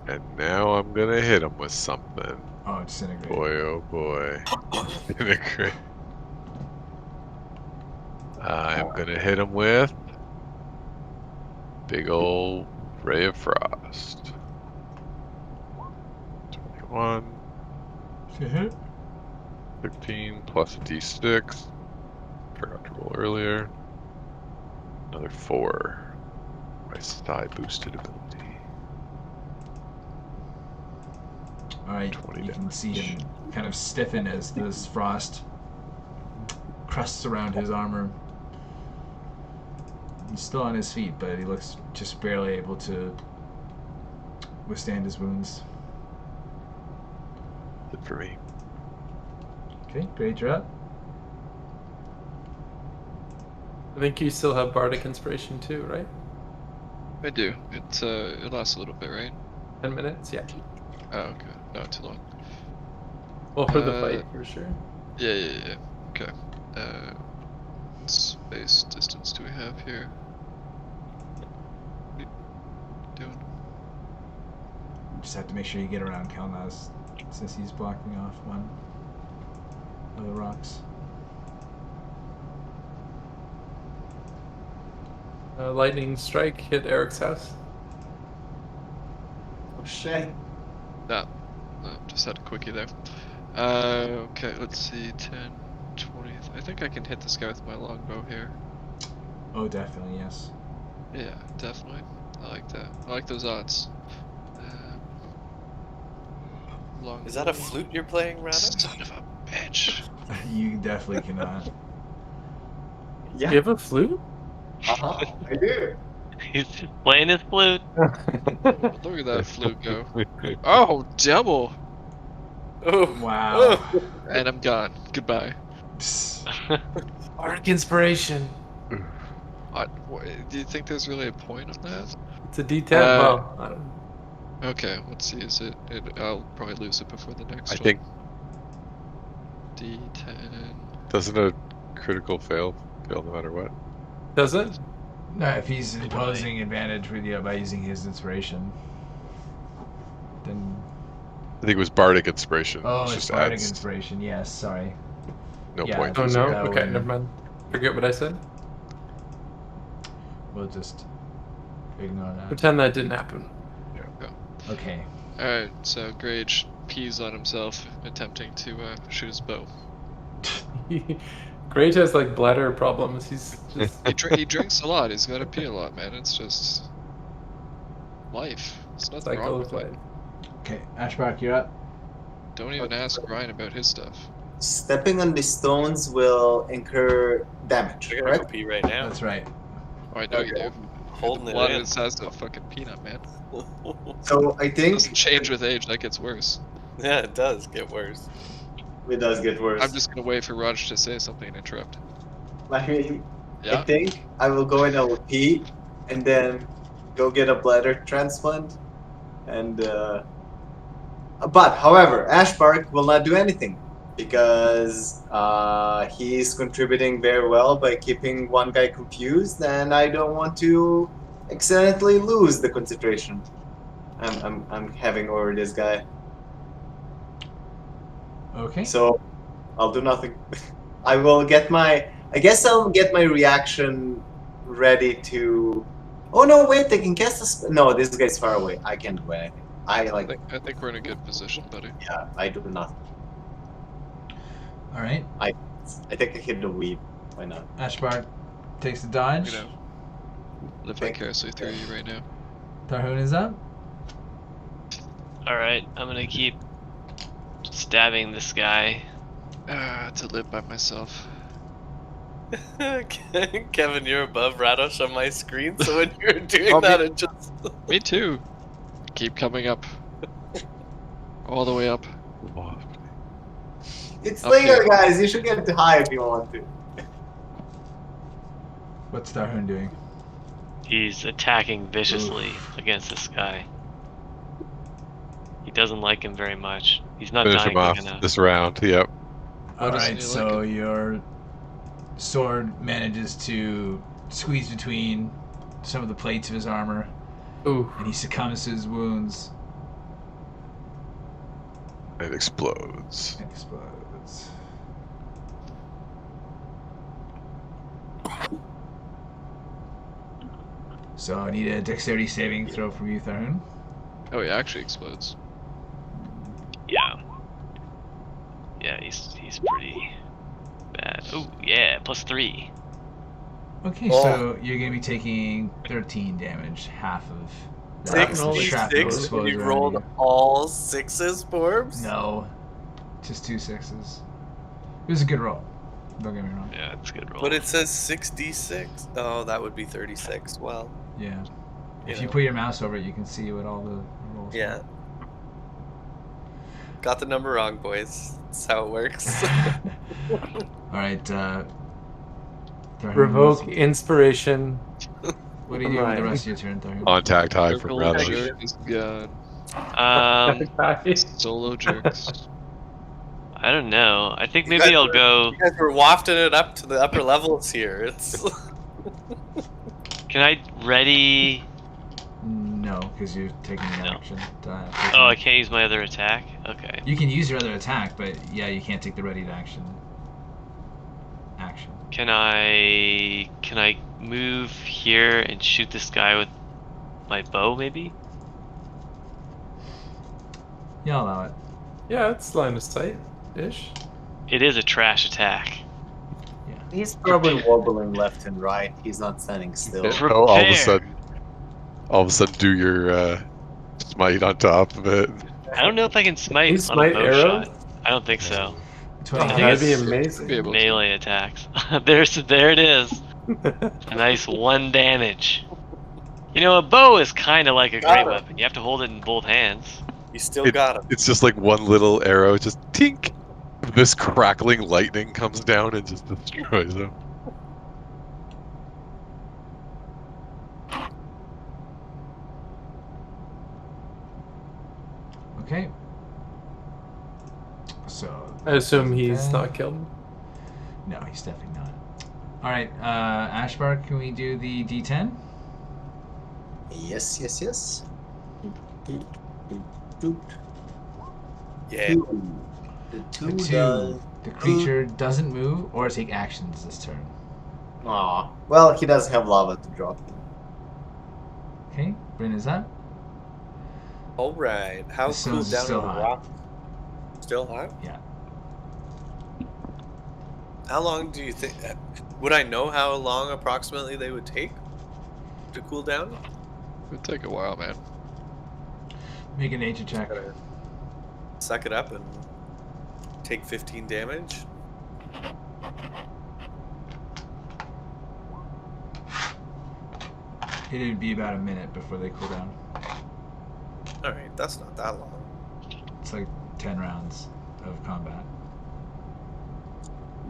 And now I'm gonna hit him with something. Oh, disintegrate. Boy, oh boy. Disintegrate. I'm gonna hit him with big ol' Ray of Frost. 21, To hit. 15 plus a d6. Forgot to roll earlier. Another 4. My side boosted ability. Alright, 20 you can damage. see him kind of stiffen as this frost crusts around his armor. He's still on his feet, but he looks just barely able to withstand his wounds. Good for me. Okay, Grage, you're up. I think you still have bardic inspiration too, right? I do. It lasts a little bit, right? 10 minutes? Yeah. Oh, okay. Not too long. Well, for the Uh, fight, for sure. Yeah. Okay. What space distance do we have here? What are you doing? Just have to make sure you get around Kelnozz since he's blocking off one of the rocks. Lightning strike hit Eric's house. Oh shit. No, just had a quickie there. Okay, let's see, 10, 20. I think I can hit this guy with my longbow here. Oh, definitely, yes. Yeah, definitely. I like that. I like those odds. Longbow. Is that a flute you're playing, Rada? Son of a bitch. You definitely cannot. Yeah. You have a flute? Uh-huh. I do. He's just playing his flute. Look at that flute go. Oh, double! Oh, Wow. And I'm gone. Goodbye. Bardic inspiration. Do you think there's really a point on that? It's a D10. Uh, Well, I don't. Okay, let's see. Is it? I'll probably lose it before the next I one. think D10. doesn't a critical fail no matter what? Does it? No, if he's imposing advantage with you by using his inspiration, then I think it was bardic inspiration. oh, which it's just bardic adds inspiration. Yes, sorry. no yeah. point. Oh no. That Okay, would- never mind. Forget what I said. We'll just ignore that. Pretend that didn't happen. Okay. Alright, so Grage pees on himself, attempting to shoot his bow. Grage has like bladder problems. He's just He drinks a lot. He's got to pee a lot, man. It's just life. There's nothing cycle wrong of with it. life. Okay, Ashbark, you're up. Don't even ask Ryan about his stuff. Stepping on the stones will incur damage, I gotta go correct? pee right now. That's right. Oh, I know you do. Holding The it blood in. in his size of a fucking peanut, man. So I It think doesn't change with age. That gets worse. Yeah, it does get worse. it does get worse. I'm just gonna wait for Raj to say something and interrupt. I mean, I Yeah. think I will go and I will pee, and then go get a bladder transplant, and but however, Ashbark will not do anything because he's contributing very well by keeping one guy confused, and I don't want to accidentally lose the concentration I'm having over this guy. Okay. So I'll do nothing. I will get my. I guess I'll get my reaction ready to. Oh no! Wait, I can cast a. No, this guy's far away. I can't do anything. I like. I think we're in a good position, buddy. Yeah, I do nothing. All right. I think I hit the weed. Why not? Ashbark takes the dodge. You know, live vicariously through you right now. Tharhun is up. Alright, I'm gonna keep stabbing this guy. To live by myself. Kevin, you're above Radosh on my screen, so when you're doing Oh, that, me- it just. Me too. Keep coming up. All the way up. It's Up later, here. guys. You should get to high if you want to. What's Tharhun doing? He's attacking viciously against this guy. He doesn't like him very much. He's not Finish dying him off quick enough. this round. Yep. All doesn't right. he So like your sword manages to squeeze between some of the plates of his armor, Ooh. and he succumbs to his wounds It explodes. and explodes. So I need a dexterity saving throw from you, Tharhun. Oh, he actually explodes. Yeah. Yeah, he's pretty bad. Oh yeah, +3. Okay, Oh. so you're gonna be taking 13 damage, half of that. Holy shrapnel 66? explodes You around rolled you. all sixes, Forbes? No, just 2 6s. It was a good roll. Don't get me wrong. Yeah, it's a good roll. But it says 66. Oh, that would be 36. Well, Yeah. If You you know. put your mouse over it, you can see what all the rolls yeah. Got the number wrong, boys. That's how it works. All right. Tharhun, Revoke inspiration. What do you do with the rest of your turn, Tharhun? Contact high from Circle Radosh. jerk is gone. Solo jerks. I don't know. I think You maybe guys I'll were- go. You guys were wafting it up to the upper levels here. It's. Can I ready? No, because you're taking an No. action. Oh, I can't use my other attack. Okay. You can use your other attack, but yeah, you can't take the ready to action. Action. Can I move here and shoot this guy with my bow? Maybe. Yeah, I'll allow it. Yeah, it's line of sight ish. It is a trash attack. He's probably wobbling left and right. He's not standing still. Yeah. Oh, all of a Prepare. sudden, do your smite on top of it. I don't know if I can smite You on smite a bow arrows? shot. I don't think so. Oh, 20 that'd be hits. amazing. Be able to. Melee attacks. There it is. A nice 1 damage. You know, a bow is kind of like a Got great it. weapon. You have to hold it in both hands. You still got him. It's just like one little arrow, just tink. This crackling lightning comes down and just destroys them. So I assume he's not killed. no, he's definitely not. All right, Ashbark, can we do the D10? Yes. Yeah. The A 2 2. does. The creature doesn't move or take actions this turn. Aw. Well, he doesn't have lava to drop. Okay, Bryn is up. All right. How The cool stone's down still on the hot. rock? Still hot? Yeah. How long do you think? Would I know how long approximately they would take to cool down? It would take a while, man. Make a nature check. Gotta suck it up and take 15 damage. It'd be about a minute before they cool down. All right, that's not that long. It's like 10 rounds of combat.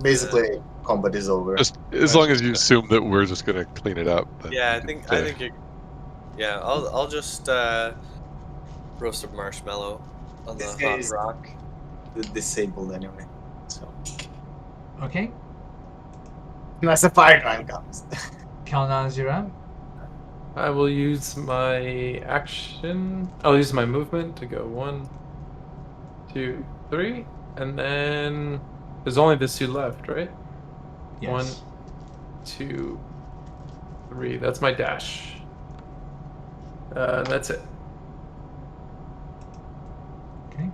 Basically, combat is over. Just as long as you assume that we're just gonna clean it up. then Yeah, you I think can, you're. Yeah, I'll just roast a marshmallow on the This hot guy's- rock. Disabled anyway. So. Okay, Unless a fire giant comes. Kelnozz, you're up. I will use my action. I'll use my movement to go 1, 2, 3, and then there's only the 2 left, right? Yes. 1, 2, 3. That's my dash. That's it. Okay.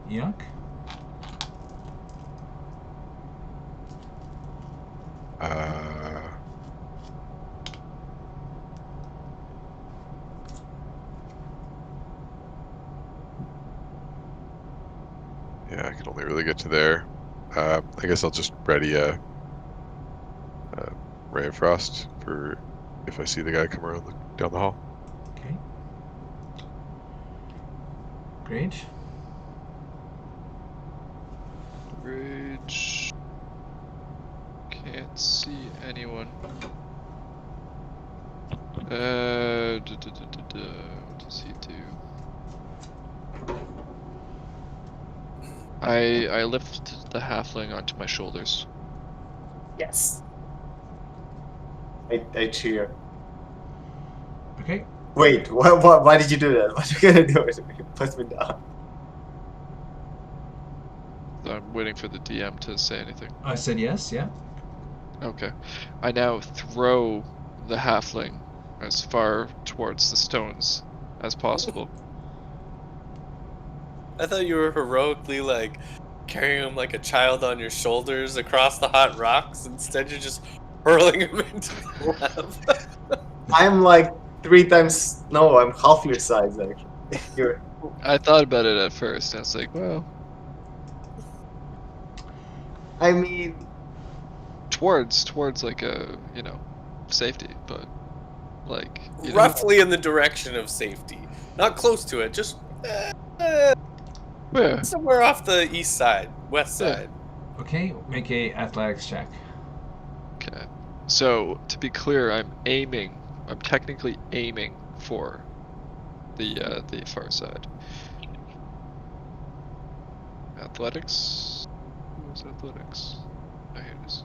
Eikooc. Yeah, I can only really get to there. I guess I'll just ready a Ray of Frost for if I see the guy come around down the hall. Okay. Grage. Grage. Can't see anyone. What does he do? I lift the halfling onto my shoulders. Yes. I cheer. Okay. Wait, why did you do that? What are you gonna do? You put me down. I'm waiting for the DM to say anything. I said yes, yeah. Okay. I now throw the halfling as far towards the stones as possible. I thought you were heroically like carrying him like a child on your shoulders across the hot rocks. Instead, you're just hurling him into the lava. I'm like 3 times. No, I'm half your size actually. You're. I thought about it at first. I was like, well, I mean, towards like a safety, but like Roughly in the direction of safety, not close to it, just yeah. somewhere off the east side, west Yeah. side. Okay, make a athletics check. Okay. So to be clear, I'm technically aiming for the far side. Athletics. Where's athletics? Oh, here it is.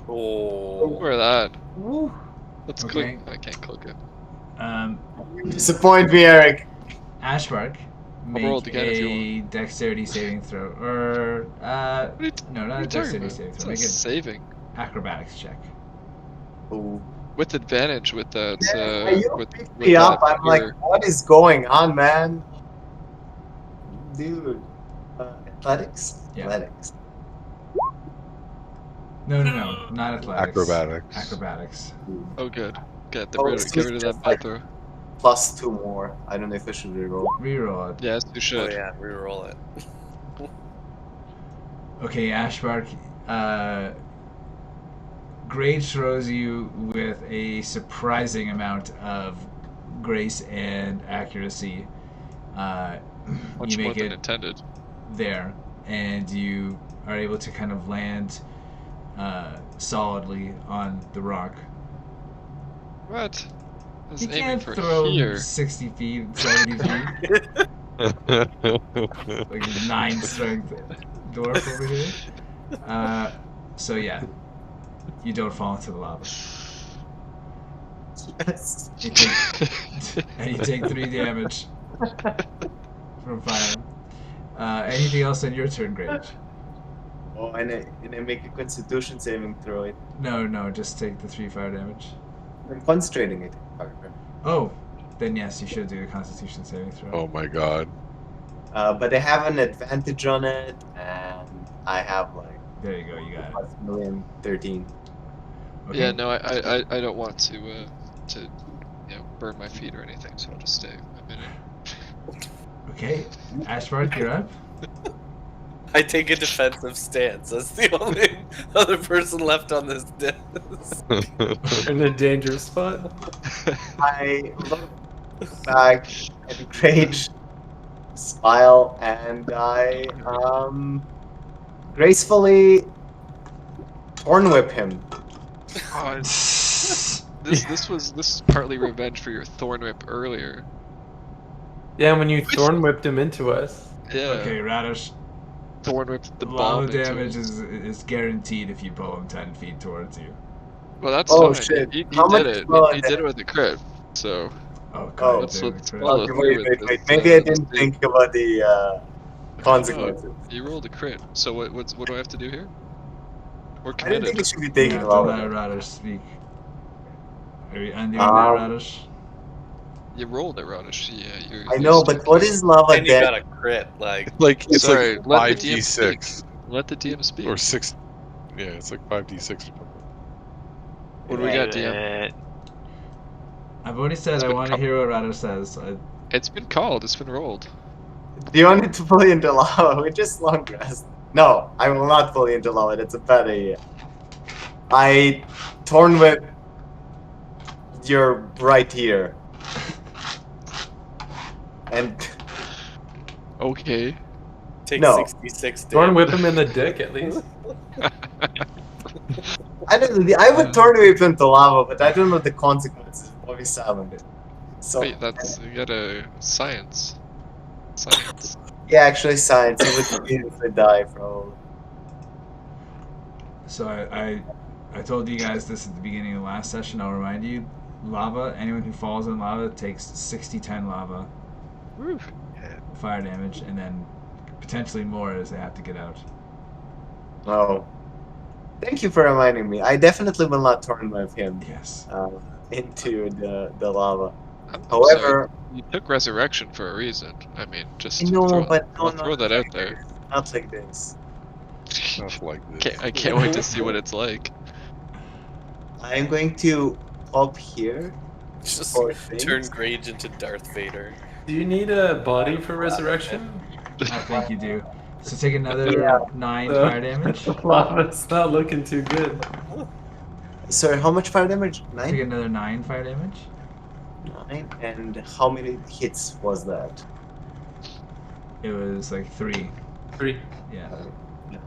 Oh, Where that? woo. Let's Okay. click. I can't click it. Disappoint me, Eric. Ashbark, roll make it again if you a dexterity saving throw. Or, no, not a dexterity saving It's throw. not Make an saving acrobatics check. Ooh. with advantage with that. You with picked with me up. that I'm like, gear. what is going on, man? Dude. Athletics? Yeah. Athletics. No, not athletics. Acrobatics. Acrobatics. Oh, good. Get Oh, rid it's of that just bad like- throw. +2 more. I don't know if I should reroll. Reroll it. Yes, you oh should. yeah, reroll it. Okay, Ashbark, Grage throws you with a surprising amount of grace and accuracy. Much You more make than it intended. there, and you are able to kind of land solidly on the rock. What? I was You aiming can't for throw here. 60 feet, 70 feet. Like a 9 strength dwarf over here. So yeah, you don't fall into the lava. Yes. You take, and you take 3 damage from fire. Anything else on your turn, Grage? Oh, and I make a Constitution saving throw. It. No, just take the 3 fire damage. I'm concentrating it. However. Oh, then yes, you should do the Constitution saving throw. Oh my god. But I have an advantage on it, and I have like There you go, you got it. 13. Okay. Yeah, no, I don't want to burn my feet or anything, so I'll just stay a minute. Okay, Ashbark, you're up. I take a defensive stance. That's the only other person left on this disc. In a dangerous spot. I look back at Grage, smile, and I gracefully Thorn Whip him. Oh, this is partly revenge for your thorn whip earlier. Yeah, when you thorn whipped him into us. Yeah. Okay, Radish. Thorn whip the bomb. Lava into damage him. is guaranteed if you pull him 10 feet towards you. Well, that's Oh, fine. shit. He How did much it. more He did it with the crit. So Oh, Oh, God. let's dude, let's crit. follow Okay, through with wait. this, Maybe I this didn't thing. think about the consequences. You rolled a crit. So what do I have to do here? We're I didn't committed. think it should be taking Yeah, long. don't let Radish speak. Are you undoing that, Um, Radish? You rolled it, Radish. Yeah, you're. I know, but what is lava And you got dead? a crit, like Like it's Sorry, like let the DM 5d6 Let the DM speak. or 6. Yeah, it's like 5d6 or something. What do we got, Do DM? it. I've already said It's I been want to hear what Radish says. It's been called. It's been rolled. Do you want it to pull you into lava? We just long rest. No, I will not pull you into lava. That's a bad idea. I Thorn Whip your right here. And Okay. take No. 66 Thorn damage. whip him in the dick at least. I would Thorn Whip him to lava, but I don't know the consequences of what we summoned. So Wait, that's you got a science. Science. yeah, actually, science. It would immediately die probably. So I told you guys this at the beginning of the last session. I'll remind you, lava, anyone who falls in lava takes 60-10 lava Woo. fire damage, and then potentially more as they have to get out. Oh, thank you for reminding me. I definitely will not Thorn Whip him Yes. into the lava. I'm However, sorry. You took resurrection for a reason. I mean, just I know, throw, but I'll throw that out like there. this. Not like this. Stuff like this. I can't wait to see what it's like. I am going to up here. Just for things. turn Grage into Darth Vader. Do you need a body for resurrection? I think you do. So take another 9 fire damage. Lava's not looking too good. Sorry, how much fire damage? Take 9? another 9 fire damage. 9. And how many hits was that? It was like 3. 3. Yeah.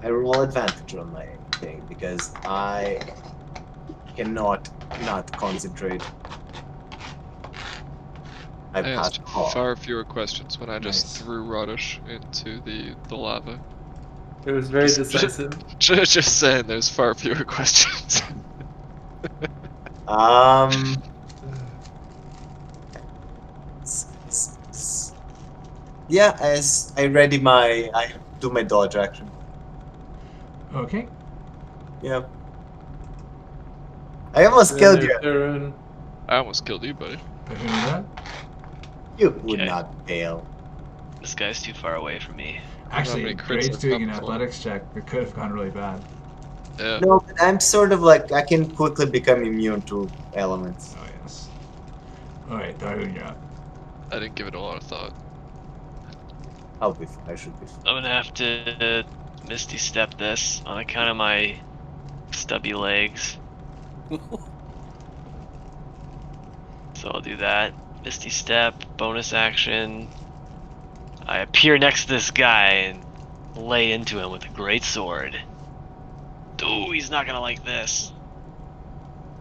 I roll advantage on my thing because I cannot not concentrate. I I passed asked all. far fewer questions when I just Nice. threw Radish into the lava. It was very Just- decisive. Just saying, there's far fewer questions. Yeah, as I do my dodge action. Okay. Yeah. I almost killed you. Tharhun. I almost killed you, buddy. Who knew that? You would Okay. not fail. This guy's too far away from me. Actually, many crits Grage have doing an come from? athletics check that could have gone really bad. Yeah. No, but I'm sort of like I can quickly become immune to elements. Oh yes. All right, Tharhun, you're up. I didn't give it a lot of thought. I'll be fine. I should be fine. I'm gonna have to Misty Step this on account of my stubby legs. So I'll do that. Misty Step, bonus action. I appear next to this guy and lay into him with a great sword. Ooh, he's not gonna like this.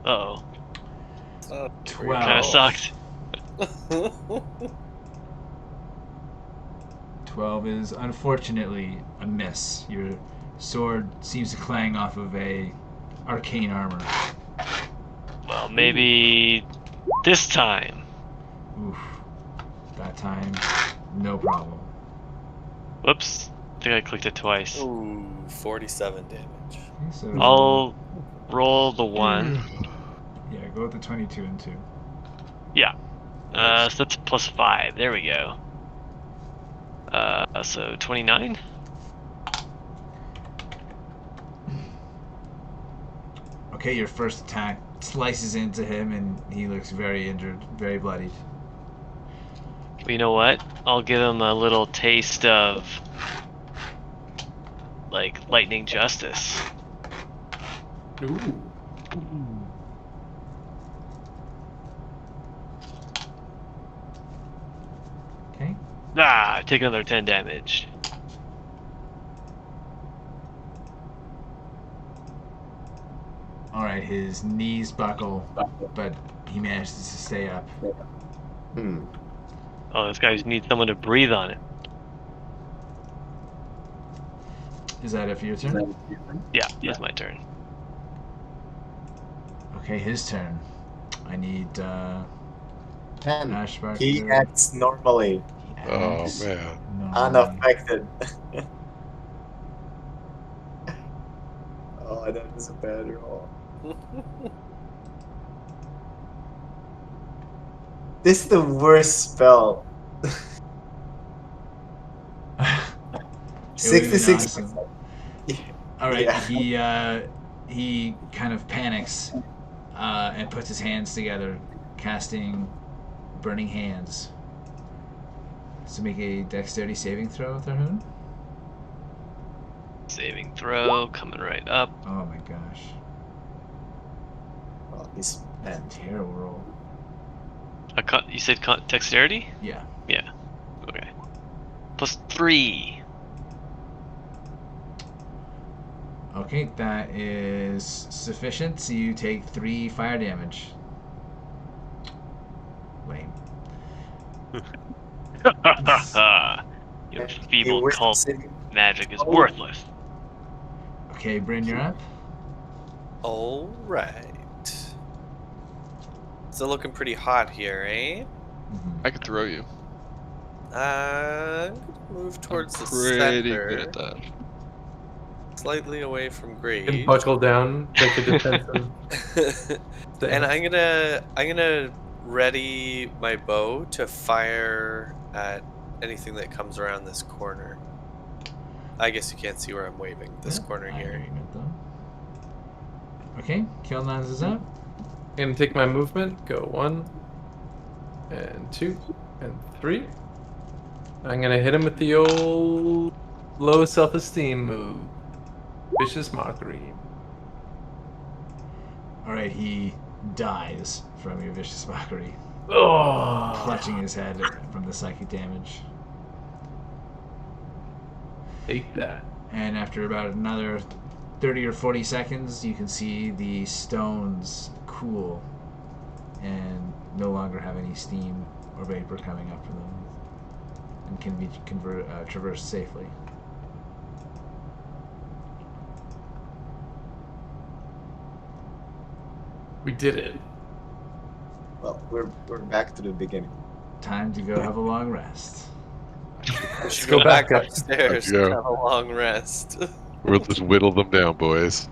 Uh-oh. Oh, 12. Kinda sucked. 12 is unfortunately a miss. Your sword seems to clang off of a arcane armor. Well, maybe this time. Oof. That time, no problem. Whoops. I think I clicked it twice. Ooh, 47 damage. Okay, so I'll roll the 1. yeah, go with the 22 and 2. Yeah. So that's plus 5. There we go. So 29? Okay, your first attack slices into him and he looks very injured, very bloodied. Well, you know what? I'll give him a little taste of, like, lightning justice. Ooh. Okay. Ah, take another 10 damage. Alright, his knees buckle, but he manages to stay up. Oh, this guy needs someone to breathe on it. Is that it for your turn? Yeah, it's my turn. Okay, his turn. I need 10. Ashbark. He to- acts normally, he Oh acts man. normally. unaffected. Oh, that is a bad roll. This is the worst spell. It would've been 66%. awesome. Alright, Yeah. he kind of panics and puts his hands together, casting Burning Hands. So make a dexterity saving throw, Tharhun. Saving throw, coming right up. Oh my gosh. Oh, he's bad. Terrible roll. You said dexterity? Yeah. Yeah. Okay. Plus 3. Okay, that is sufficient. So you take 3 fire damage. Lame. Your He feeble wishes cult it- magic is Oh. worthless. Okay, Bryn, you're up. Alright. Still looking pretty hot here, eh? I could throw you. I'm gonna move towards the Pretty center, good at that. slightly away from And Grage. buckle down, take a defensive stance. And I'm gonna ready my bow to fire at anything that comes around this corner. I guess you can't see where I'm waving. This Yeah, corner I know here. you meant that. Okay, Kelnozz is up. Gonna take my movement, go 1, and 2, and 3. I'm gonna hit him with the old low self-esteem move. Vicious Mockery. Alright, he dies from your vicious mockery, Oh, clutching his head from the psychic damage. take that. And after about another 30 or 40 seconds, you can see the stones cool and no longer have any steam or vapor coming up from them and can be traversed safely. We did it. Well, we're back to the beginning. Time to go have a long rest. I should go go back back up. upstairs Let's and go. have a long rest. We'll just whittle them down, boys.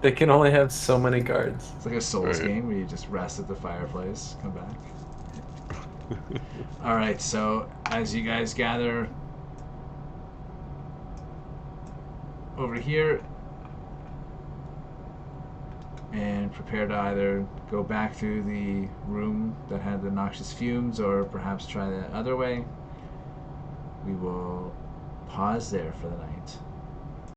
They can only have so many guards. It's like a Souls Right. game where you just rest at the fireplace, come back. Alright, so as you guys gather over here and prepare to either go back through the room that had the noxious fumes or perhaps try the other way, we will pause there for the night.